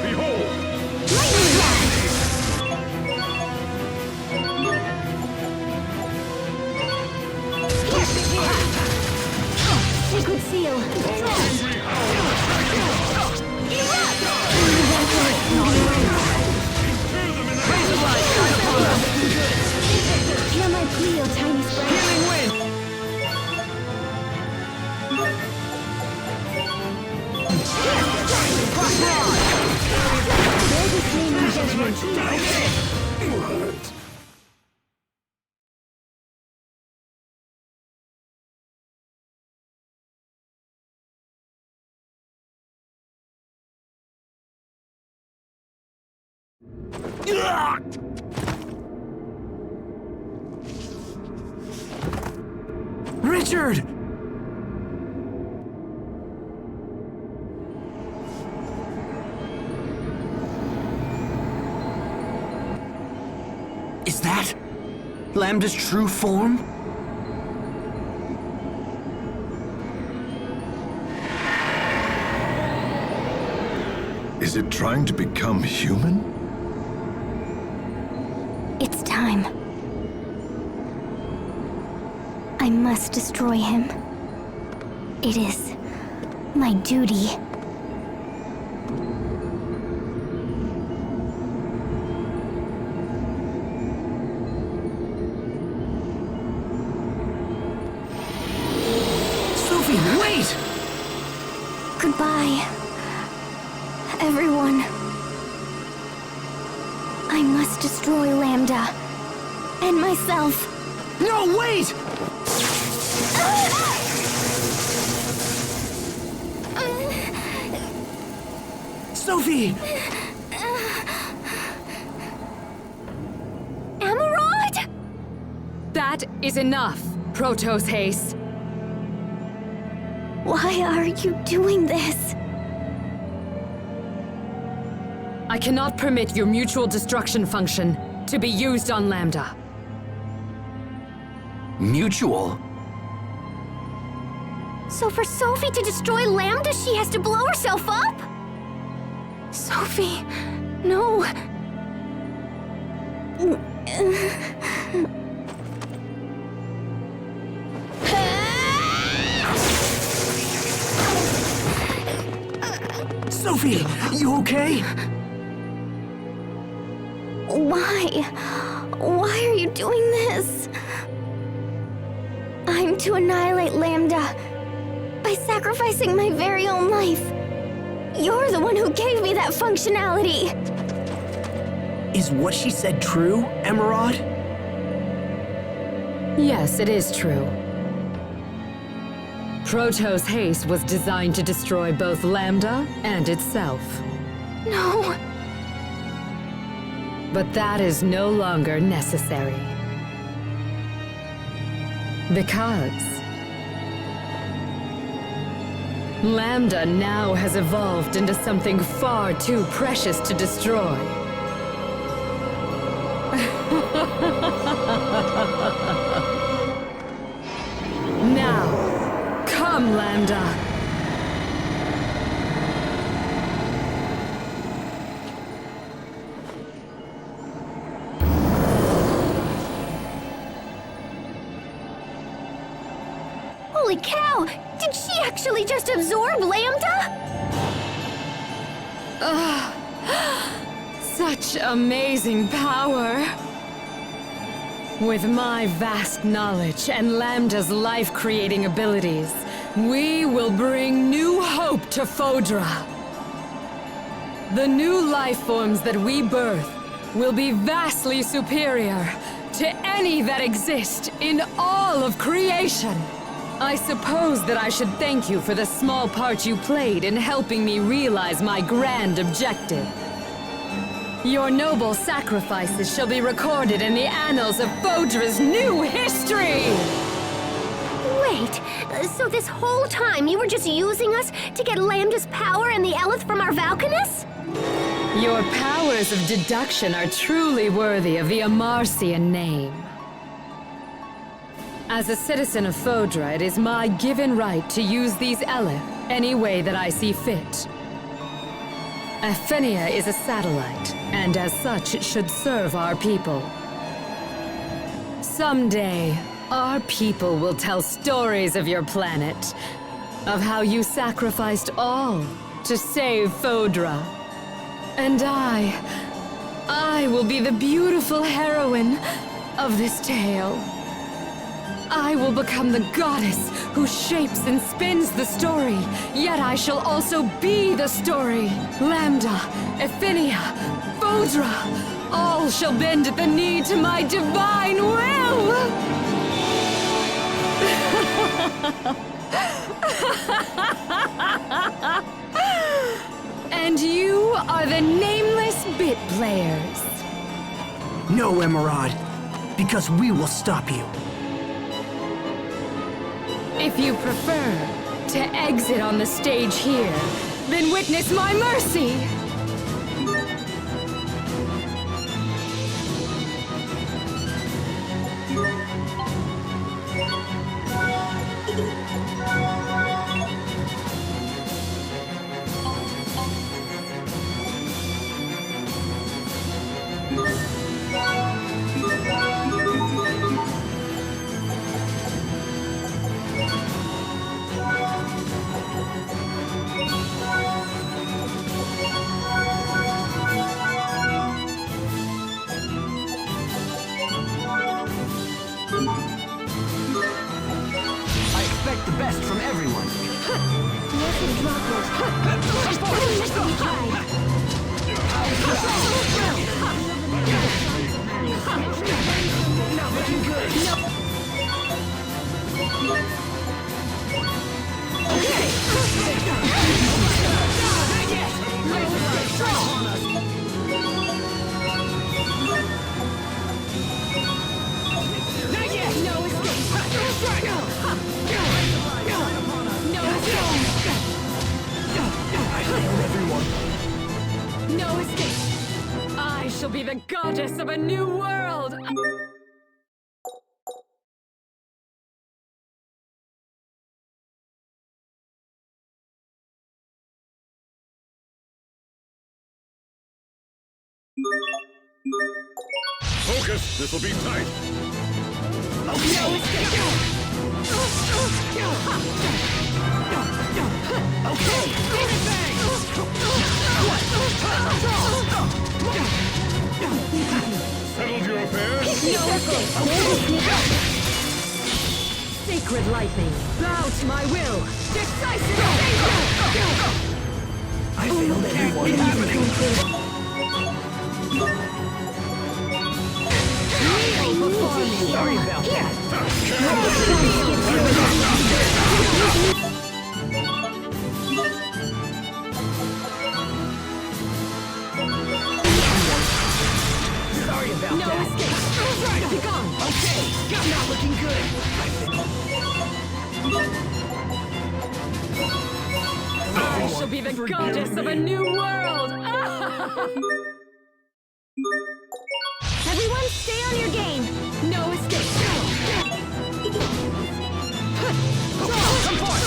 Behold! Lightning blast! Sacred seal! Hear my plea, O tiny sprite. Healing wind! There's a flaming judgment. Richard! Is that Lambda's true form? Is it trying to become human? It's time. I must destroy him. It is my duty. Sophie, wait! Goodbye, everyone. I must destroy Lambda and myself. No, wait! Sophie! Emerald? That is enough, Protos Haste. Why are you doing this? I cannot permit your mutual destruction function to be used on Lambda. Mutual? So for Sophie to destroy Lambda, she has to blow herself up? Sophie, no. Sophie, you okay? Why are you doing this? I'm to annihilate Lambda by sacrificing my very own life. You're the one who gave me that functionality. Is what she said true, Emerald? Yes, it is true. Protos haste was designed to destroy both Lambda and itself. No. But that is no longer necessary. Because Lambda now has evolved into something far too precious to destroy. Now, come, Lambda. Holy cow! Did she actually just absorb Lambda? Such amazing power! With my vast knowledge and Lambda's life-creating abilities, we will bring new hope to Fodra. The new life forms that we birth will be vastly superior to any that exist in all of creation. I suppose that I should thank you for the small part you played in helping me realize my grand objective. Your noble sacrifices shall be recorded in the annals of Fodra's new history! Wait, so this whole time you were just using us to get Lambda's power and the Eleth from our Valkanus? Your powers of deduction are truly worthy of the Amarcian name. As a citizen of Fodra, it is my given right to use these Eleth any way that I see fit. Aphenia is a satellite, and as such, it should serve our people. Someday, our people will tell stories of your planet, of how you sacrificed all to save Fodra. And I will be the beautiful heroine of this tale. I will become the goddess who shapes and spins the story, yet I shall also be the story. Lambda, Aphenia, Fodra, all shall bend at the knee to my divine will! And you are the nameless bit players. No, Emerald, because we will stop you. If you prefer to exit on the stage here, then witness my mercy! The best from everyone. No escape! I shall be the goddess of a new world! Focus! This'll be tight! Settled your affairs? Sacred lightning, bow to my will! Decisive danger! I failed everyone. Kneel before me! Sorry about that. shall be the goddess of a new world! Everyone stay on your game. No escape! Come forth!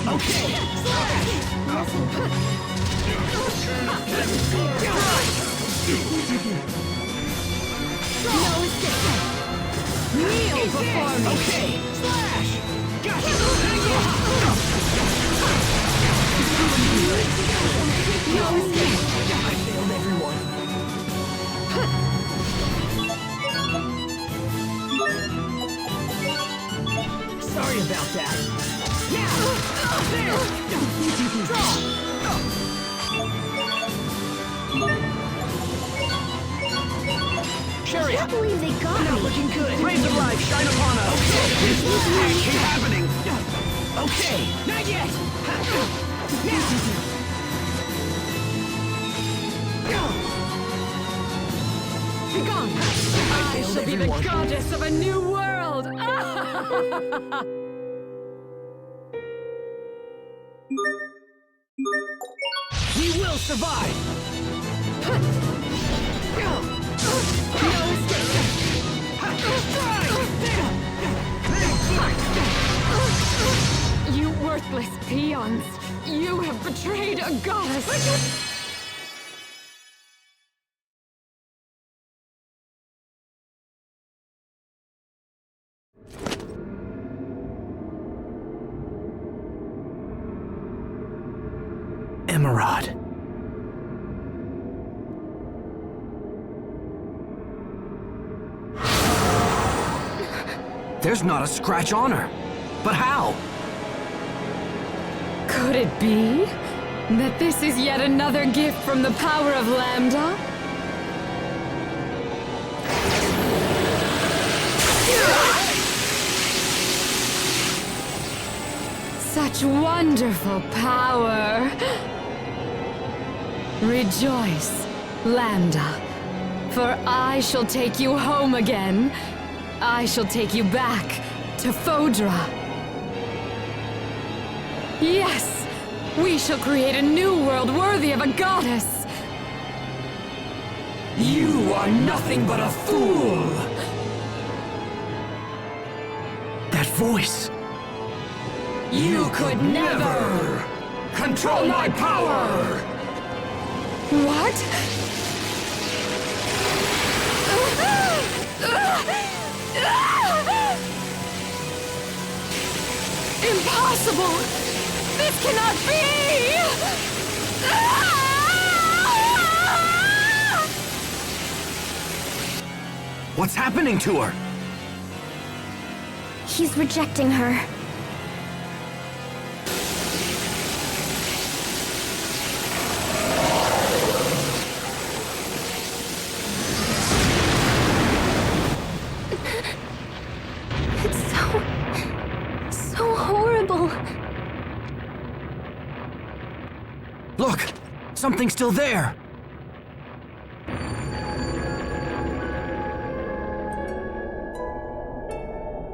Okay! No escape! Kneel before me! Okay! Slash! Gotcha! No escape! I failed everyone. Sorry about that. Now! There! Draw! Sherry! I can't believe they got Not me. looking good. Rays of life shine upon us. Okay. Keep happening. Okay. Not yet. Begone! I shall be the goddess of a new world! We will survive. You worthless peons! You have betrayed a goddess! Emerald. There's not a scratch on her. But how? Could it be that this is yet another gift from the power of Lambda? Such wonderful power! Rejoice, Lambda, for I shall take you home again. I shall take you back to Fodra. Yes! We shall create a new world worthy of a goddess! You are nothing but a fool. That voice. You could never control my power. What? Impossible! This cannot be! What's happening to her? He's rejecting her. It's so horrible. Look! Something's still there!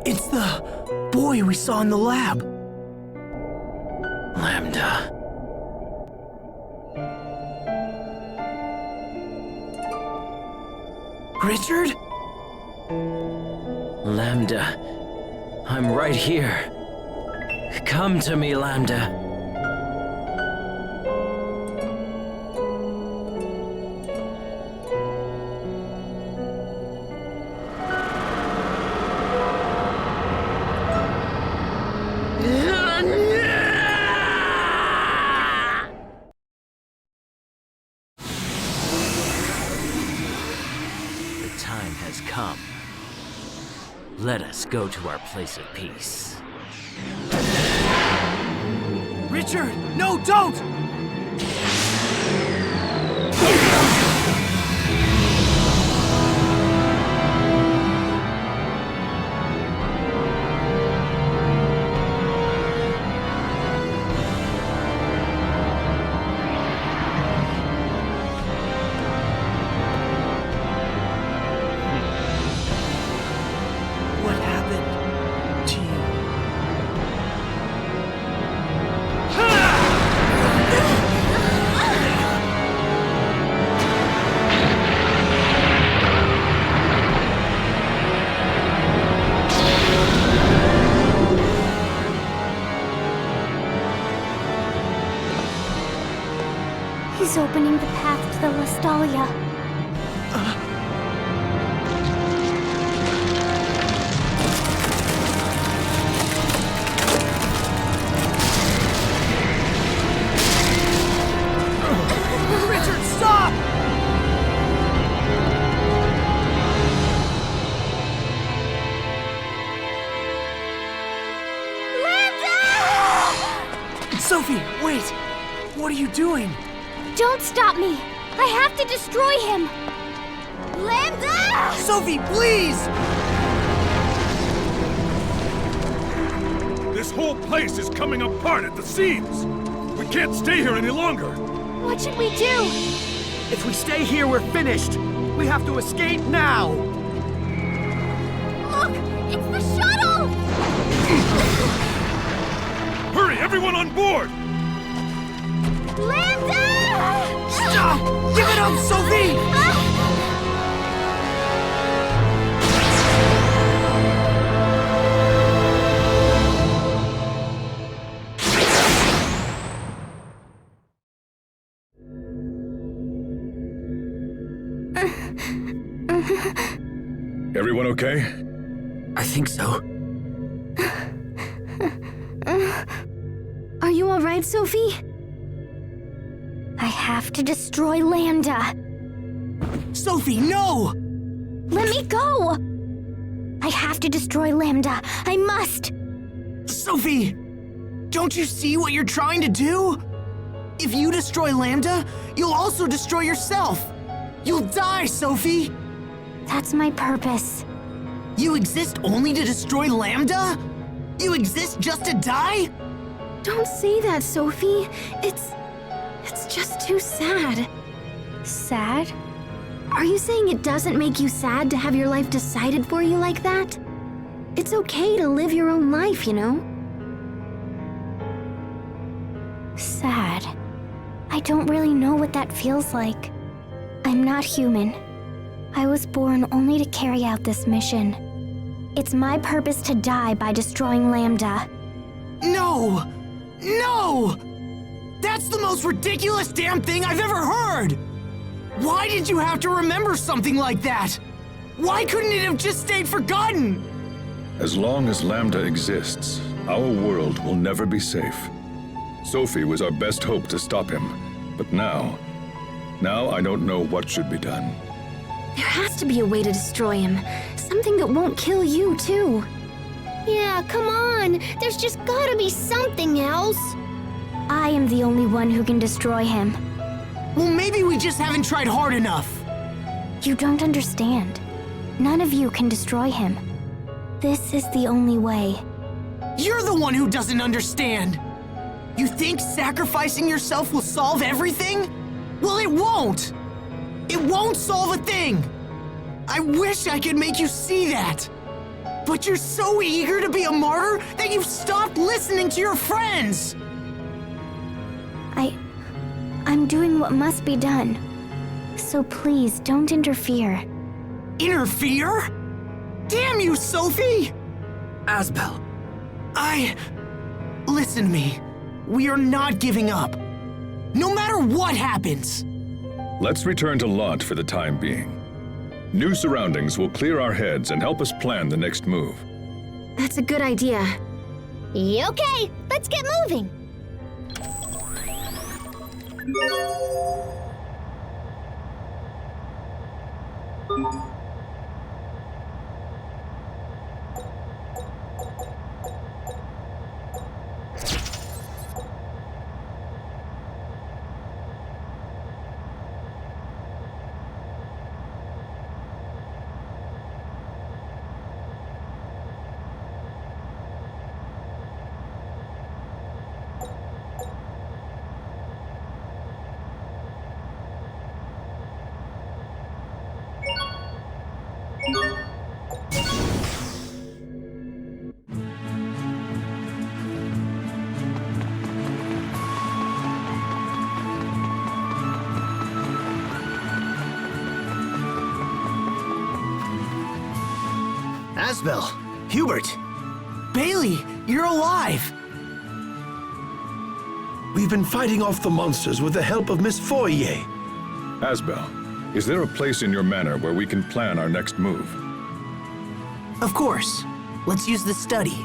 It's the boy we saw in the lab. Lambda. Richard? Lambda, I'm right here. Come to me, Lambda. The time has come. Let us go to our place of peace. Richard! No, don't! What happened to you? It's opening the path to the Lestalia. Richard, stop! Sophie, wait! What are you doing? Don't stop me! I have to destroy him! Lambda! Sophie, please! This whole place is coming apart at the seams! We can't stay here any longer! What should we do? If we stay here, we're finished! We have to escape now! Look! It's the shuttle! Hurry, everyone on board! Lambda! Stop! Give it up, Sophie! Everyone okay? I think so. Are you all right, Sophie? I have to destroy Lambda. Sophie, no! Let me go! I have to destroy Lambda. I must! Sophie! Don't you see what you're trying to do? If you destroy Lambda, you'll also destroy yourself! You'll die, Sophie! That's my purpose. You exist only to destroy Lambda? You exist just to die? Don't say that, Sophie. It's just too sad. Sad? Are you saying it doesn't make you sad to have your life decided for you like that? It's okay to live your own life, you know? Sad. I don't really know what that feels like. I'm not human. I was born only to carry out this mission. It's my purpose to die by destroying Lambda. No! No! That's the most ridiculous damn thing I've ever heard! Why did you have to remember something like that? Why couldn't it have just stayed forgotten? As long as Lambda exists, our world will never be safe. Sophie was our best hope to stop him, but now I don't know what should be done. There has to be a way to destroy him. Something that won't kill you, too. Yeah, come on! There's just gotta be something else! I am the only one who can destroy him. Well, maybe we just haven't tried hard enough. You don't understand. None of you can destroy him. This is the only way. You're the one who doesn't understand! You think sacrificing yourself will solve everything? Well, it won't! It won't solve a thing! I wish I could make you see that! But you're so eager to be a martyr that you've stopped listening to your friends! I'm doing what must be done. So please, don't interfere. Interfere? Damn you, Sophie! Asbel. Listen to me. We are not giving up. No matter what happens. Let's return to Lot for the time being. New surroundings will clear our heads and help us plan the next move. That's a good idea. Okay, let's get moving. Asbel, Hubert, Bailey, you're alive! We've been fighting off the monsters with the help of Miss Fourier. Asbel, is there a place in your manor where we can plan our next move? Of course. Let's use the study.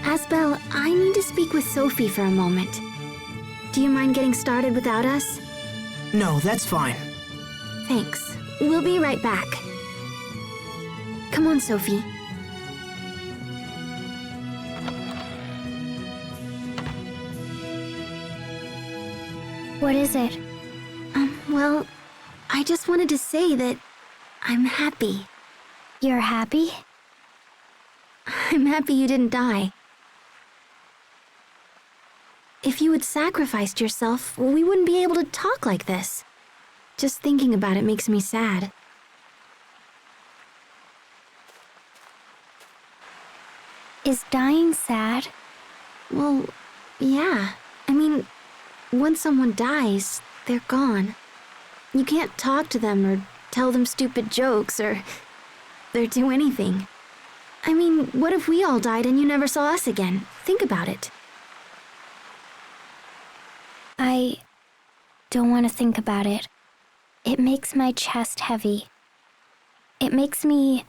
Asbel, I need to speak with Sophie for a moment. Do you mind getting started without us? No, that's fine. Thanks. We'll be right back. Come on, Sophie. What is it? Well, I just wanted to say that I'm happy. You're happy? I'm happy you didn't die. If you had sacrificed yourself, we wouldn't be able to talk like this. Just thinking about it makes me sad. Is dying sad? Well, yeah. I mean, once someone dies, they're gone. You can't talk to them or tell them stupid jokes or do anything. I mean, what if we all died and you never saw us again? Think about it. I don't want to think about it. It makes my chest heavy. It makes me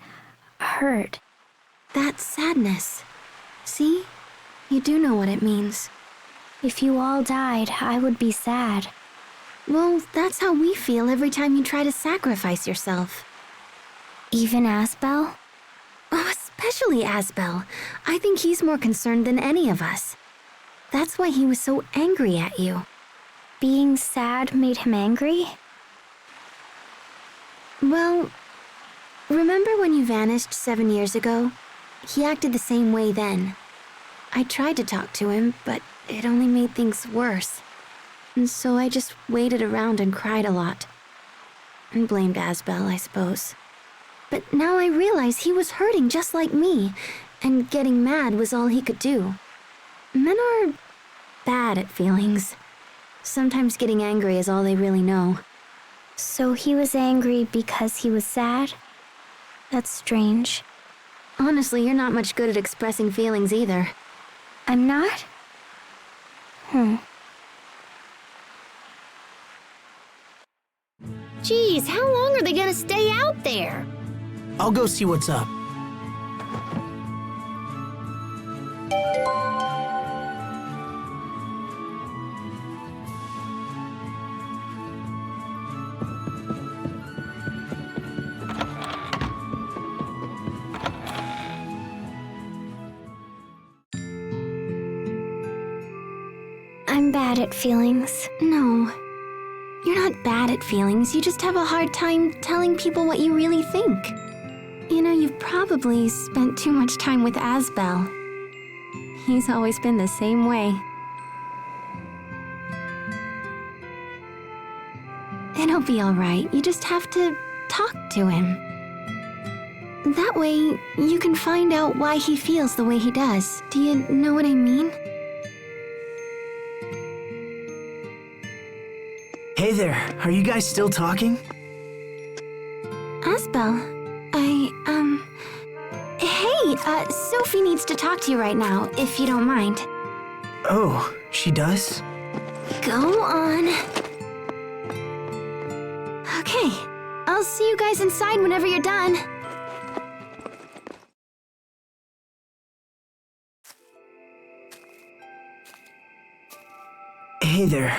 hurt. That's sadness. See? You do know what it means. If you all died, I would be sad. Well, that's how we feel every time you try to sacrifice yourself. Even Asbel? Oh, especially Asbel. I think he's more concerned than any of us. That's why he was so angry at you. Being sad made him angry? Well, remember when you vanished 7 years ago? He acted the same way then. I tried to talk to him, but it only made things worse. And so I just waited around and cried a lot. And blamed Asbel, I suppose. But now I realize he was hurting just like me, and getting mad was all he could do. Men are bad at feelings. Sometimes getting angry is all they really know. So he was angry because he was sad? That's strange. Honestly, you're not much good at expressing feelings either. I'm not? Geez, how long are they gonna stay out there? I'll go see what's up. I'm bad at feelings. No. You're not bad at feelings, you just have a hard time telling people what you really think. You know, you've probably spent too much time with Asbel. He's always been the same way. It'll be alright, you just have to talk to him. That way, you can find out why he feels the way he does. Do you know what I mean? Hey there, are you guys still talking? Asbel, Hey, Sophie needs to talk to you right now, if you don't mind. Oh, she does? Go on. Okay, I'll see you guys inside whenever you're done. Hey there.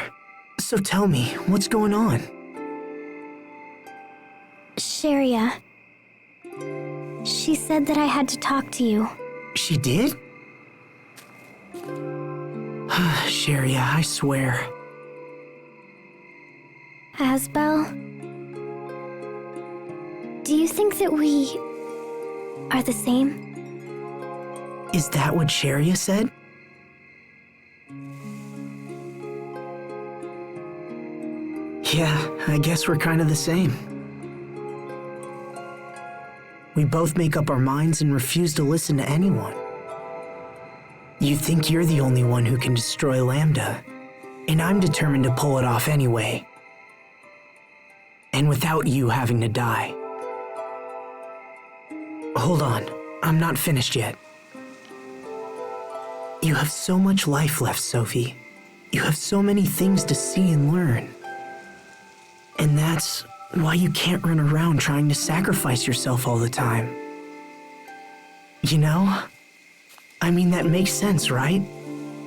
So tell me, what's going on? Sharia. She said that I had to talk to you. She did? Sharia, I swear. Asbel? Do you think that we are the same? Is that what Sharia said? Yeah, I guess we're kind of the same. we both make up our minds and refuse to listen to anyone. You think you're the only one who can destroy Lambda, and I'm determined to pull it off anyway. And without you having to die. Hold on, I'm not finished yet. You have so much life left, Sophie. You have so many things to see and learn. And that's why you can't run around trying to sacrifice yourself all the time. You know? I mean, that makes sense, right?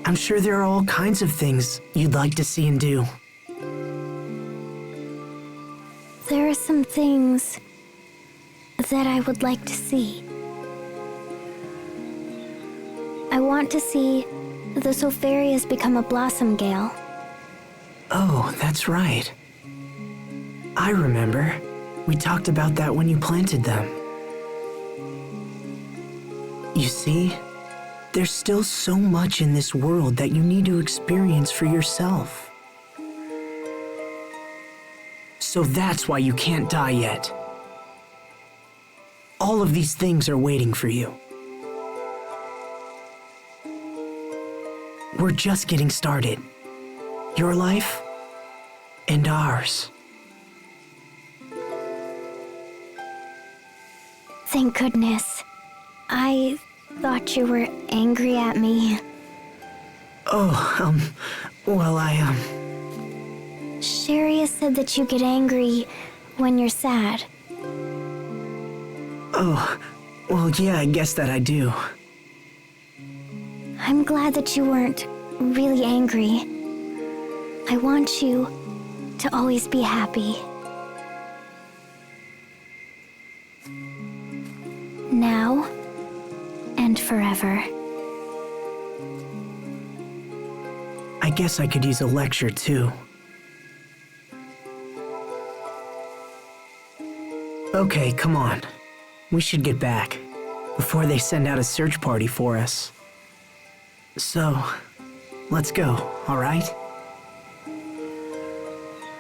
I'm sure there are all kinds of things you'd like to see and do. There are some things that I would like to see. I want to see the Sopharias become a blossom gale. Oh, that's right. I remember. We talked about that when you planted them. You see, there's still so much in this world that you need to experience for yourself. So that's why you can't die yet. All of these things are waiting for you. We're just getting started. Your life and ours. Thank goodness. I thought you were angry at me. Oh, well, Sherry has said that you get angry when you're sad. Oh, well, yeah, I guess that I do. I'm glad that you weren't really angry. I want you to always be happy. Now and forever. I guess I could use a lecture, too. Okay, come on. We should get back before they send out a search party for us. So, let's go, all right?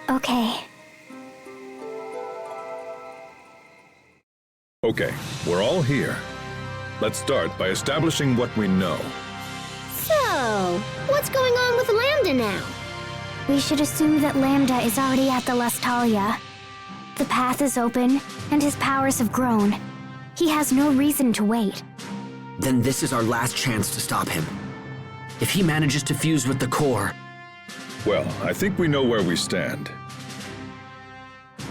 Okay. Okay, we're all here. Let's start by establishing what we know. So, what's going on with Lambda now? We should assume that Lambda is already at the Lestalia. The path is open, and his powers have grown. He has no reason to wait. Then this is our last chance to stop him. If he manages to fuse with the core... Well, I think we know where we stand.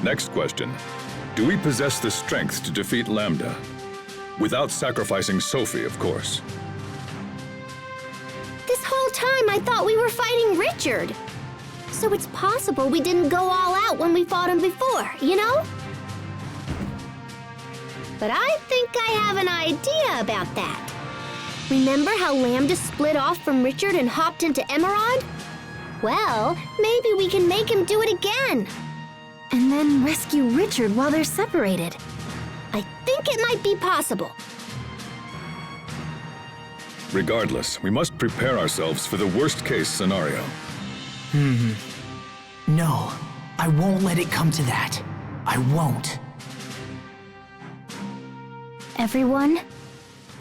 Next question. Do we possess the strength to defeat Lambda? Without sacrificing Sophie, of course. This whole time I thought we were fighting Richard. So it's possible we didn't go all out when we fought him before, you know? But I think I have an idea about that. Remember how Lambda split off from Richard and hopped into Emerald? Well, maybe we can make him do it again. And then rescue Richard while they're separated. I think it might be possible. Regardless, we must prepare ourselves for the worst-case scenario. No, I won't let it come to that. I won't. Everyone,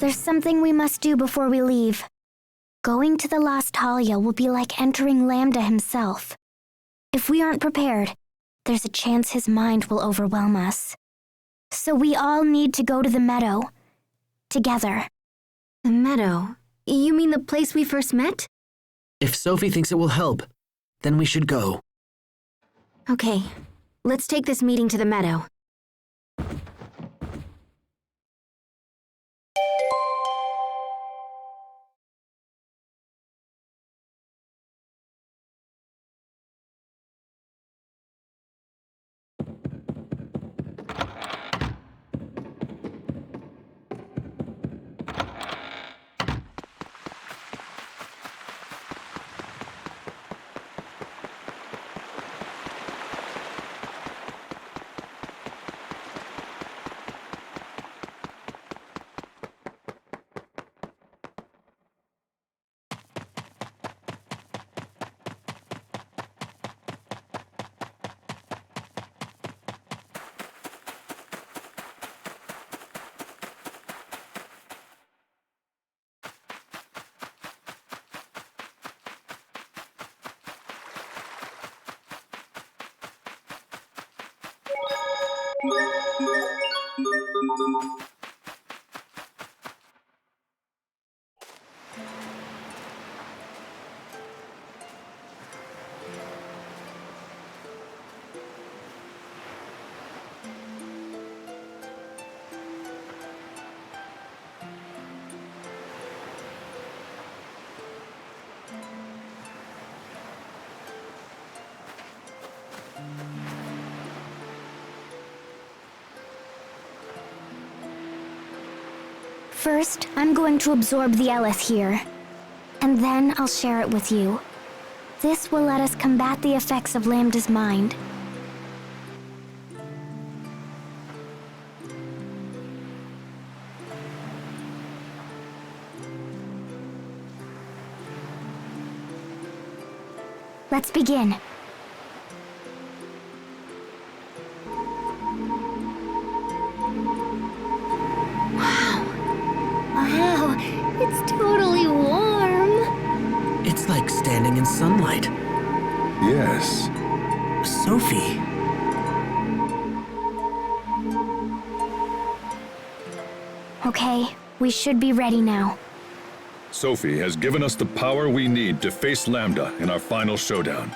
there's something we must do before we leave. Going to the Lestalia will be like entering Lambda himself. If we aren't prepared, there's a chance his mind will overwhelm us. So we all need to go to the meadow. Together. The meadow? You mean the place we first met? If Sophie thinks it will help, then we should go. Okay, let's take this meeting to the meadow. First, I'm going to absorb the Eleth here, and then I'll share it with you. This will let us combat the effects of Lambda's mind. Let's begin. Wow, it's totally warm. It's like standing in sunlight. Yes. Sophie. Okay, we should be ready now. Sophie has given us the power we need to face Lambda in our final showdown.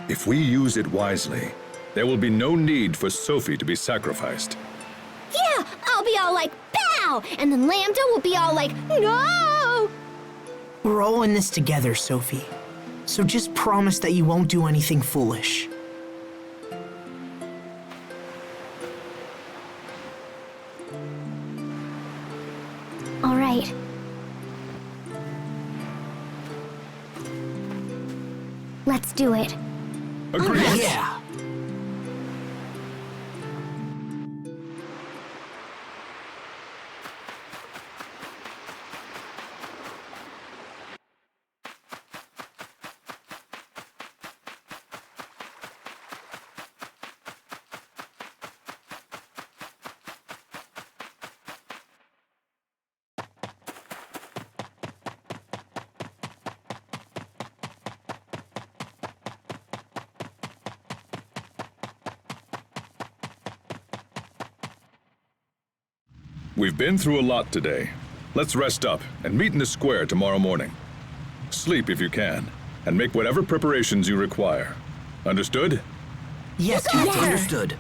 If we use it wisely, there will be no need for Sophie to be sacrificed. Yeah, I'll be all like, pow! And then Lambda will be all like, no! We're all in this together, Sophie. So just promise that you won't do anything foolish. All right. Let's do it. Agreed. Yeah. We've been through a lot today. Let's rest up and meet in the square tomorrow morning. Sleep if you can, and make whatever preparations you require. Understood? Yes, Captain. Yeah. Understood.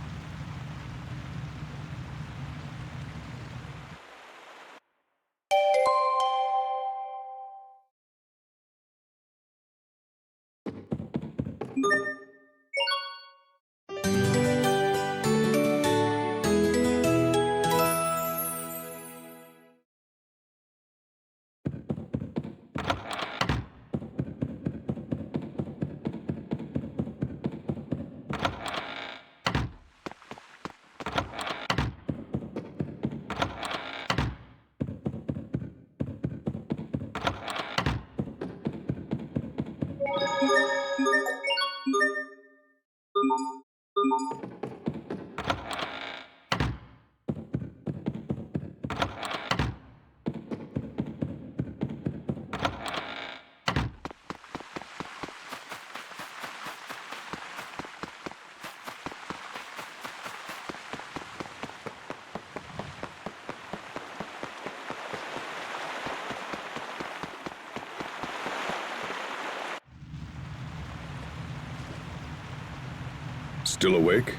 Still awake?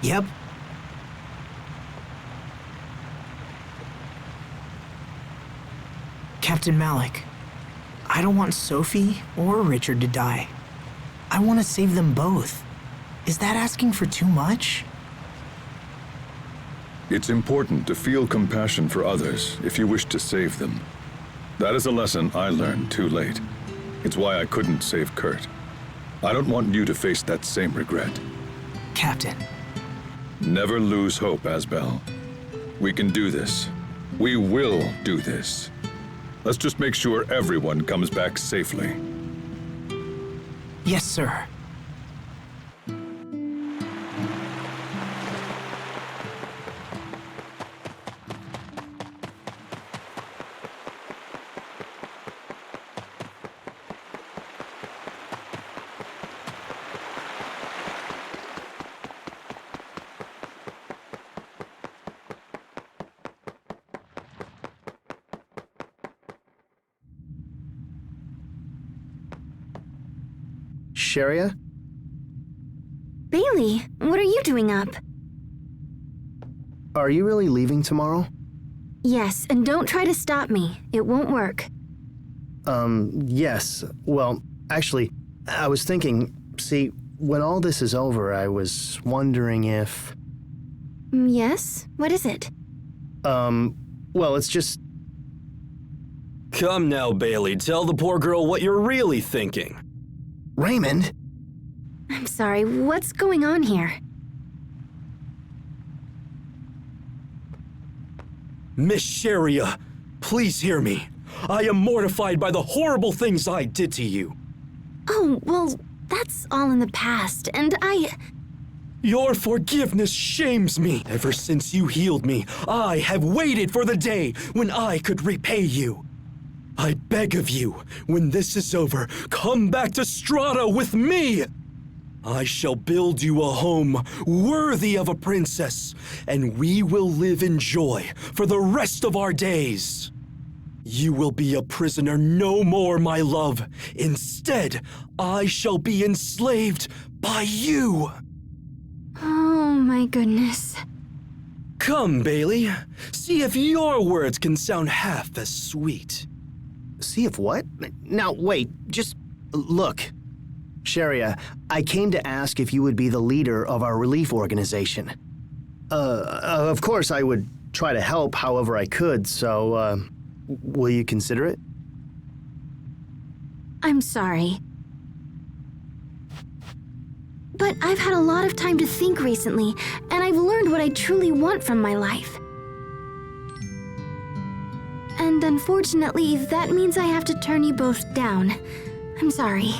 Yep. Captain Malik, I don't want Sophie or Richard to die. I want to save them both. Is that asking for too much? It's important to feel compassion for others if you wish to save them. That is a lesson I learned too late. It's why I couldn't save Kurt. I don't want you to face that same regret. Captain. Never lose hope, Asbel. We can do this. We will do this. Let's just make sure everyone comes back safely. Yes, sir. Sharia? Bailey, what are you doing up? Are you really leaving tomorrow? Yes, and don't try to stop me. It won't work. Yes. Well, actually, I was thinking, see, when all this is over, I was wondering if... Yes? What is it? Well, it's just... Come now, Bailey, tell the poor girl what you're really thinking. Raymond? I'm sorry, what's going on here? Miss Sharia, please hear me. I am mortified by the horrible things I did to you. Oh, well, that's all in the past, and Your forgiveness shames me. Ever since you healed me, I have waited for the day when I could repay you. I beg of you, when this is over, come back to Strata with me. I shall build you a home worthy of a princess, and we will live in joy for the rest of our days. You will be a prisoner no more, my love. Instead, I shall be enslaved by you. Oh my goodness. Come, Bailey. See if your words can sound half as sweet. See if what? Now, wait, just look. Sharia, I came to ask if you would be the leader of our relief organization. Of course, I would try to help however I could, so, will you consider it? I'm sorry. But I've had a lot of time to think recently, and I've learned what I truly want from my life. And unfortunately, that means I have to turn you both down. I'm sorry.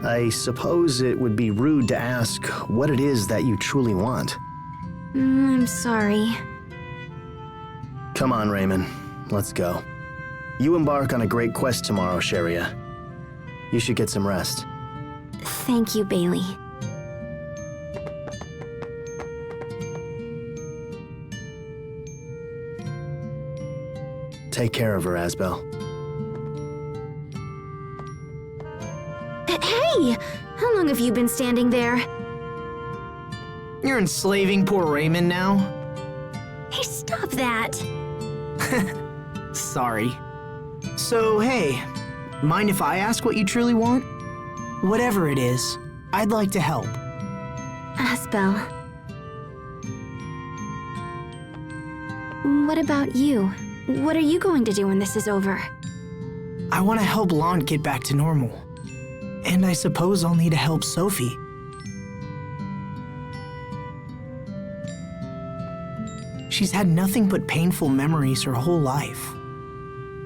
I suppose it would be rude to ask what it is that you truly want. I'm sorry. Come on, Raymond. Let's go. You embark on a great quest tomorrow, Sharia. You should get some rest. Thank you, Bailey. Take care of her, Asbel. Hey! How long have you been standing there? You're enslaving poor Raymond now? Hey, stop that! Sorry. So, hey, mind if I ask what you truly want? Whatever it is, I'd like to help. Asbel. What about you? What are you going to do when this is over? I want to help Lon get back to normal. And I suppose I'll need to help Sophie. She's had nothing but painful memories her whole life.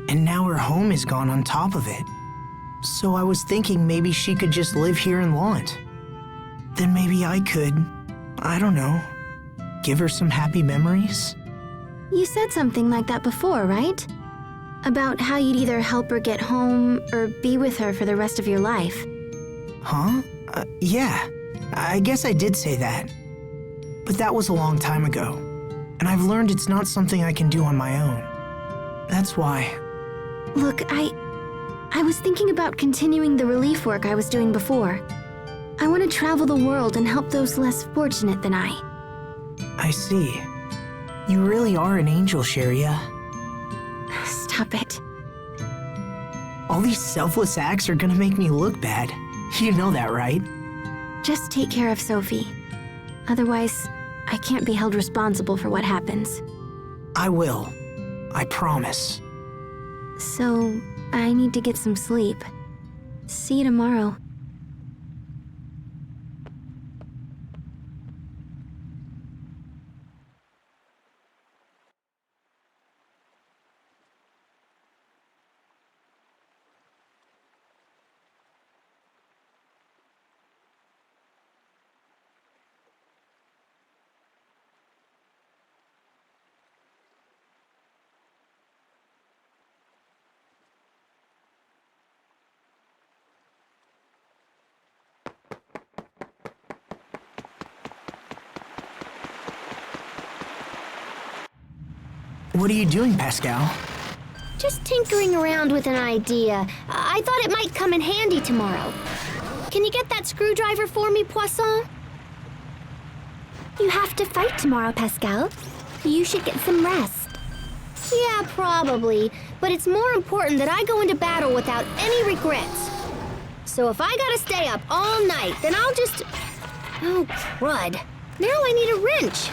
And now her home is gone on top of it. So I was thinking maybe she could just live here in Launt. Then maybe I could, I don't know, give her some happy memories? You said something like that before, right? About how you'd either help her get home or be with her for the rest of your life. Huh? Yeah, I guess I did say that. But that was a long time ago, and I've learned it's not something I can do on my own. That's why. Look, I was thinking about continuing the relief work I was doing before. I want to travel the world and help those less fortunate than I. I see. You really are an angel, Sharia. Stop it. All these selfless acts are gonna make me look bad. You know that, right? Just take care of Sophie. Otherwise, I can't be held responsible for what happens. I will. I promise. So, I need to get some sleep. See you tomorrow. What are you doing, Pascal? Just tinkering around with an idea. I thought it might come in handy tomorrow. can you get that screwdriver for me, Poisson? You have to fight tomorrow, Pascal. You should get some rest. Yeah, probably. But it's more important that I go into battle without any regrets. So if I gotta stay up all night, then I'll just... Oh, crud. Now I need a wrench.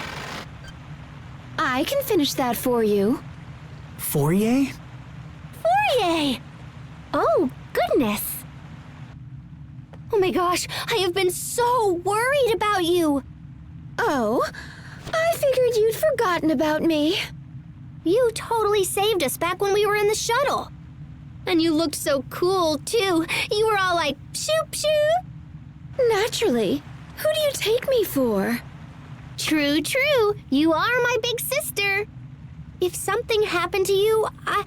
I can finish that for you. Fourier? Fourier! Oh, goodness. Oh my gosh, I have been so worried about you. Oh, I figured you'd forgotten about me. You totally saved us back when we were in the shuttle. And you looked so cool, too. You were all like, shoop, shoop. Naturally. Who do you take me for? True, true. You are my big sister. If something happened to you, I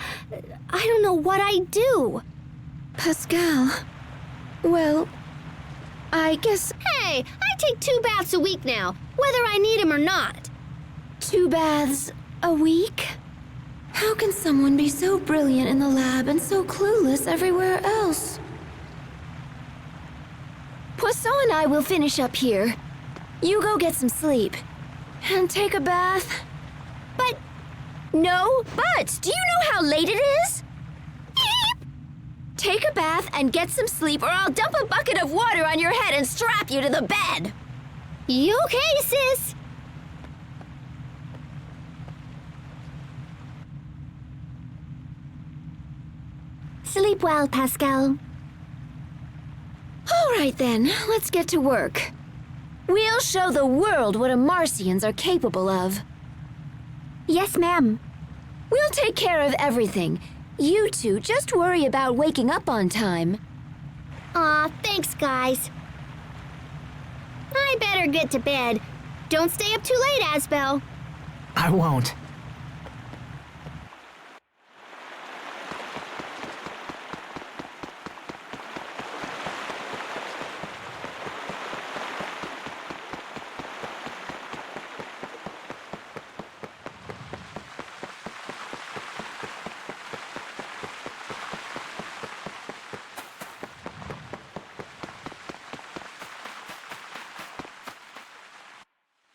don't know what I'd do. Pascal. Well, I guess... Hey, I take 2 baths a week now, whether I need them or not. 2 baths a week? How can someone be so brilliant in the lab and so clueless everywhere else? Poisson and I will finish up here. You go get some sleep. And take a bath. But... No buts! Do you know how late it is? Take a bath and get some sleep, or I'll dump a bucket of water on your head and strap you to the bed. You okay, sis? Sleep well, Pascal. All right then, let's get to work. We'll show the world what Martians are capable of. Yes, ma'am. We'll take care of everything. You two just worry about waking up on time. Aw, thanks, guys. I better get to bed. Don't stay up too late, Asbel. I won't.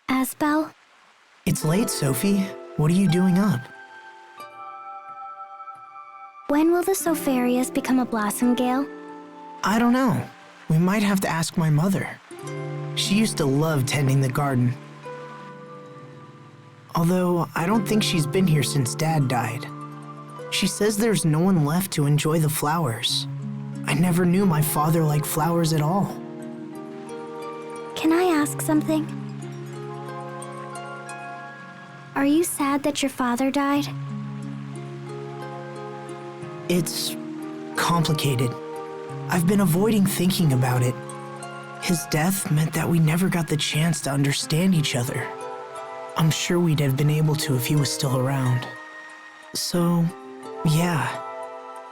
Asbel? It's late, Sophie. What are you doing up? When will the Sopharius become a blossom gale? I don't know. We might have to ask my mother. She used to love tending the garden. Although, I don't think she's been here since Dad died. She says there's no one left to enjoy the flowers. I never knew my father liked flowers at all. Can I ask something? Are you sad that your father died? It's complicated. I've been avoiding thinking about it. His death meant that we never got the chance to understand each other. I'm sure we'd have been able to if he was still around. So, yeah,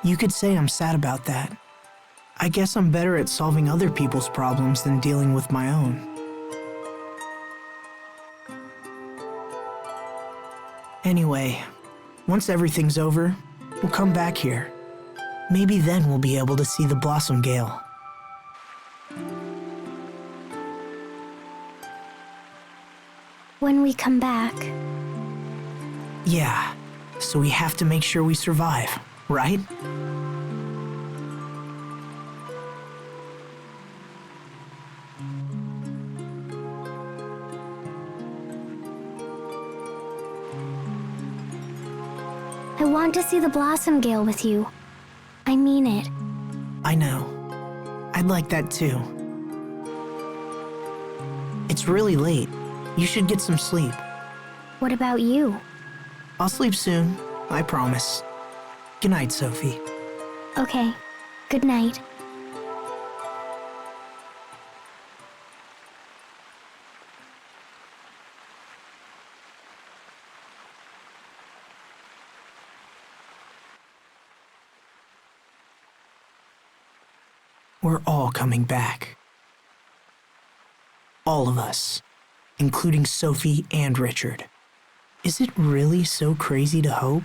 you could say I'm sad about that. I guess I'm better at solving other people's problems than dealing with my own. Anyway, once everything's over, we'll come back here. Maybe then we'll be able to see the Blossom Gale. When we come back. Yeah, so we have to make sure we survive, right? I want to see the Blossom Gale with you. I mean it. I know. I'd like that too. It's really late. You should get some sleep. What about you? I'll sleep soon, I promise. Good night, Sophie. Okay. Good night. We're all coming back. All of us, including Sophie and Richard. Is it really so crazy to hope?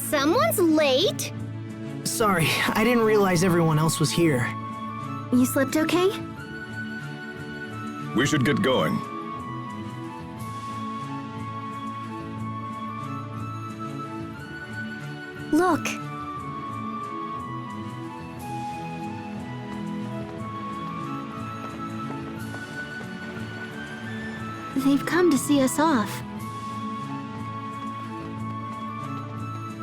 Someone's late. Sorry, I didn't realize everyone else was here. You slept okay? We should get going. Look. They've come to see us off.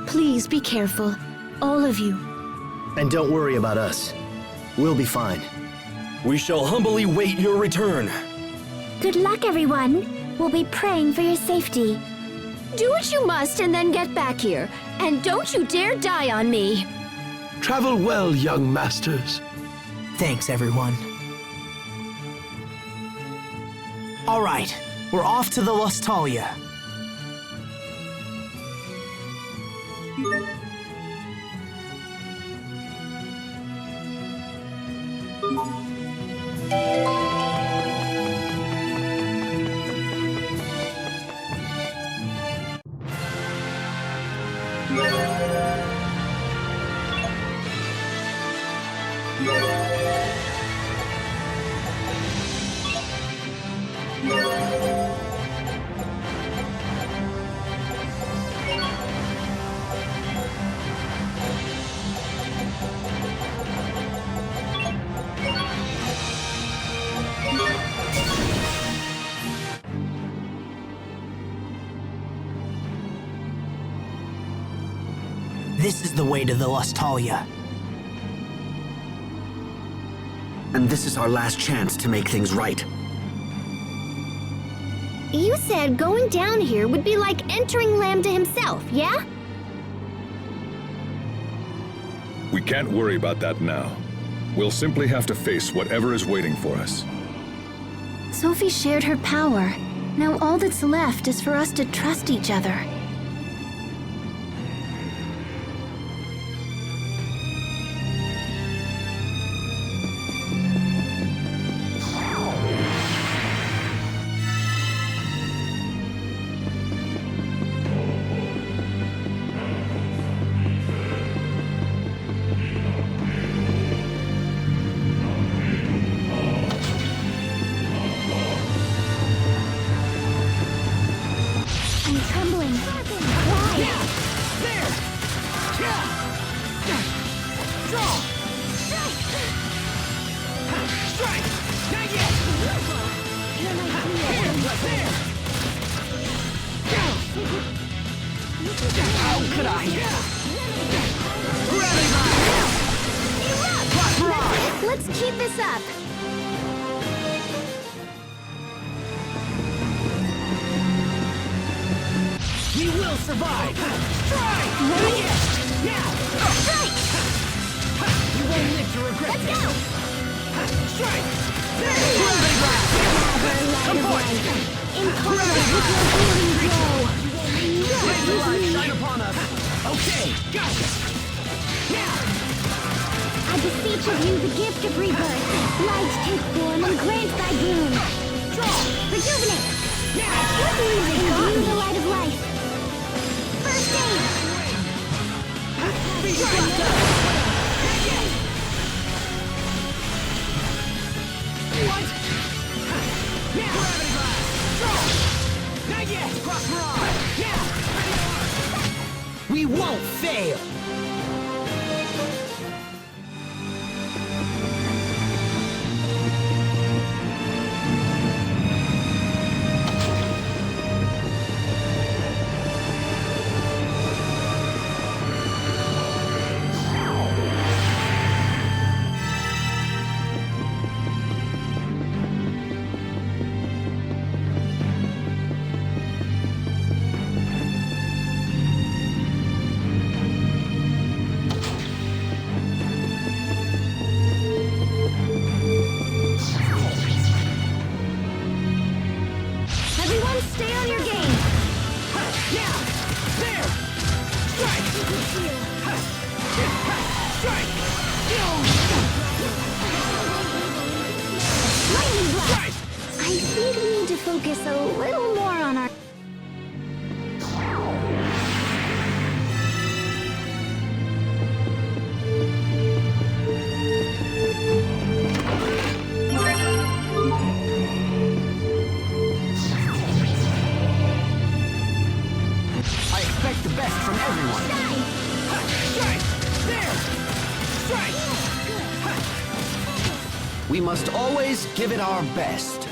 Please be careful, all of you. And don't worry about us. We'll be fine. We shall humbly wait your return. Good luck, everyone. We'll be praying for your safety. Do what you must and then get back here. And don't you dare die on me. Travel well, young masters. Thanks, everyone. All right, we're off to the Lostalia. This is the way to the Lostalia. And this is our last chance to make things right. You said going down here would be like entering Lambda himself, yeah? We can't worry about that now. We'll simply have to face whatever is waiting for us. Sophie shared her power. Now all that's left is for us to trust each other. Let's keep this up. We will survive! Strike! Not yet! Now! Strike! You won't live to regret Let's this! go! Strike! Gravity blast! Some point! In combat with your healing glow! Raise the light, shine upon us! Okay, go! Now! I beseech of you the gift of rebirth. Light take form and grant thy boon. Draw! Rejuvenate! Now! Imbue the light of life. First aid! Be swept up! Not yet! What? Now! Gravity blast! Draw! Not yet! Cross mirage! Now! We won't fail! Everyone stay on your game. Now! There! Strike! Strike! Lightning blast! I think we need to focus a little more on our... We must always give it our best.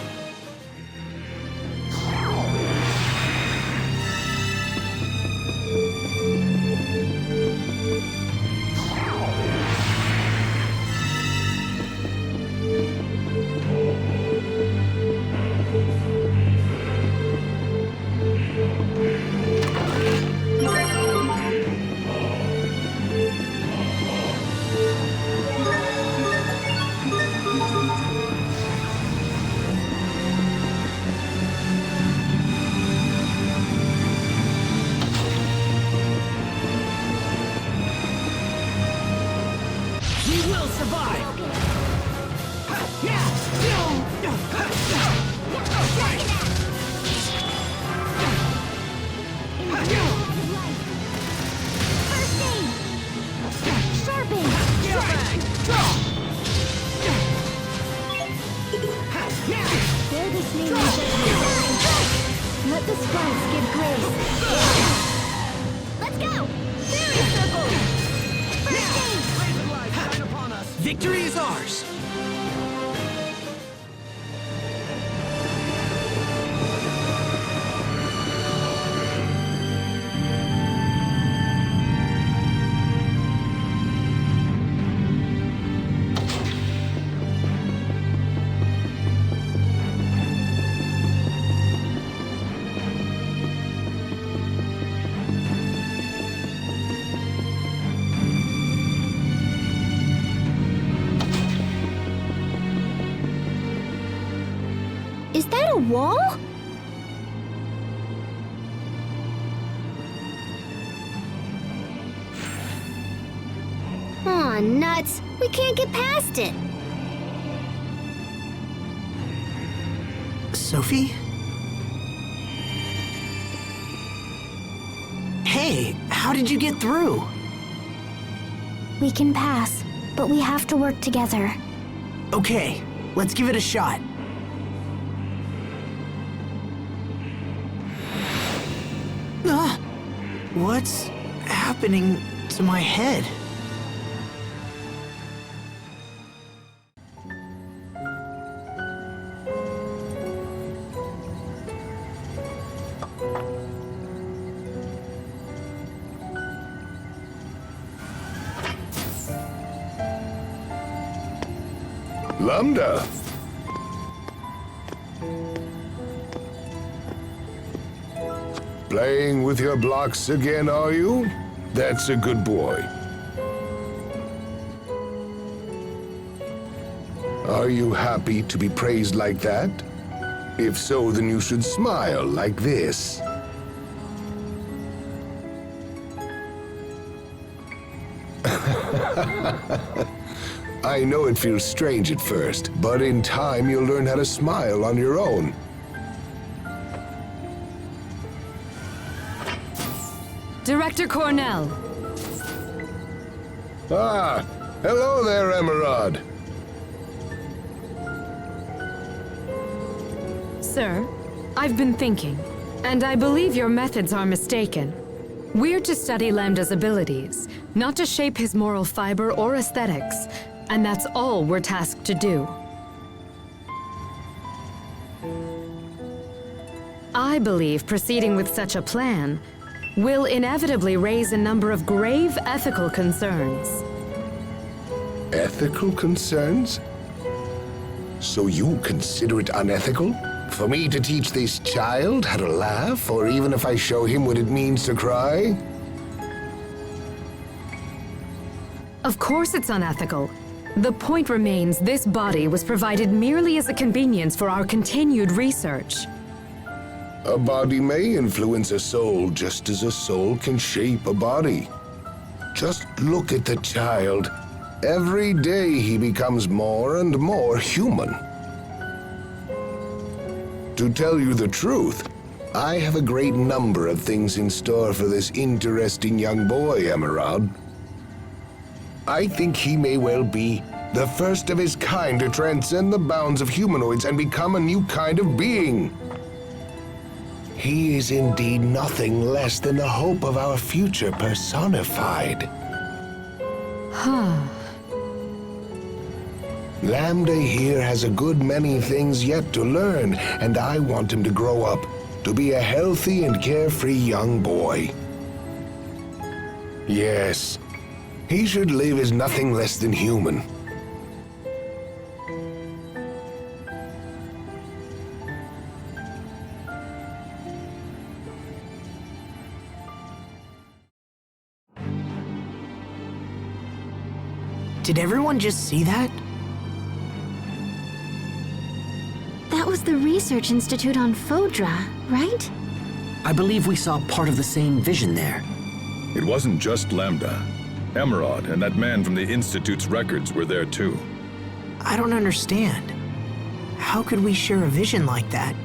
Let the sprites give grace. Let's go! Fairy circle! First aid! Victory is ours! Is that a wall? Aw, nuts. We can't get past it. Sophie? Hey, how did you get through? We can pass, but we have to work together. Okay, let's give it a shot. What's happening to my head? Lambda. Playing with your blocks again, are you? That's a good boy. Are you happy to be praised like that? If so, then you should smile like this. I know it feels strange at first, but in time you'll learn how to smile on your own. Director Cornell. Ah, hello there, Emerald. Sir, I've been thinking, and I believe your methods are mistaken. We're to study Lambda's abilities, not to shape his moral fiber or aesthetics, and that's all we're tasked to do. I believe proceeding with such a plan will inevitably raise a number of grave ethical concerns. Ethical concerns? So you consider it unethical for me to teach this child how to laugh, or even if I show him what it means to cry? Of course it's unethical. The point remains this body was provided merely as a convenience for our continued research. A body may influence a soul just as a soul can shape a body. Just look at the child. Every day he becomes more and more human. To tell you the truth, I have a great number of things in store for this interesting young boy, Emerald. I think he may well be the first of his kind to transcend the bounds of humanoids and become a new kind of being. He is indeed nothing less than the hope of our future personified. Lambda here has a good many things yet to learn, and I want him to grow up, to be a healthy and carefree young boy. Yes, he should live as nothing less than human. Did everyone just see that? That was the Research Institute on Fodra, right? I believe we saw part of the same vision there. It wasn't just Lambda. Emerald and that man from the Institute's records were there too. I don't understand. How could we share a vision like that?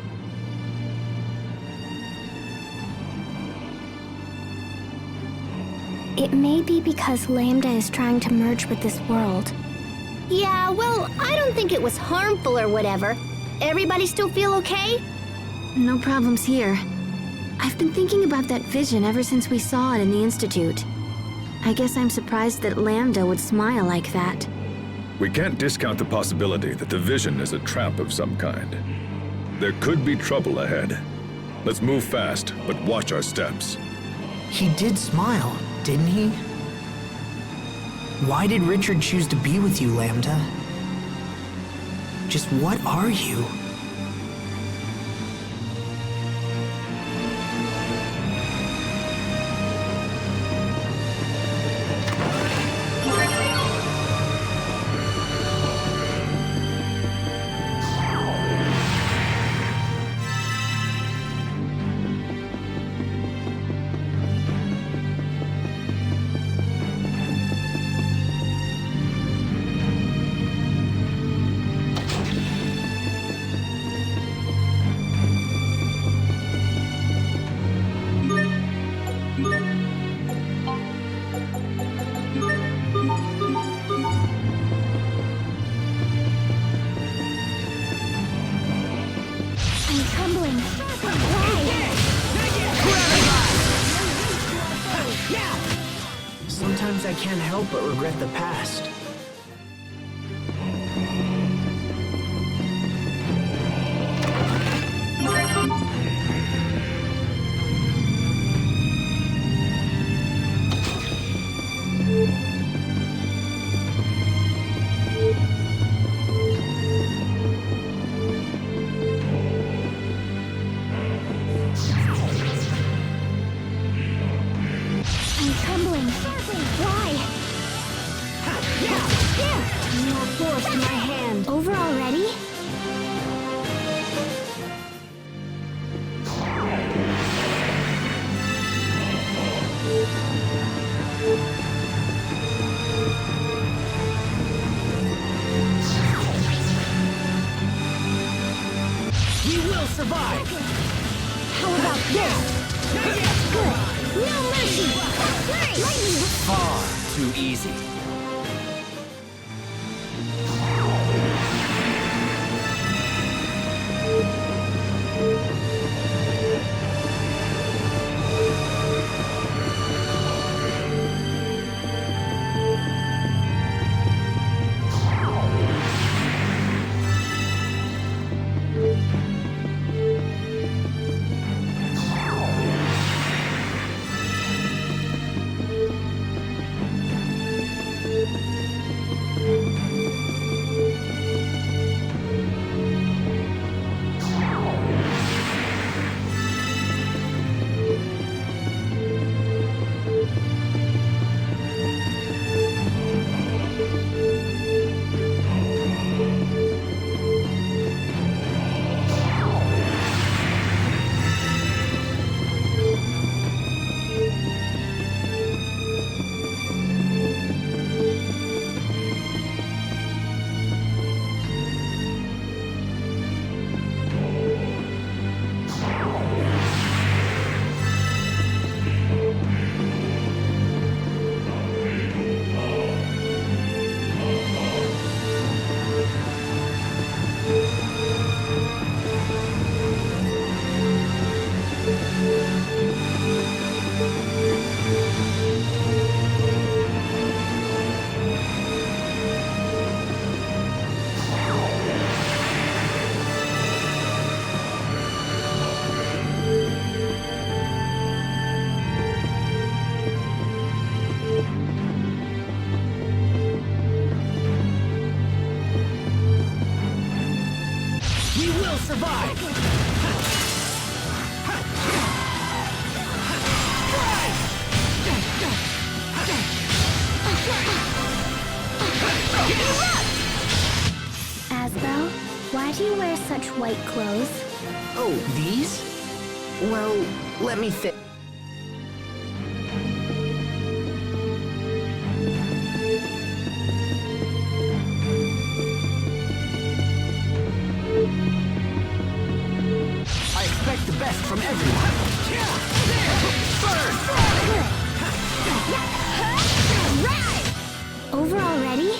It may be because Lambda is trying to merge with this world. Yeah, well, I don't think it was harmful or whatever. Everybody still feel okay? No problems here. I've been thinking about that vision ever since we saw it in the Institute. I guess I'm surprised that Lambda would smile like that. We can't discount the possibility that the vision is a trap of some kind. There could be trouble ahead. Let's move fast, but watch our steps. He did smile, didn't he? Why did Richard choose to be with you, Lambda? Just what are you? Sometimes I can't help but regret the past. Over already? We will survive! How about this? Good! No mercy! Lightning! Far too easy. do you wear such white clothes? Oh, these? Well, let me think. I expect the best from everyone. Over already?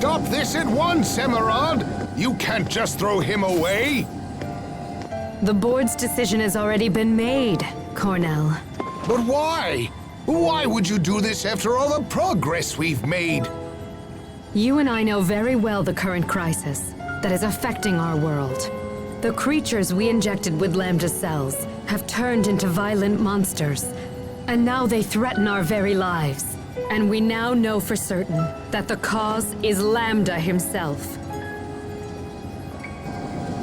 Stop this at once, Emerald! You can't just throw him away! The board's decision has already been made, Cornell. But why? Why would you do this after all the progress we've made? You and I know very well the current crisis that is affecting our world. The creatures we injected with Lambda cells have turned into violent monsters, and now they threaten our very lives. And we now know for certain that the cause is Lambda himself.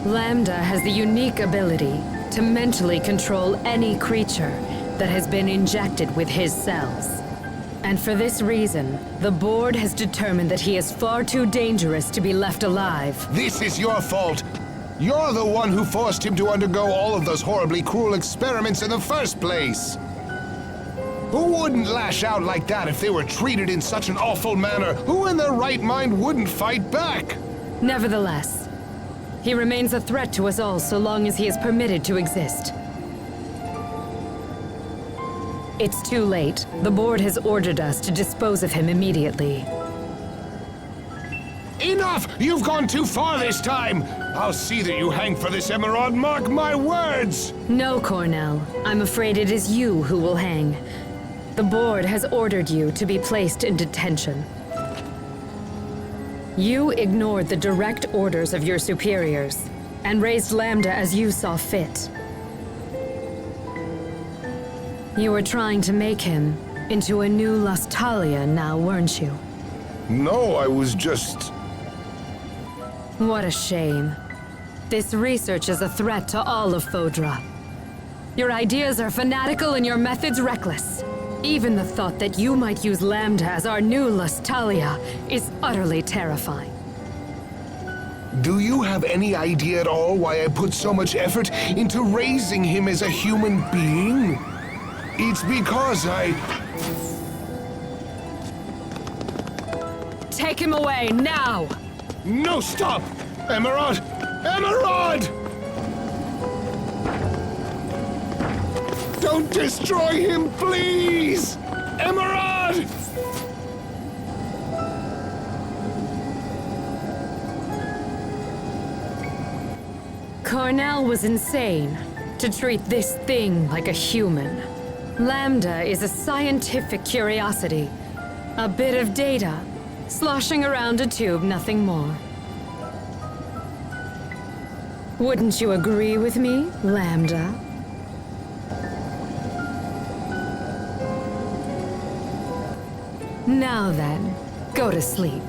Lambda has the unique ability to mentally control any creature that has been injected with his cells. And for this reason, the board has determined that he is far too dangerous to be left alive. This is your fault! You're the one who forced him to undergo all of those horribly cruel experiments in the first place! Who wouldn't lash out like that if they were treated in such an awful manner? Who in their right mind wouldn't fight back? Nevertheless, he remains a threat to us all so long as he is permitted to exist. It's too late. The board has ordered us to dispose of him immediately. Enough! You've gone too far this time! I'll see that you hang for this, Emerald, mark my words! No, Cornell. I'm afraid it is you who will hang. The board has ordered you to be placed in detention. You ignored the direct orders of your superiors and raised Lambda as you saw fit. You were trying to make him into a new Lustalia now, weren't you? No, I was just... What a shame. This research is a threat to all of Fodra. Your ideas are fanatical and your methods reckless. Even the thought that you might use Lambda as our new Lustalia is utterly terrifying. Do you have any idea at all why I put so much effort into raising him as a human being? It's because Take him away, now! No, stop! Emerald! Emerald! Don't destroy him, please! Emerald! Cornell was insane to treat this thing like a human. Lambda is a scientific curiosity. A bit of data, sloshing around a tube, nothing more. Wouldn't you agree with me, Lambda? Now then, go to sleep.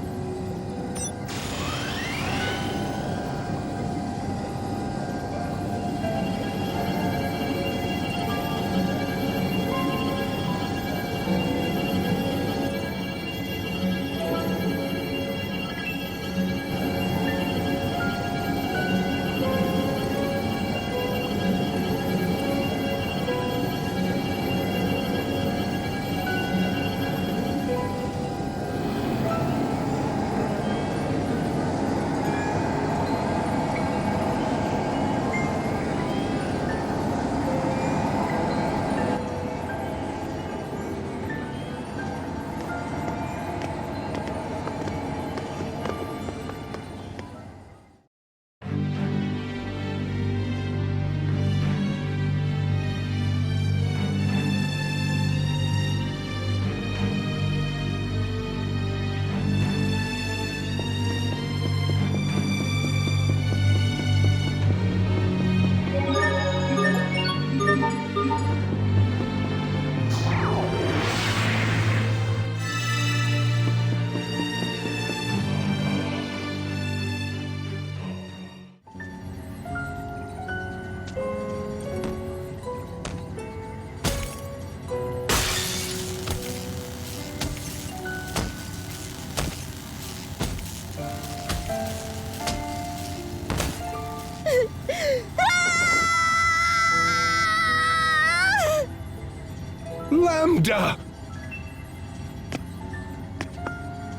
Lambda!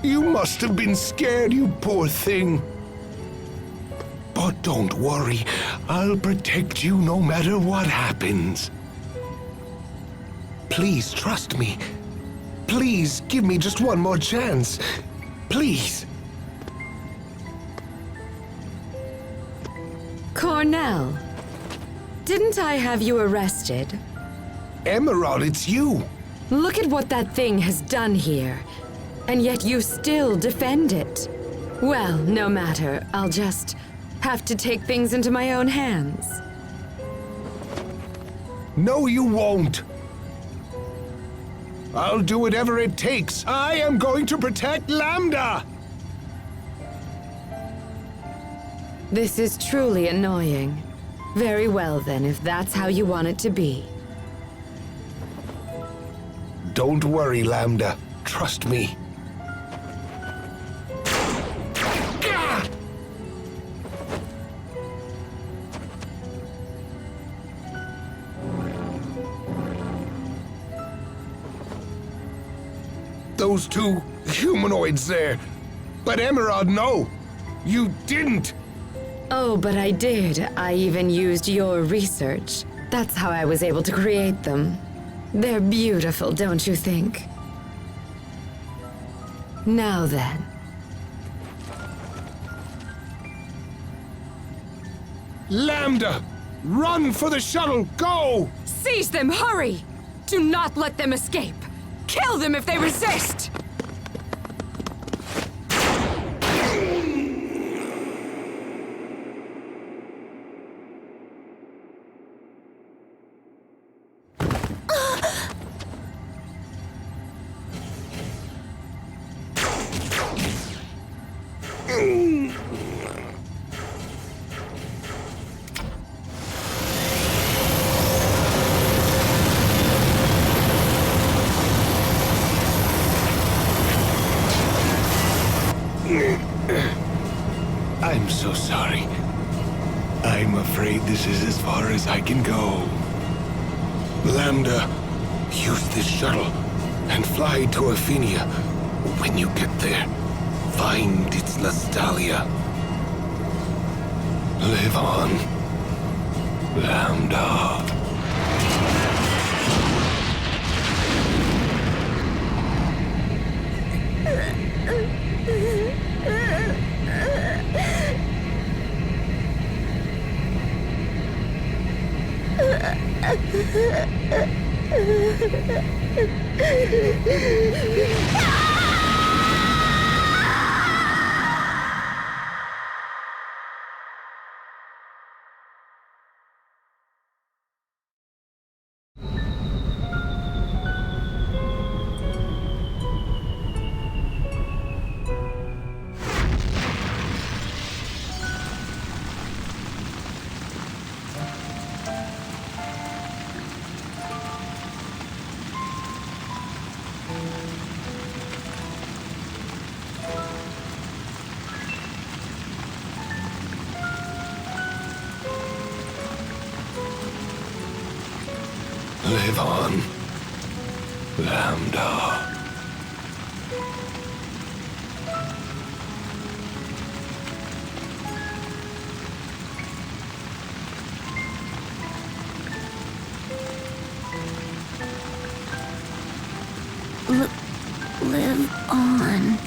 You must have been scared, you poor thing. But don't worry, I'll protect you no matter what happens. Please trust me. Please give me just one more chance. Please. Cornell, didn't I have you arrested? Emerald, it's you. Look at what that thing has done here. And yet you still defend it. Well, no matter. I'll just have to take things into my own hands. No, you won't. I'll do whatever it takes. I am going to protect Lambda! This is truly annoying. Very well then, if that's how you want it to be. Don't worry, Lambda. Trust me. Those two humanoids there. But Emerald, no. You didn't. Oh, but I did. I even used your research. That's how I was able to create them. They're beautiful, don't you think? Now then. Lambda! Run for the shuttle! Go! Seize them! Hurry! Do not let them escape! Kill them if they resist! I'm afraid this is as far as I can go. Lambda, use this shuttle and fly to Athenia. When you get there, find its Lastalia. Live on, Lambda. Live on, Lambda. Live on.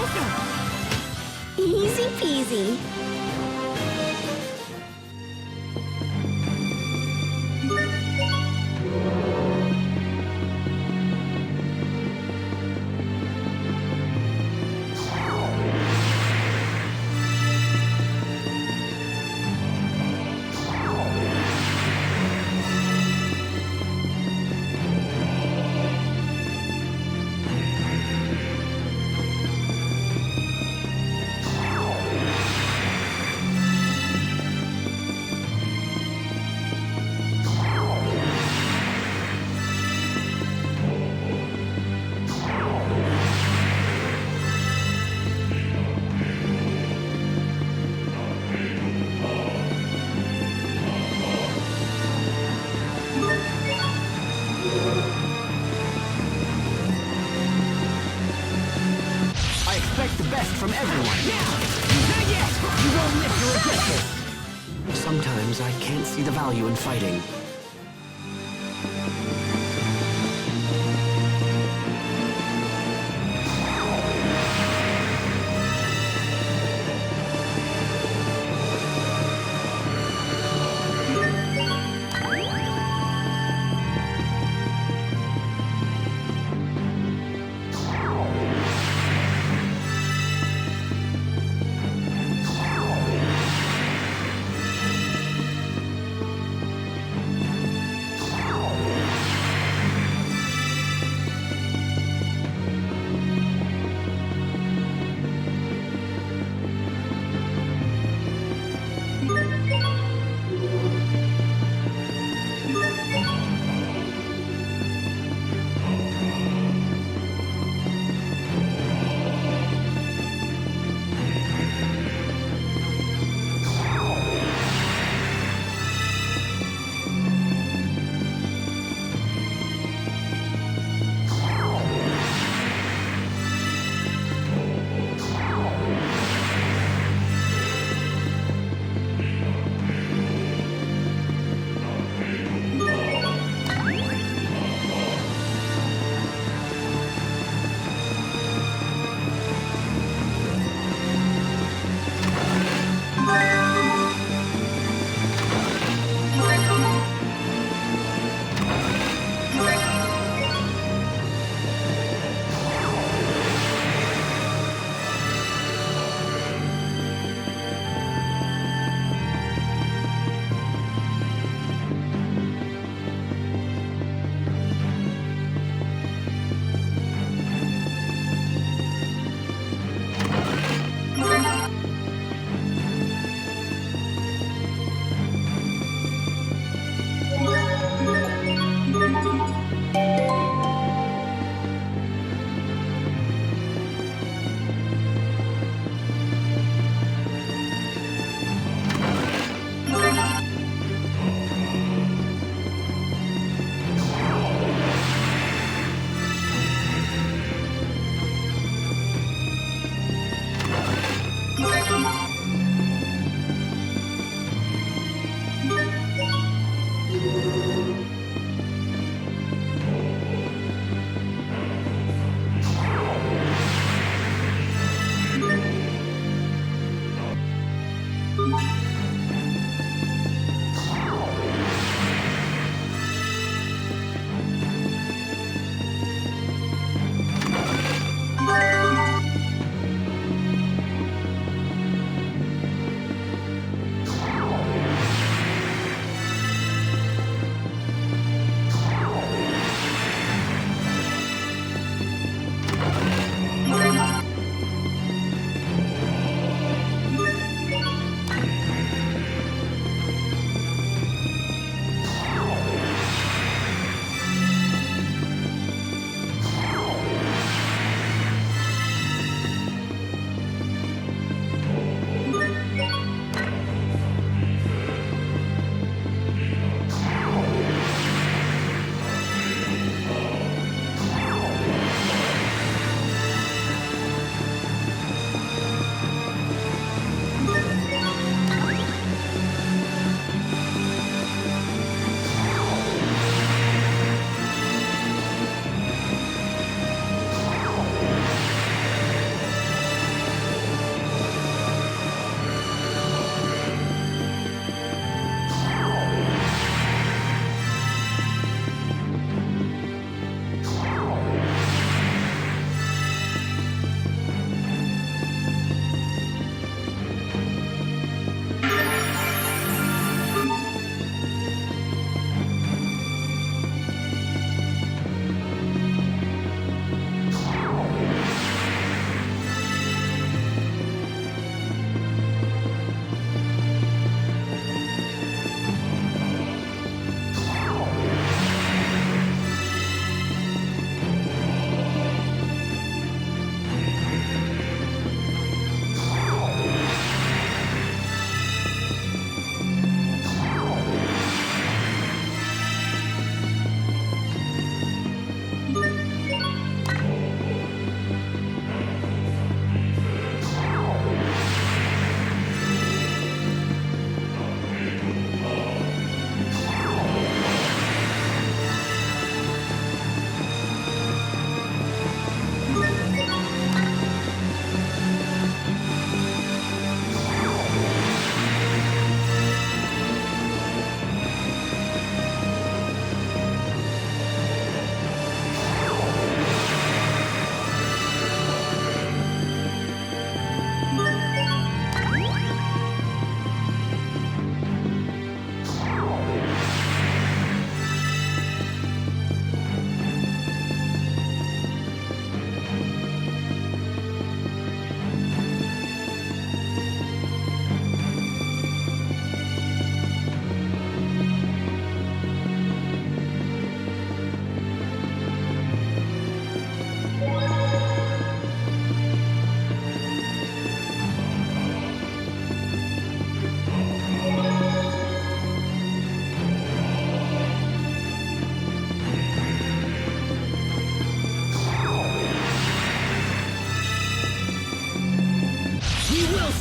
this! Easy peasy. I expect the best from everyone. Now! Not yet! You won't live to regret this! Sometimes I can't see the value in fighting.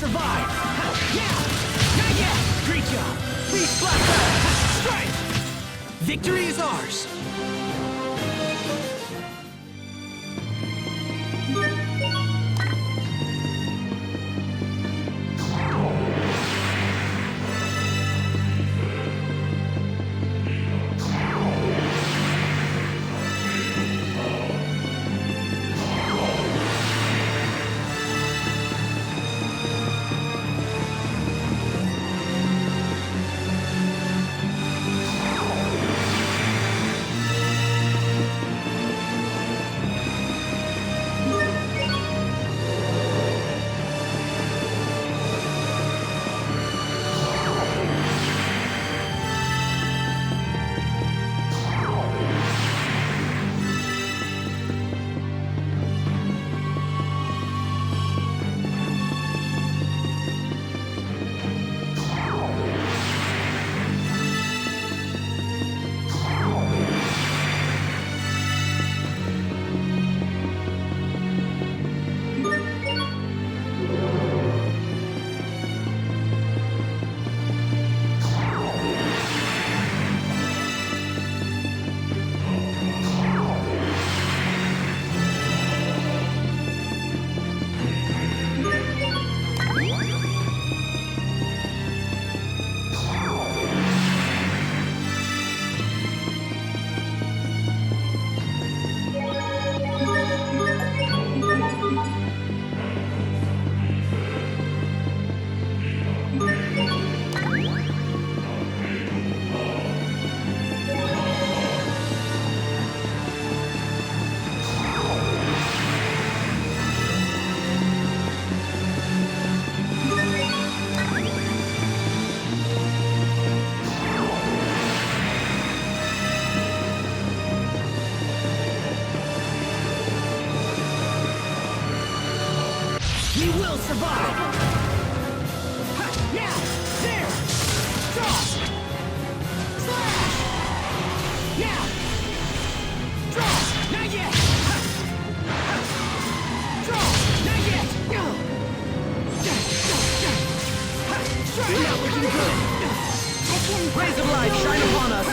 survive! Ha, yeah! Not yet! Great job! Beast Blaster! Ha, strike! Victory is ours! We will survive! Ha, yeah! There! Draw! Slash! Yeah! Draw! Not yet! Ha! Ha! Draw! Not yet! Go! Ha! Strike! Not looking good! Rays of light shine upon us!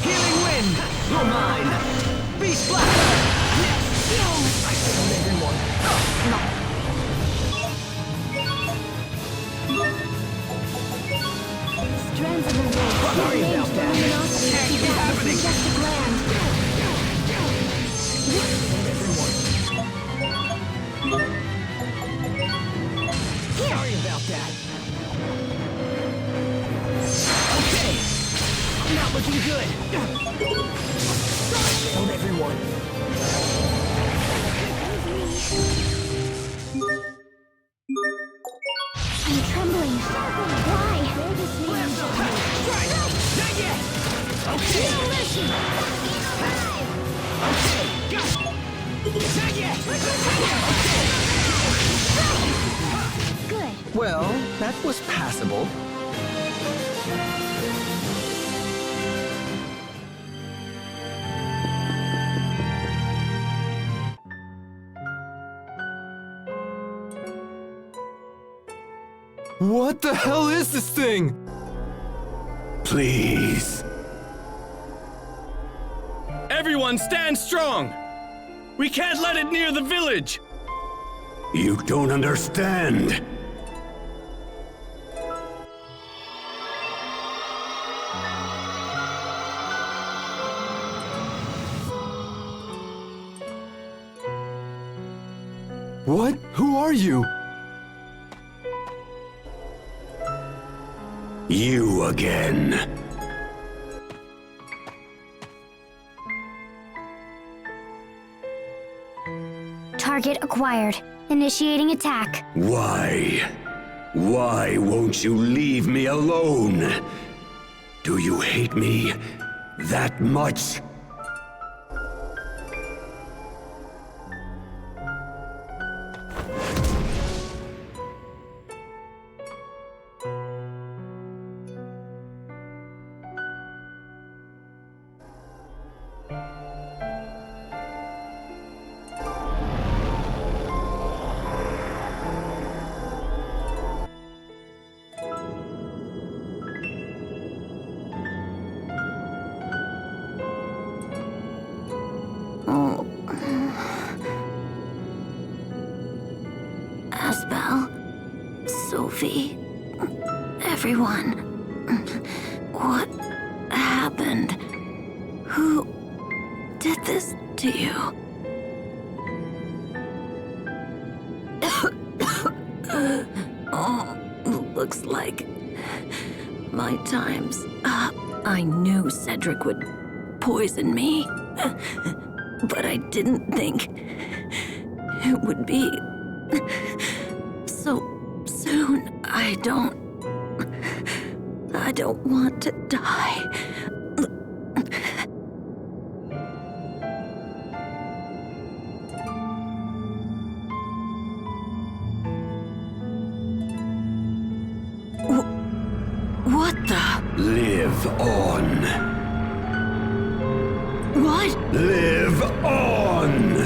Healing wind! You're mine! Beast Blaster! Yes! I failed everyone! No! Strands of the wind. Sorry about that. Can't keep happening! Majestic land. Sorry about that. Okay! Not looking good! Failed everyone. I'm trembling. Why? Strike! Not yet! Okay! Okay! Got it! Not yet! Good. Well, that was passable. What the hell is this thing? Please. Everyone stand strong! We can't let it near the village! You don't understand. What? Who are you? You again. Target acquired. Initiating attack. Why? Why won't you leave me alone? Do you hate me that much? Sophie, everyone, what happened? Who did this to you? Oh, looks like my time's up. I knew Cedric would poison me, but I didn't think it would be so soon. I don't want to die. What the? Live on. What? Live on!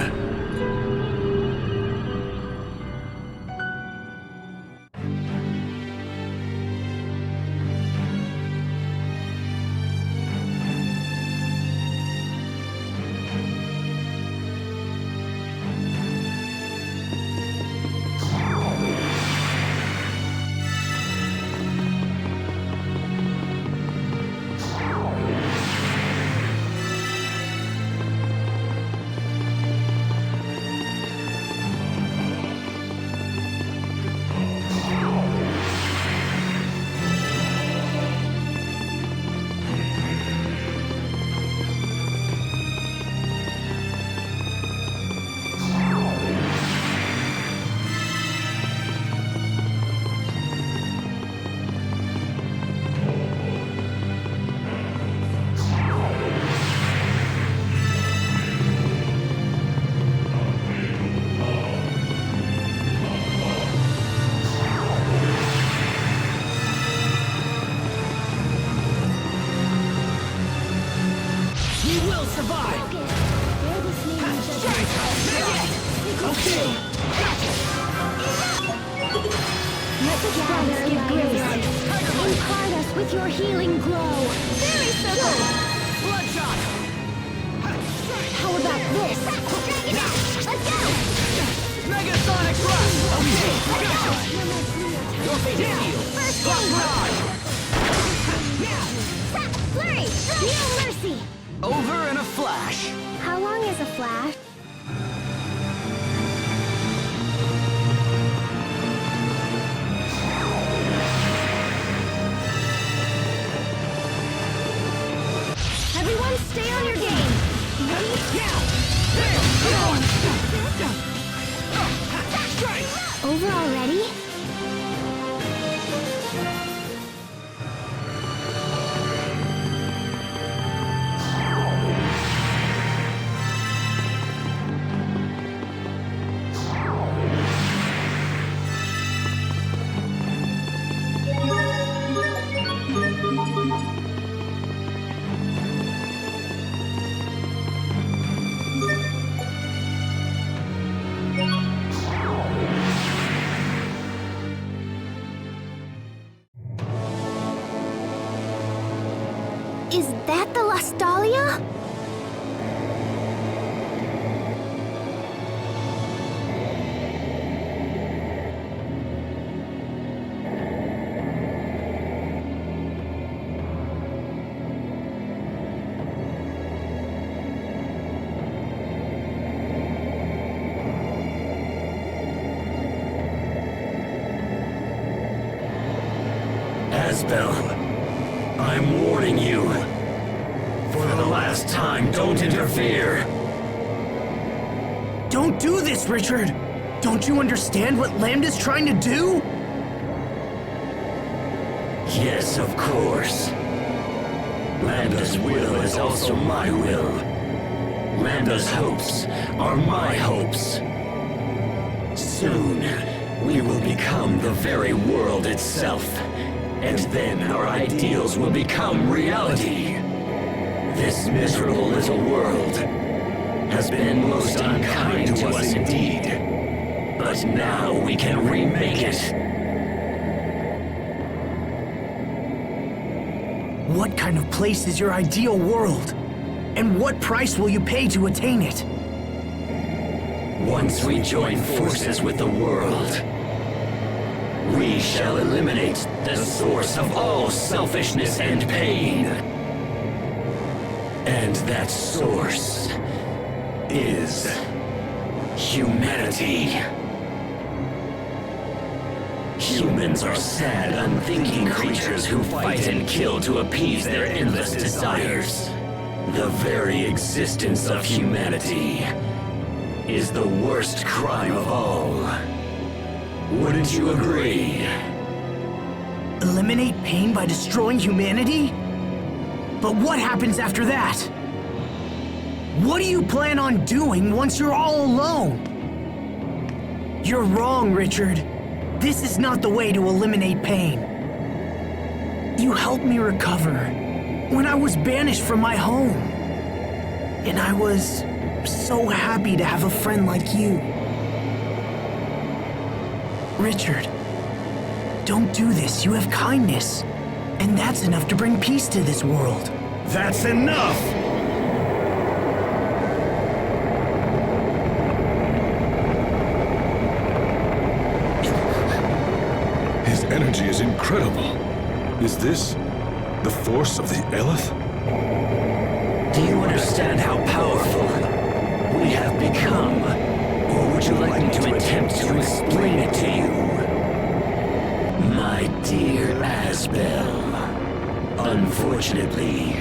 Let the gods give grace. Impart us with your healing glow. Fairy circle! Bloodshot! How about this? Drag it out! Let's go! Megasonic Thrust! Okay, let's go! Your fate is sealed. First aid! Flurry! No mercy! Over in a flash. How long is a flash? Everyone stay on your game! Ready? Over already? Is that the Lastalia? Asbel, I'm warning you. For the last time, don't interfere. Don't do this, Richard! Don't you understand what Lambda's trying to do? Yes, of course. Lambda's will is also my will. Lambda's hopes are my hopes. Soon, we will become the very world itself. And then our ideals will become reality. This miserable little world has been most unkind to us indeed. But now we can remake it. What kind of place is your ideal world? And what price will you pay to attain it? Once we join forces with the world, We shall eliminate the source of all selfishness and pain. And that source is humanity. Humans are sad, unthinking creatures who fight and kill to appease their endless desires. The very existence of humanity is the worst crime of all. Wouldn't you agree? Eliminate pain by destroying humanity? But what happens after that? What do you plan on doing once you're all alone? You're wrong, Richard. This is not the way to eliminate pain. You helped me recover when I was banished from my home. And I was so happy to have a friend like you. Richard, don't do this. You have kindness. And that's enough to bring peace to this world. That's enough! His energy is incredible. Is this the force of the Eleth? Do you understand how powerful we have become? Or would you like me to attempt to explain it to you? My dear Asbel, unfortunately,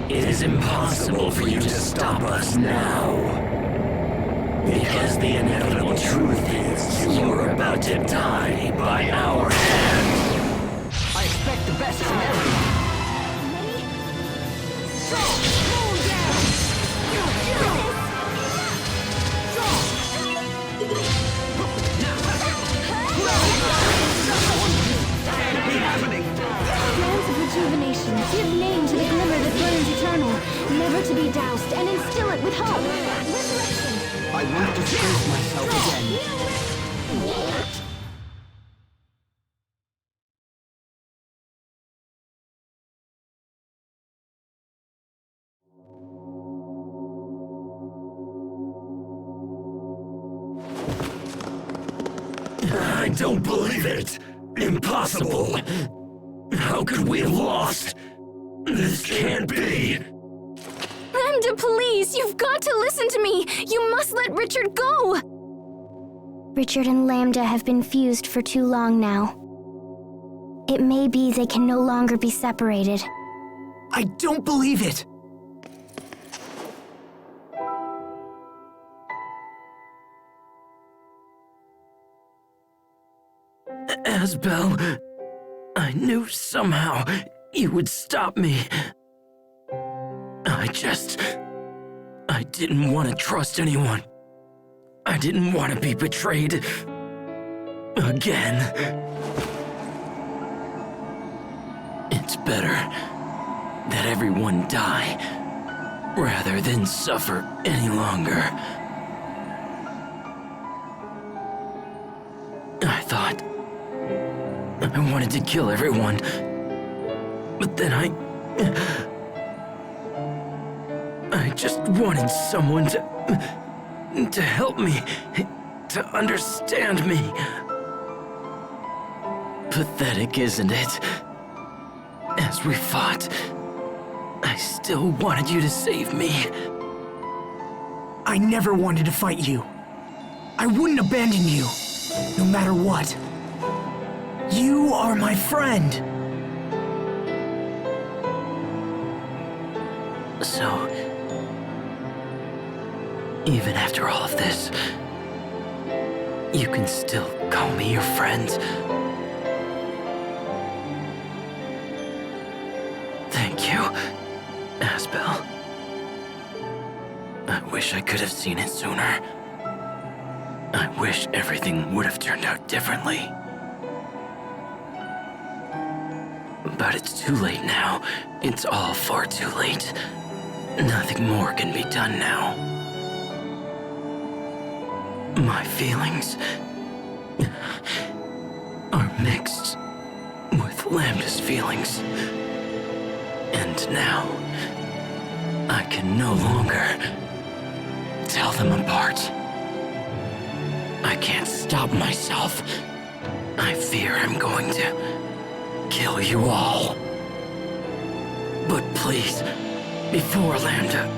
it is impossible for you to stop us now. Because the inevitable truth is you're about to die by our hand. I expect the best from everyone. Lands of rejuvenation, give name to the glimmer that burns eternal, never to be doused, and instill it with hope. Resurrection. I won't disgrace myself again. I don't believe it. Impossible. How could we have lost? This can't be. Lambda, please! You've got to listen to me! You must let Richard go! Richard and Lambda have been fused for too long now. It may be they can no longer be separated. I don't believe it! Asbel, I knew somehow you would stop me. I didn't want to trust anyone. I didn't want to be betrayed again. It's better that everyone die rather than suffer any longer. I thought I wanted to kill everyone, but then I just wanted someone to help me, to understand me. Pathetic, isn't it? As we fought, I still wanted you to save me. I never wanted to fight you. I wouldn't abandon you, no matter what. You are my friend. So, even after all of this, you can still call me your friend? Thank you, Asbel. I wish I could have seen it sooner. I wish everything would have turned out differently. But it's too late now. It's all far too late. Nothing more can be done now. My feelings are mixed with Lambda's feelings. And now, I can no longer tell them apart. I can't stop myself. I fear I'm going to kill you all. But please, before Lambda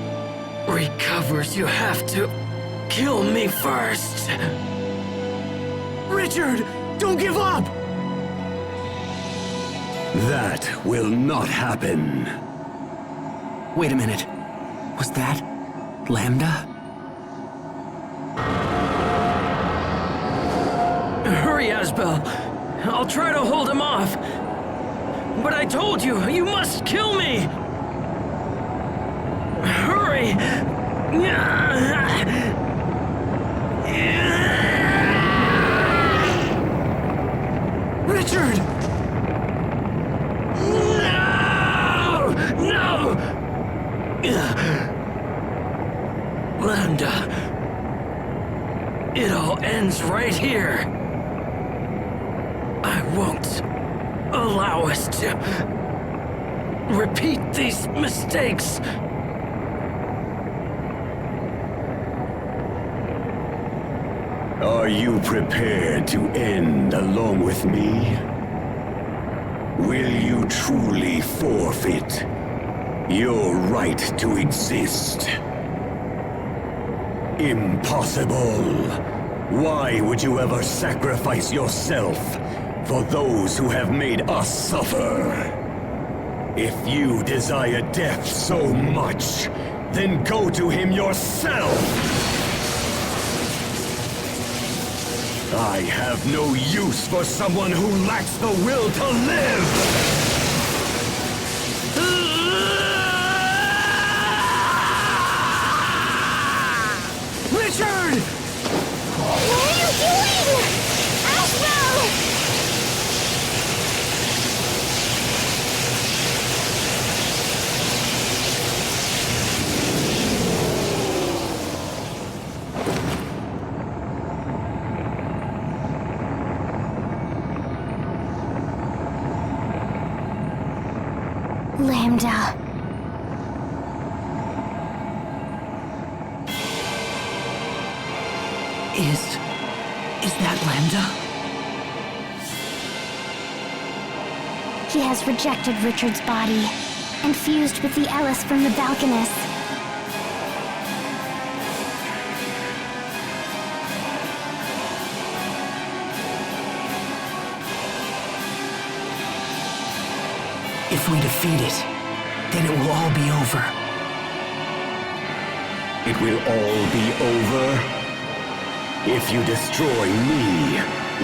recovers, you have to kill me first. Richard, don't give up! That will not happen. Wait a minute. Was that Lambda? Hurry, Asbel. I'll try to hold him off. But I told you, you must kill me! Hurry! Richard! No! Lambda. It all ends right here. I won't allow us to repeat these mistakes. Are you prepared to end along with me? Will you truly forfeit your right to exist? Impossible! Why would you ever sacrifice yourself for those who have made us suffer? If you desire death so much, then go to him yourself! I have no use for someone who lacks the will to live! Richard! What are you doing? Asbel! Lambda. Is that Lambda? He has rejected Richard's body and fused with the Ellis from the Balkanus. If we defeat it, then it will all be over. It will all be over? If you destroy me,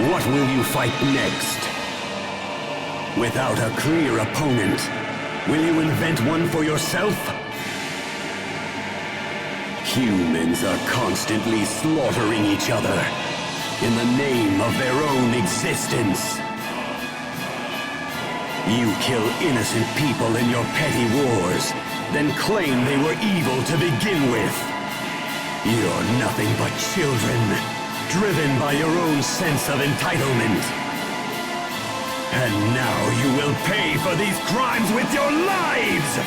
what will you fight next? Without a clear opponent, will you invent one for yourself? Humans are constantly slaughtering each other in the name of their own existence. You kill innocent people in your petty wars, then claim they were evil to begin with. You're nothing but children, driven by your own sense of entitlement. And now you will pay for these crimes with your lives!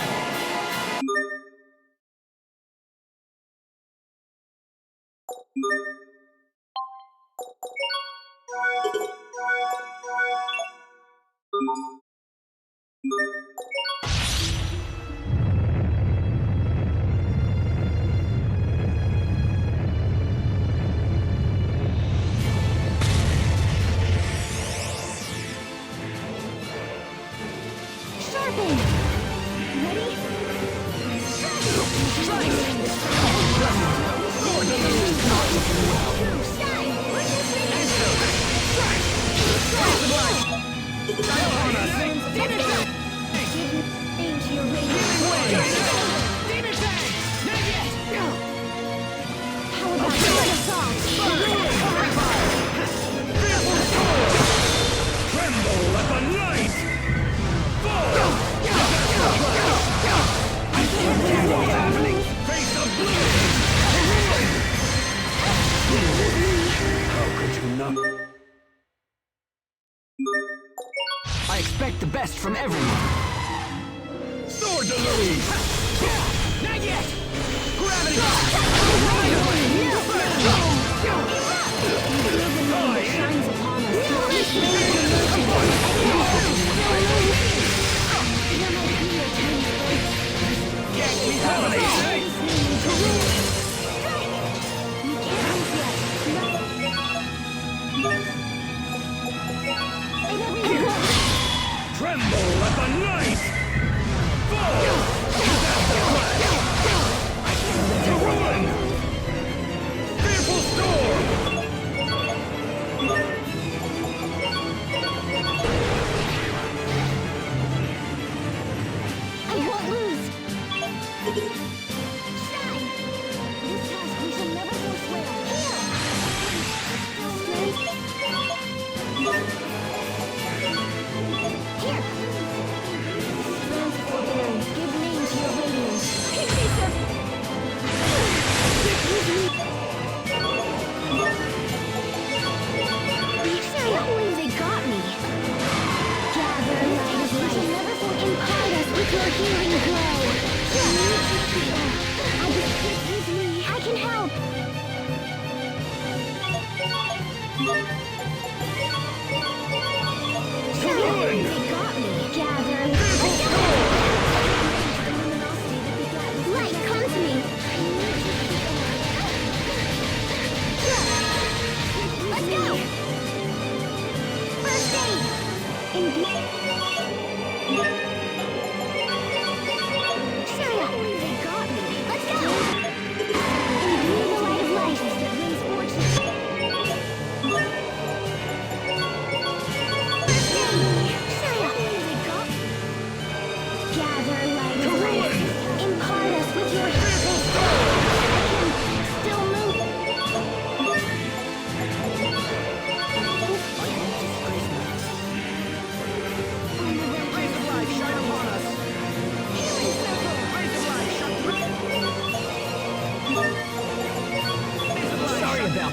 I expect the best from everyone. Sword to Louise! Not yet! Gravity! Shines upon us.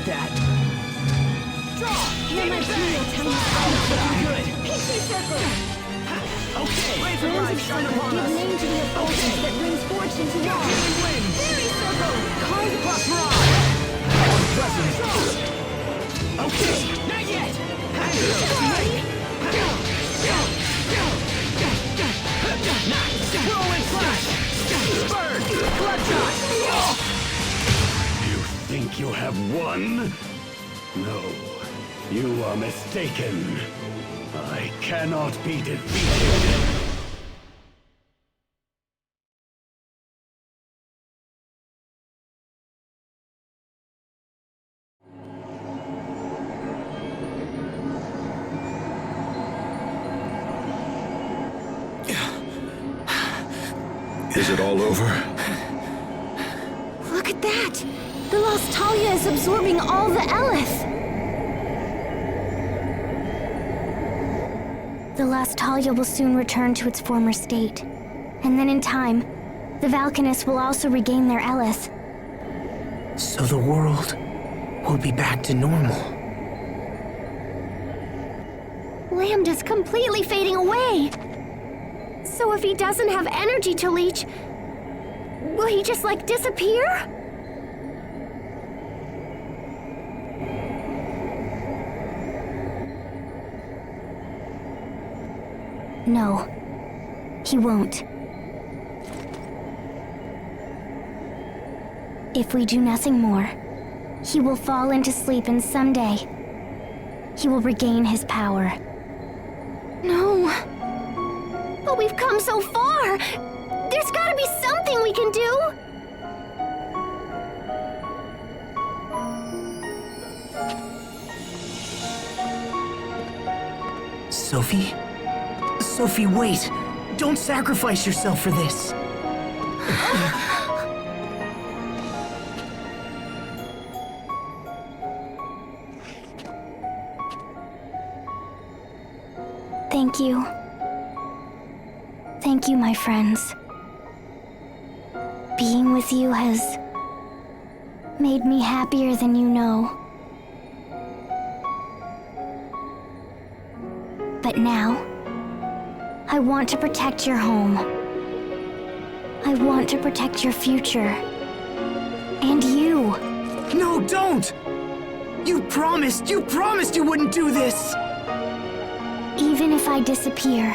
about that. Draw! Here might be a tiny Good. Pixie circle! Okay. Wait for Winds life of shine summer upon give us. name to the effulgence that brings fortune to all. Healing wind. Fairy circle! Calm plus mirage. Presence. Okay. Not yet. Nice. Whirlwind flash. Bird. Bloodshot. You think you have won? No, you are mistaken. I cannot be defeated. Is it all over? Look at that! The Lost Talia is absorbing all the Eleth! The Lost Talia will soon return to its former state. And then in time, the Valkanists will also regain their Eleth. So the world will be back to normal. Lambda's completely fading away! So if he doesn't have energy to leech, will he just, like, disappear? No, he won't. If we do nothing more, he will fall into sleep and someday, he will regain his power. No. But we've come so far! There's gotta be something we can do! Sophie? Sophie, wait! Don't sacrifice yourself for this! Thank you. Thank you, my friends. Being with you has made me happier than you know. But now, I want to protect your home. I want to protect your future. And you. No, don't! You promised you wouldn't do this! Even if I disappear,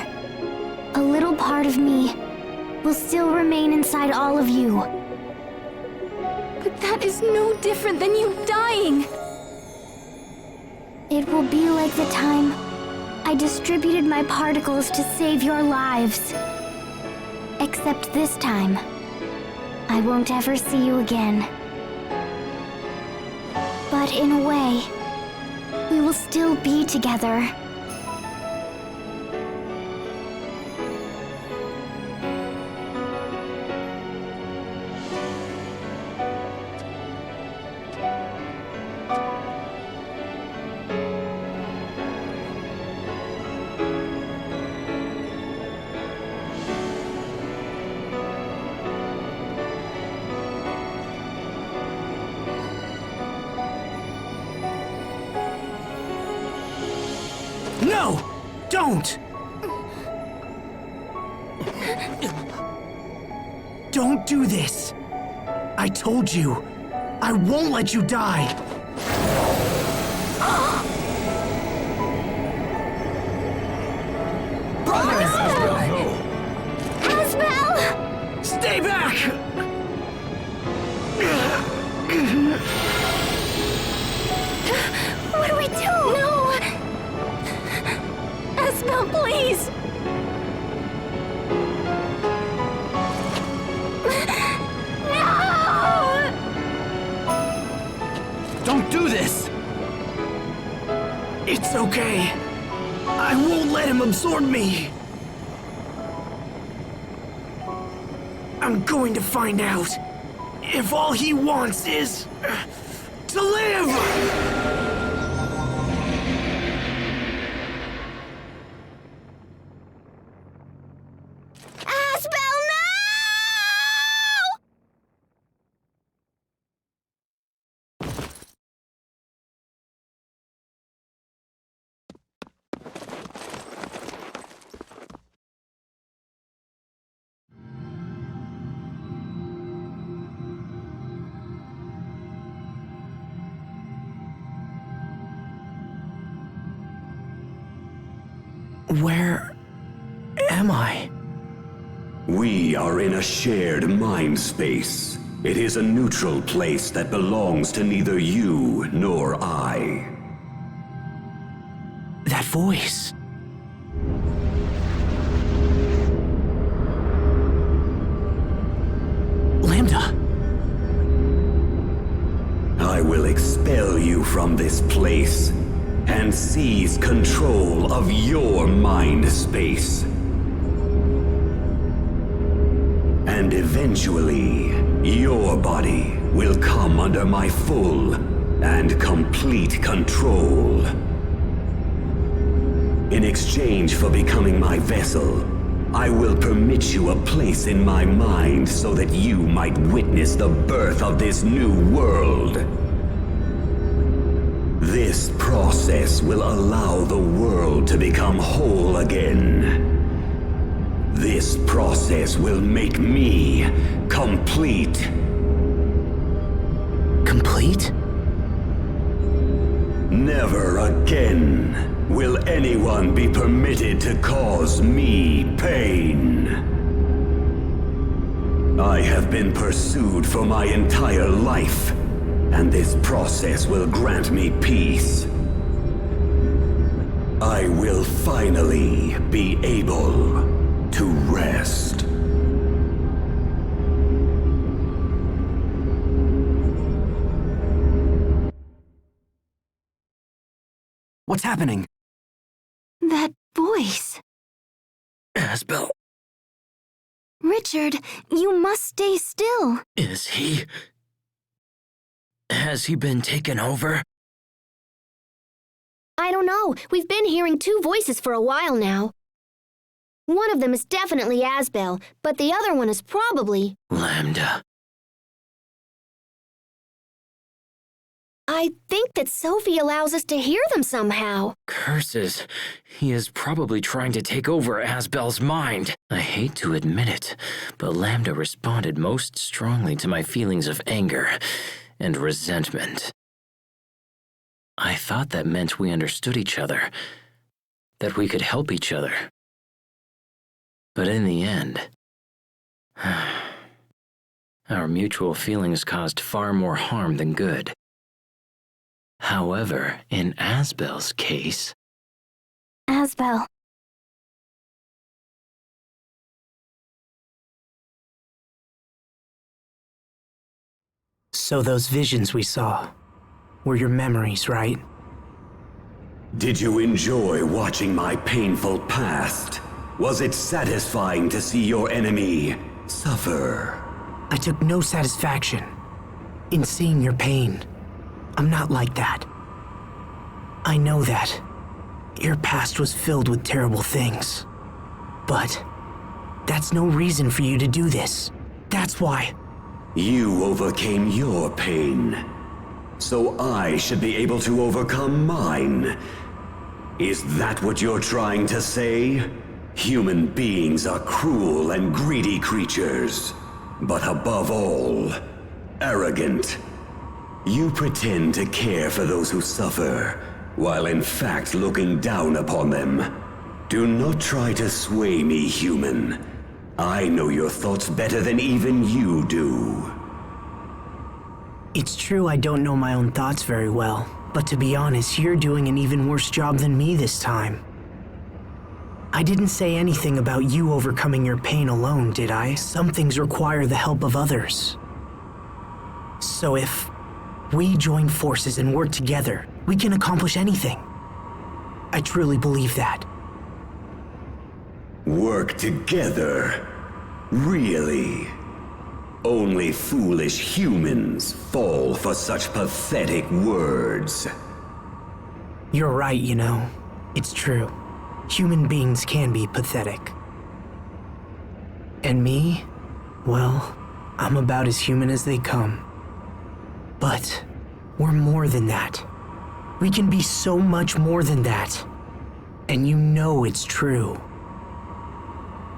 a little part of me will still remain inside all of you. But that is no different than you dying! It will be like the time I distributed my particles to save your lives. Except this time, I won't ever see you again. But in a way, we will still be together. No! Don't! Don't do this! I told you, I won't let you die! Asbel! Stay back! What do we do? No! Asbel, please! No! Don't do this! It's okay. I won't let him absorb me. I'm going to find out if all he wants is to live! Where am I? We are in a shared mind space. It is a neutral place that belongs to neither you nor I. That voice. Lambda. I will expel you from this place and seize control of your mind space. And eventually, your body will come under my full and complete control. In exchange for becoming my vessel, I will permit you a place in my mind so that you might witness the birth of this new world. This process will allow the world to become whole again. This process will make me complete. Complete? Never again will anyone be permitted to cause me pain. I have been pursued for my entire life, and this process will grant me peace. I will finally be able to rest. What's happening? That voice. Asbel, Richard, you must stay still. is he... Has he been taken over? I don't know. We've been hearing two voices for a while now. One of them is definitely Asbel, but the other one is probably... Lambda. I think that Sophie allows us to hear them somehow. Curses. He is probably trying to take over Asbel's mind. I hate to admit it, but Lambda responded most strongly to my feelings of anger and resentment. I thought that meant we understood each other, that we could help each other. But in the end, our mutual feelings caused far more harm than good. However, in Asbel's case... Asbel. So those visions we saw were your memories, right? Did you enjoy watching my painful past? Was it satisfying to see your enemy suffer? I took no satisfaction in seeing your pain. I'm not like that. I know that. Your past was filled with terrible things. But that's no reason for you to do this. That's why. You overcame your pain, so I should be able to overcome mine. Is that what you're trying to say? Human beings are cruel and greedy creatures, but above all, arrogant. You pretend to care for those who suffer, while in fact looking down upon them. Do not try to sway me, human. I know your thoughts better than even you do. It's true I don't know my own thoughts very well, but to be honest, you're doing an even worse job than me this time. I didn't say anything about you overcoming your pain alone, did I? Some things require the help of others. So if we join forces and work together, we can accomplish anything. I truly believe that. Work together? Really? Only foolish humans fall for such pathetic words. You're right, you know. It's true. Human beings can be pathetic. And me? Well, I'm about as human as they come. But we're more than that. We can be so much more than that. And you know it's true.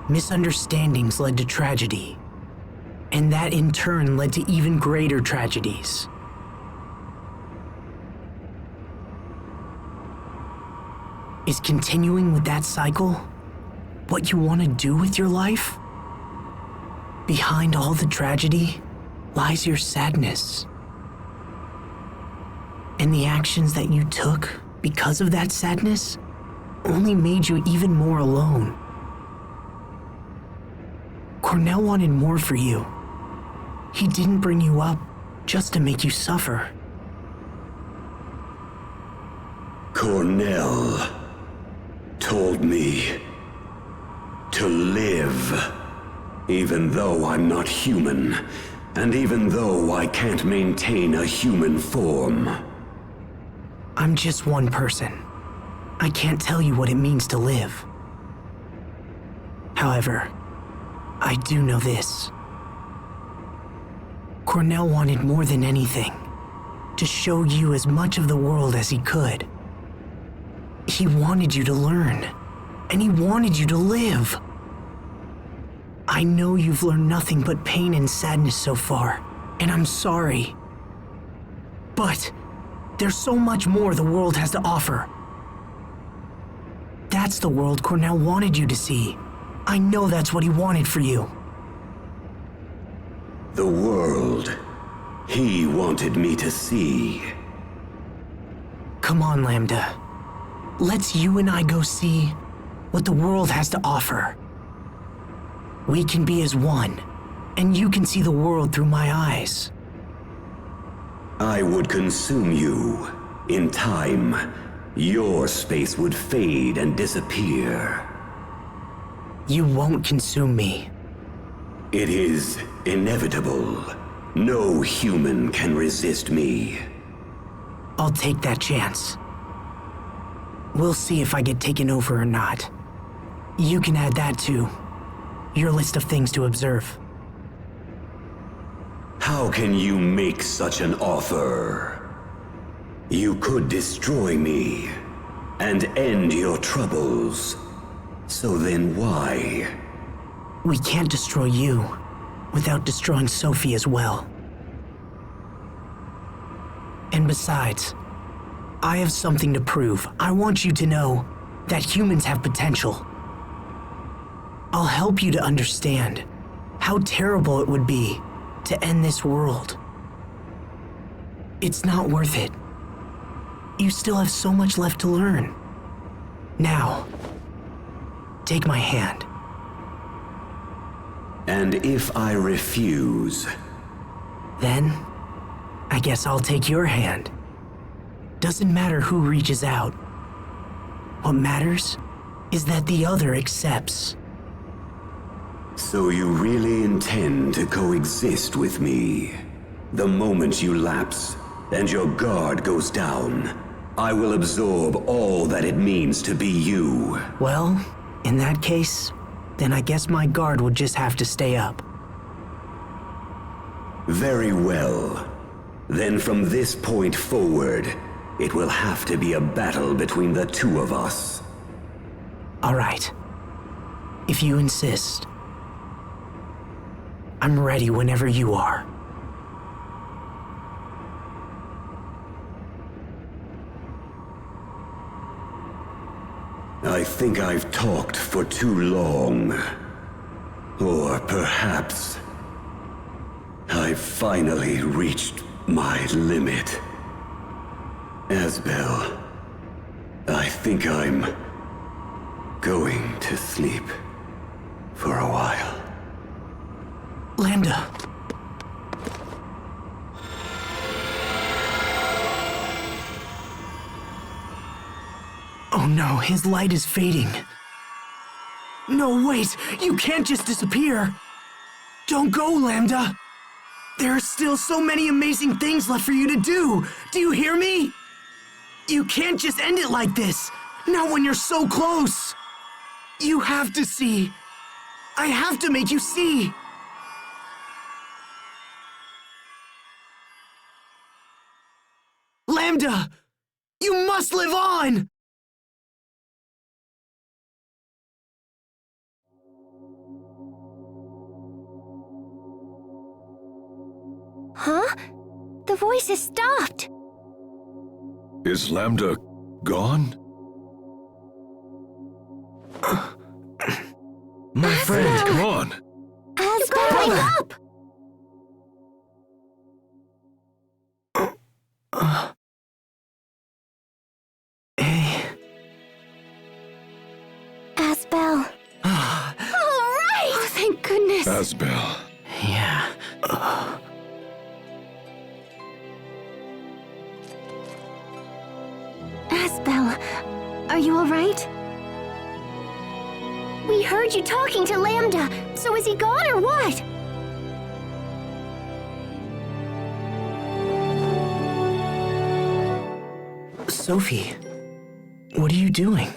Misunderstandings led to tragedy. And that in turn led to even greater tragedies. Is continuing with that cycle what you want to do with your life? Behind all the tragedy lies your sadness. And the actions that you took because of that sadness only made you even more alone. Cornell wanted more for you. He didn't bring you up just to make you suffer. Cornell told me to live, even though I'm not human, and even though I can't maintain a human form. I'm just one person. I can't tell you what it means to live. However, I do know this. Cornell wanted more than anything to show you as much of the world as he could. He wanted you to learn, and he wanted you to live. I know you've learned nothing but pain and sadness so far, and I'm sorry. But there's so much more the world has to offer. That's the world Cornell wanted you to see. I know that's what he wanted for you. The world he wanted me to see. Come on, Lambda. Let's you and I go see what the world has to offer. We can be as one, and you can see the world through my eyes. I would consume you. In time, your space would fade and disappear. You won't consume me. It is inevitable. No human can resist me. I'll take that chance. We'll see if I get taken over or not. You can add that to your list of things to observe. How can you make such an offer? You could destroy me and end your troubles. So then why? We can't destroy you without destroying Sophie as well. And besides, I have something to prove. I want you to know that humans have potential. I'll help you to understand how terrible it would be to end this world. It's not worth it. You still have so much left to learn. Now, take my hand. And if I refuse? Then, I guess I'll take your hand. Doesn't matter who reaches out. What matters is that the other accepts. So you really intend to coexist with me? The moment you lapse and your guard goes down, I will absorb all that it means to be you. Well, in that case, then I guess my guard would just have to stay up. Very well. Then from this point forward, it will have to be a battle between the two of us. All right. If you insist. I'm ready whenever you are. I think I've talked for too long. Or perhaps I've finally reached my limit. Asbel, I think I'm going to sleep for a while. Lambda. Oh no, his light is fading. No, wait! You can't just disappear! Don't go, Lambda! There are still so many amazing things left for you to do! Do you hear me? You can't just end it like this! Not when you're so close! You have to see! I have to make you see! Lambda! You must live on! Huh? The voice has stopped. Is Lambda gone? friend, come on. Asbel, wake up! Hey. Asbel. All right! Oh, thank goodness. Asbel. Yeah. Asbel, are you all right? We heard you talking to Lambda, so is he gone or what? Sophie, what are you doing?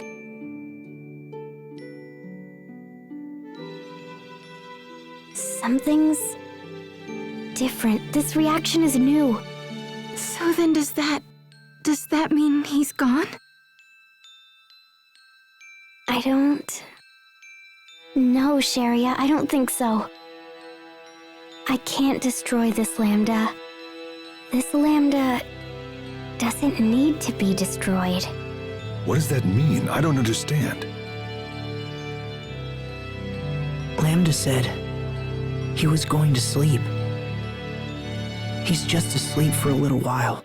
Something's different. This reaction is new. So then does that mean he's gone? I don't... No, Sharia, I don't think so. I can't destroy this Lambda. This Lambda doesn't need to be destroyed. What does that mean? I don't understand. Lambda said he was going to sleep. He's just asleep for a little while.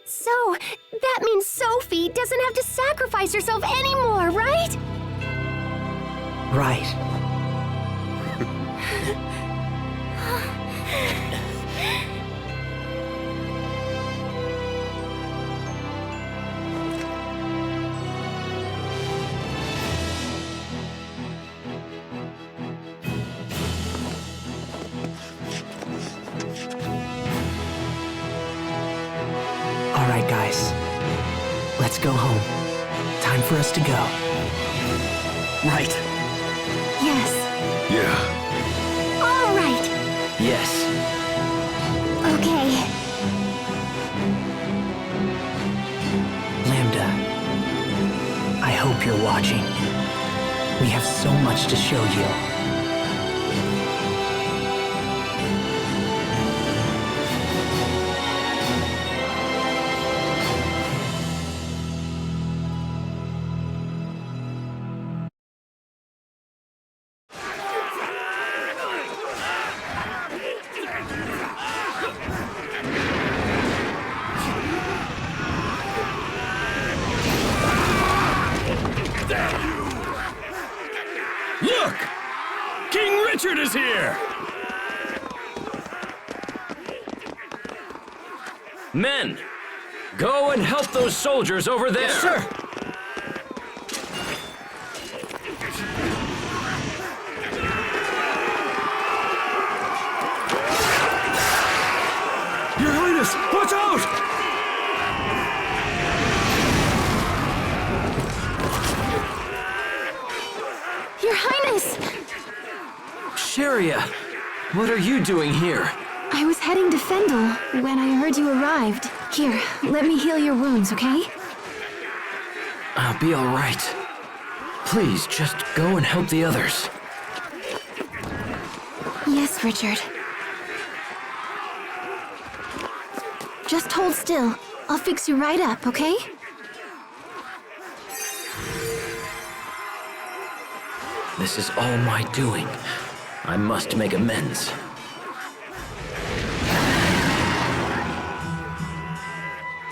So, that means Sophie doesn't have to sacrifice herself anymore, right? Right. All right, guys. Let's go home. Time for us to go. Right. Yes. Yeah. All right. Yes. Okay. Lambda, I hope you're watching. We have so much to show you. Look! King Richard is here! Men, go and help those soldiers over there! Yes, sir! Your Highness, watch out! Your Highness! Sharia, what are you doing here? I was heading to Fendel when I heard you arrived. Here, let me heal your wounds, okay? I'll be all right. Please, just go and help the others. Yes, Richard. Just hold still. I'll fix you right up, okay? This is all my doing. I must make amends.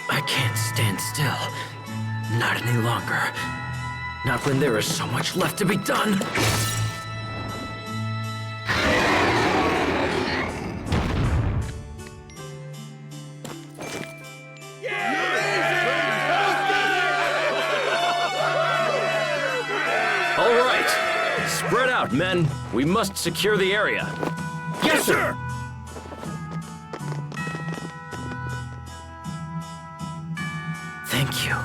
I can't stand still. Not any longer. Not when there is so much left to be done. All right. Spread out, men. We must secure the area. Yes, sir! Thank you.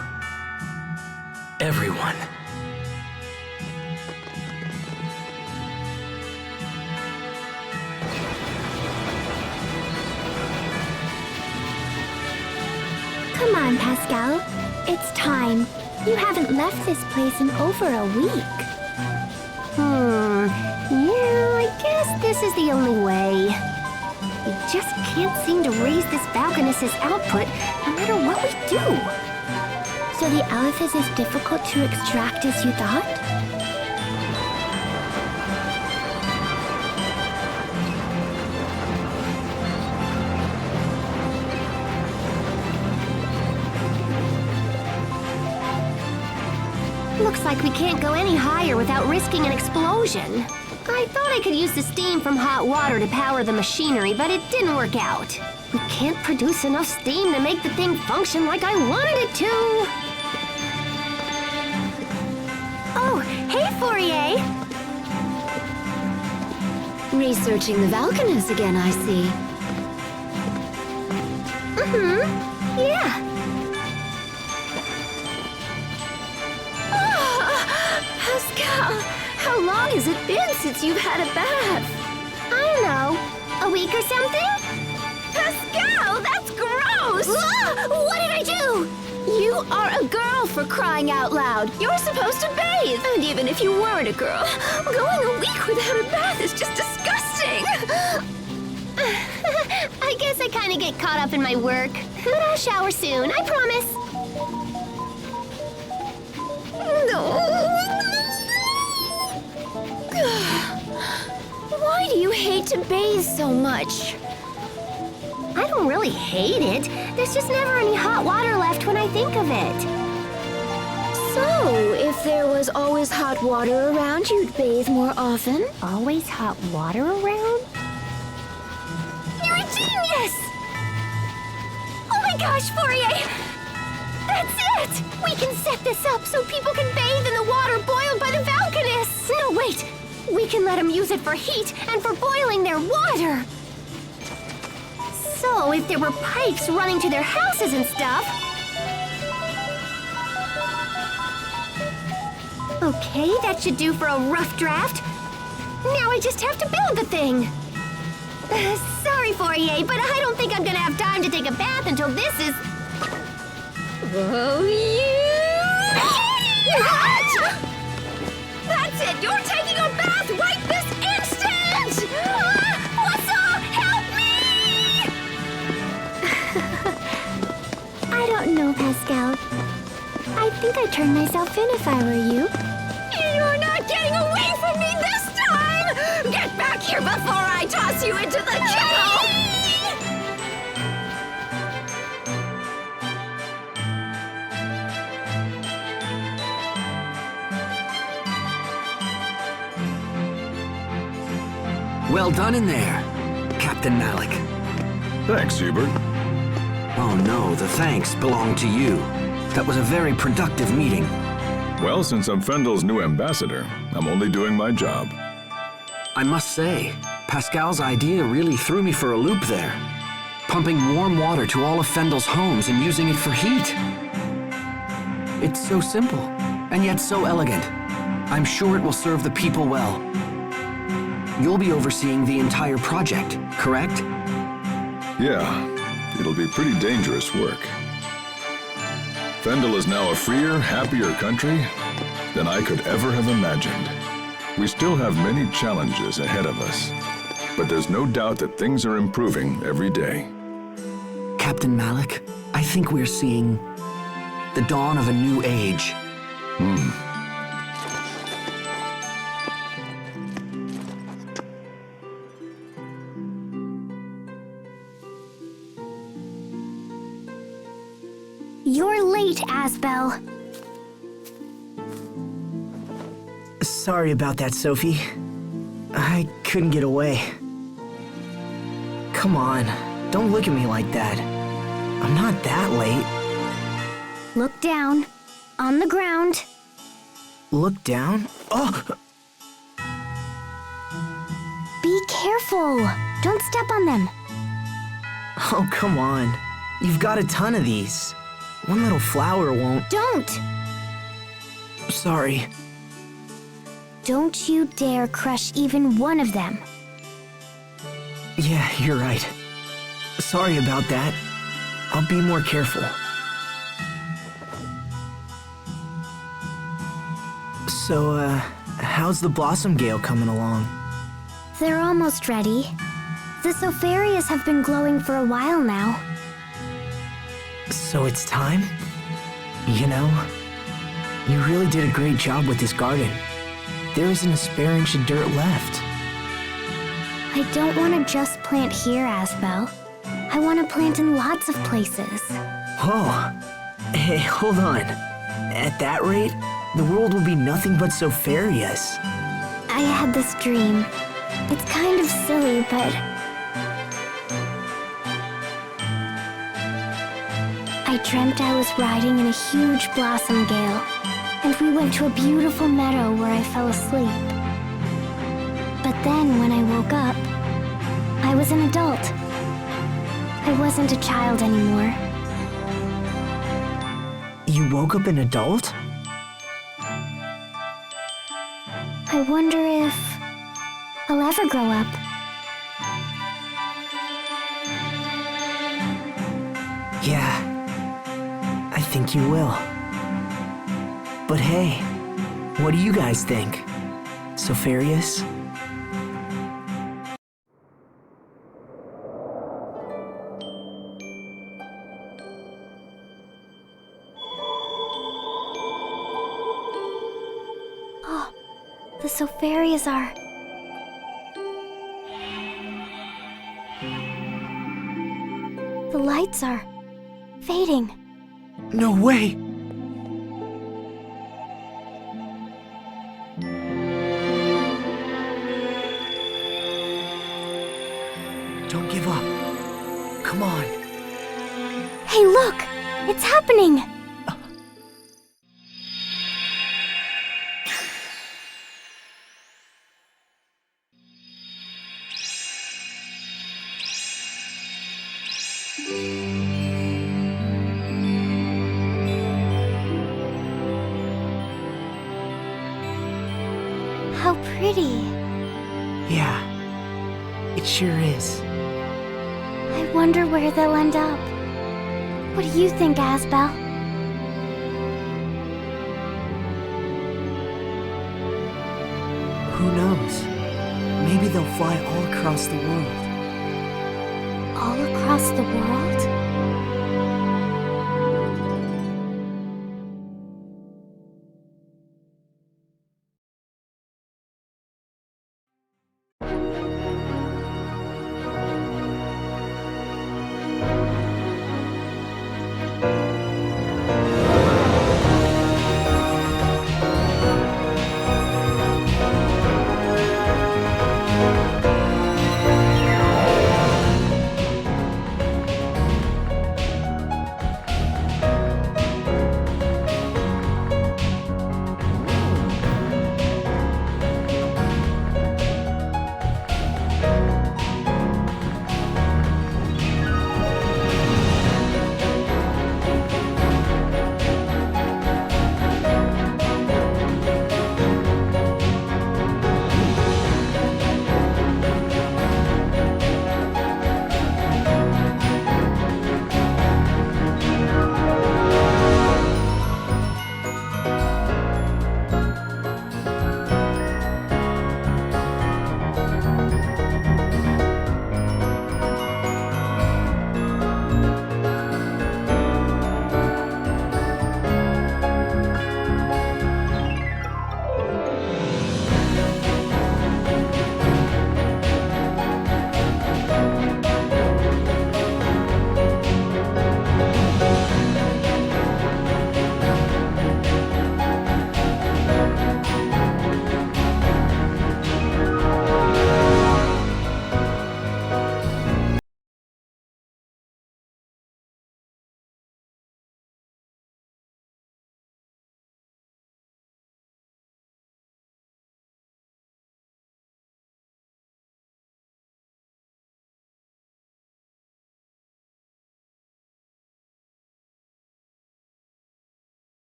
Everyone. Come on, Pascal. It's time. You haven't left this place in over a week. Yeah, I guess this is the only way. We just can't seem to raise this Balkanus' output no matter what we do. So the Aleph is as difficult to extract as you thought? Looks like we can't go any higher without risking an explosion. I thought I could use the steam from hot water to power the machinery, but it didn't work out. We can't produce enough steam to make the thing function like I wanted it to. Oh, hey, Fourier! Researching the Valkanus again, I see. Yeah. Pascal, how long has it been since you've had a bath? I don't know. A week or something? Pascal, that's gross! What did I do? You are a girl, for crying out loud. You're supposed to bathe. And even if you weren't a girl, going a week without a bath is just disgusting. I guess I kind of get caught up in my work. But I'll shower soon, I promise. Why do you hate to bathe so much? I don't really hate it. There's just never any hot water left when I think of it. So, if there was always hot water around, you'd bathe more often? Always hot water around? You're a genius! Oh my gosh, Fourier! That's it! We can set this up so people can bathe in the water boiled by the Valkanus! No, wait! We can let them use it for heat and for boiling their water! So, if there were pipes running to their houses and stuff... Okay, that should do for a rough draft. Now I just have to build the thing. Sorry, Fourier, but I don't think I'm gonna have time to take a bath until this is... Oh, yeah! What? That's it! You're taking a bath right this instant! What's up? Help me! I don't know, Pascal. I think I'd turn myself in if I were you. You're not getting away from me this time! Get back here before I toss you into the kettle! Well done in there, Captain Malik. Thanks, Hubert. Oh no, the thanks belong to you. That was a very productive meeting. Well, since I'm Fendel's new ambassador, I'm only doing my job. I must say, Pascal's idea really threw me for a loop there. Pumping warm water to all of Fendel's homes and using it for heat. It's so simple, and yet so elegant. I'm sure it will serve the people well. You'll be overseeing the entire project, correct? Yeah, it'll be pretty dangerous work. Fendel is now a freer, happier country than I could ever have imagined. We still have many challenges ahead of us, but there's no doubt that things are improving every day. Captain Malik, I think we're seeing the dawn of a new age. You're late, Asbel. Sorry about that, Sophie. I couldn't get away. Come on, don't look at me like that. I'm not that late. Look down. On the ground. Look down? Oh! Be careful. Don't step on them. Oh, come on. You've got a ton of these. One little flower won't... Don't! Sorry. Don't you dare crush even one of them. Yeah, you're right. Sorry about that. I'll be more careful. So, how's the Blossom Gale coming along? They're almost ready. The Sopharias have been glowing for a while now. So it's time? You know, you really did a great job with this garden. There isn't a spare inch of dirt left. I don't want to just plant here, Asbel. I want to plant in lots of places. Oh, hey, hold on. At that rate, the world will be nothing but Sopharius. I had this dream. It's kind of silly, but I dreamt I was riding in a huge blossom gale, and we went to a beautiful meadow where I fell asleep. But then when I woke up, I was an adult. I wasn't a child anymore. You woke up an adult? I wonder if I'll ever grow up. Yeah, I think you will. But hey, what do you guys think? Sopharius? Oh, the Sopharias are... The lights are fading. No way! Don't give up. Come on. Hey, look! It's happening! How pretty. Yeah, it sure is. I wonder where they'll end up. What do you think, Asbel? Who knows? Maybe they'll fly all across the world. All across the world?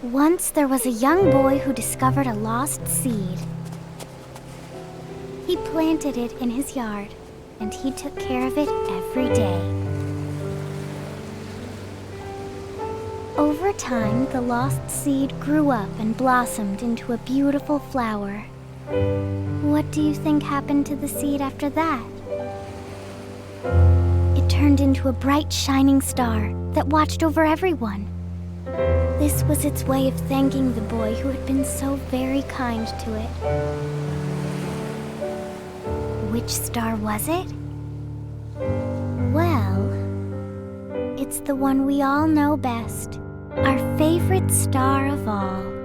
Once there was a young boy who discovered a lost seed. He planted it in his yard, and he took care of it every day. Over time, the lost seed grew up and blossomed into a beautiful flower. What do you think happened to the seed after that? It turned into a bright, shining star that watched over everyone. This was its way of thanking the boy who had been so very kind to it. Which star was it? Well, it's the one we all know best, our favorite star of all.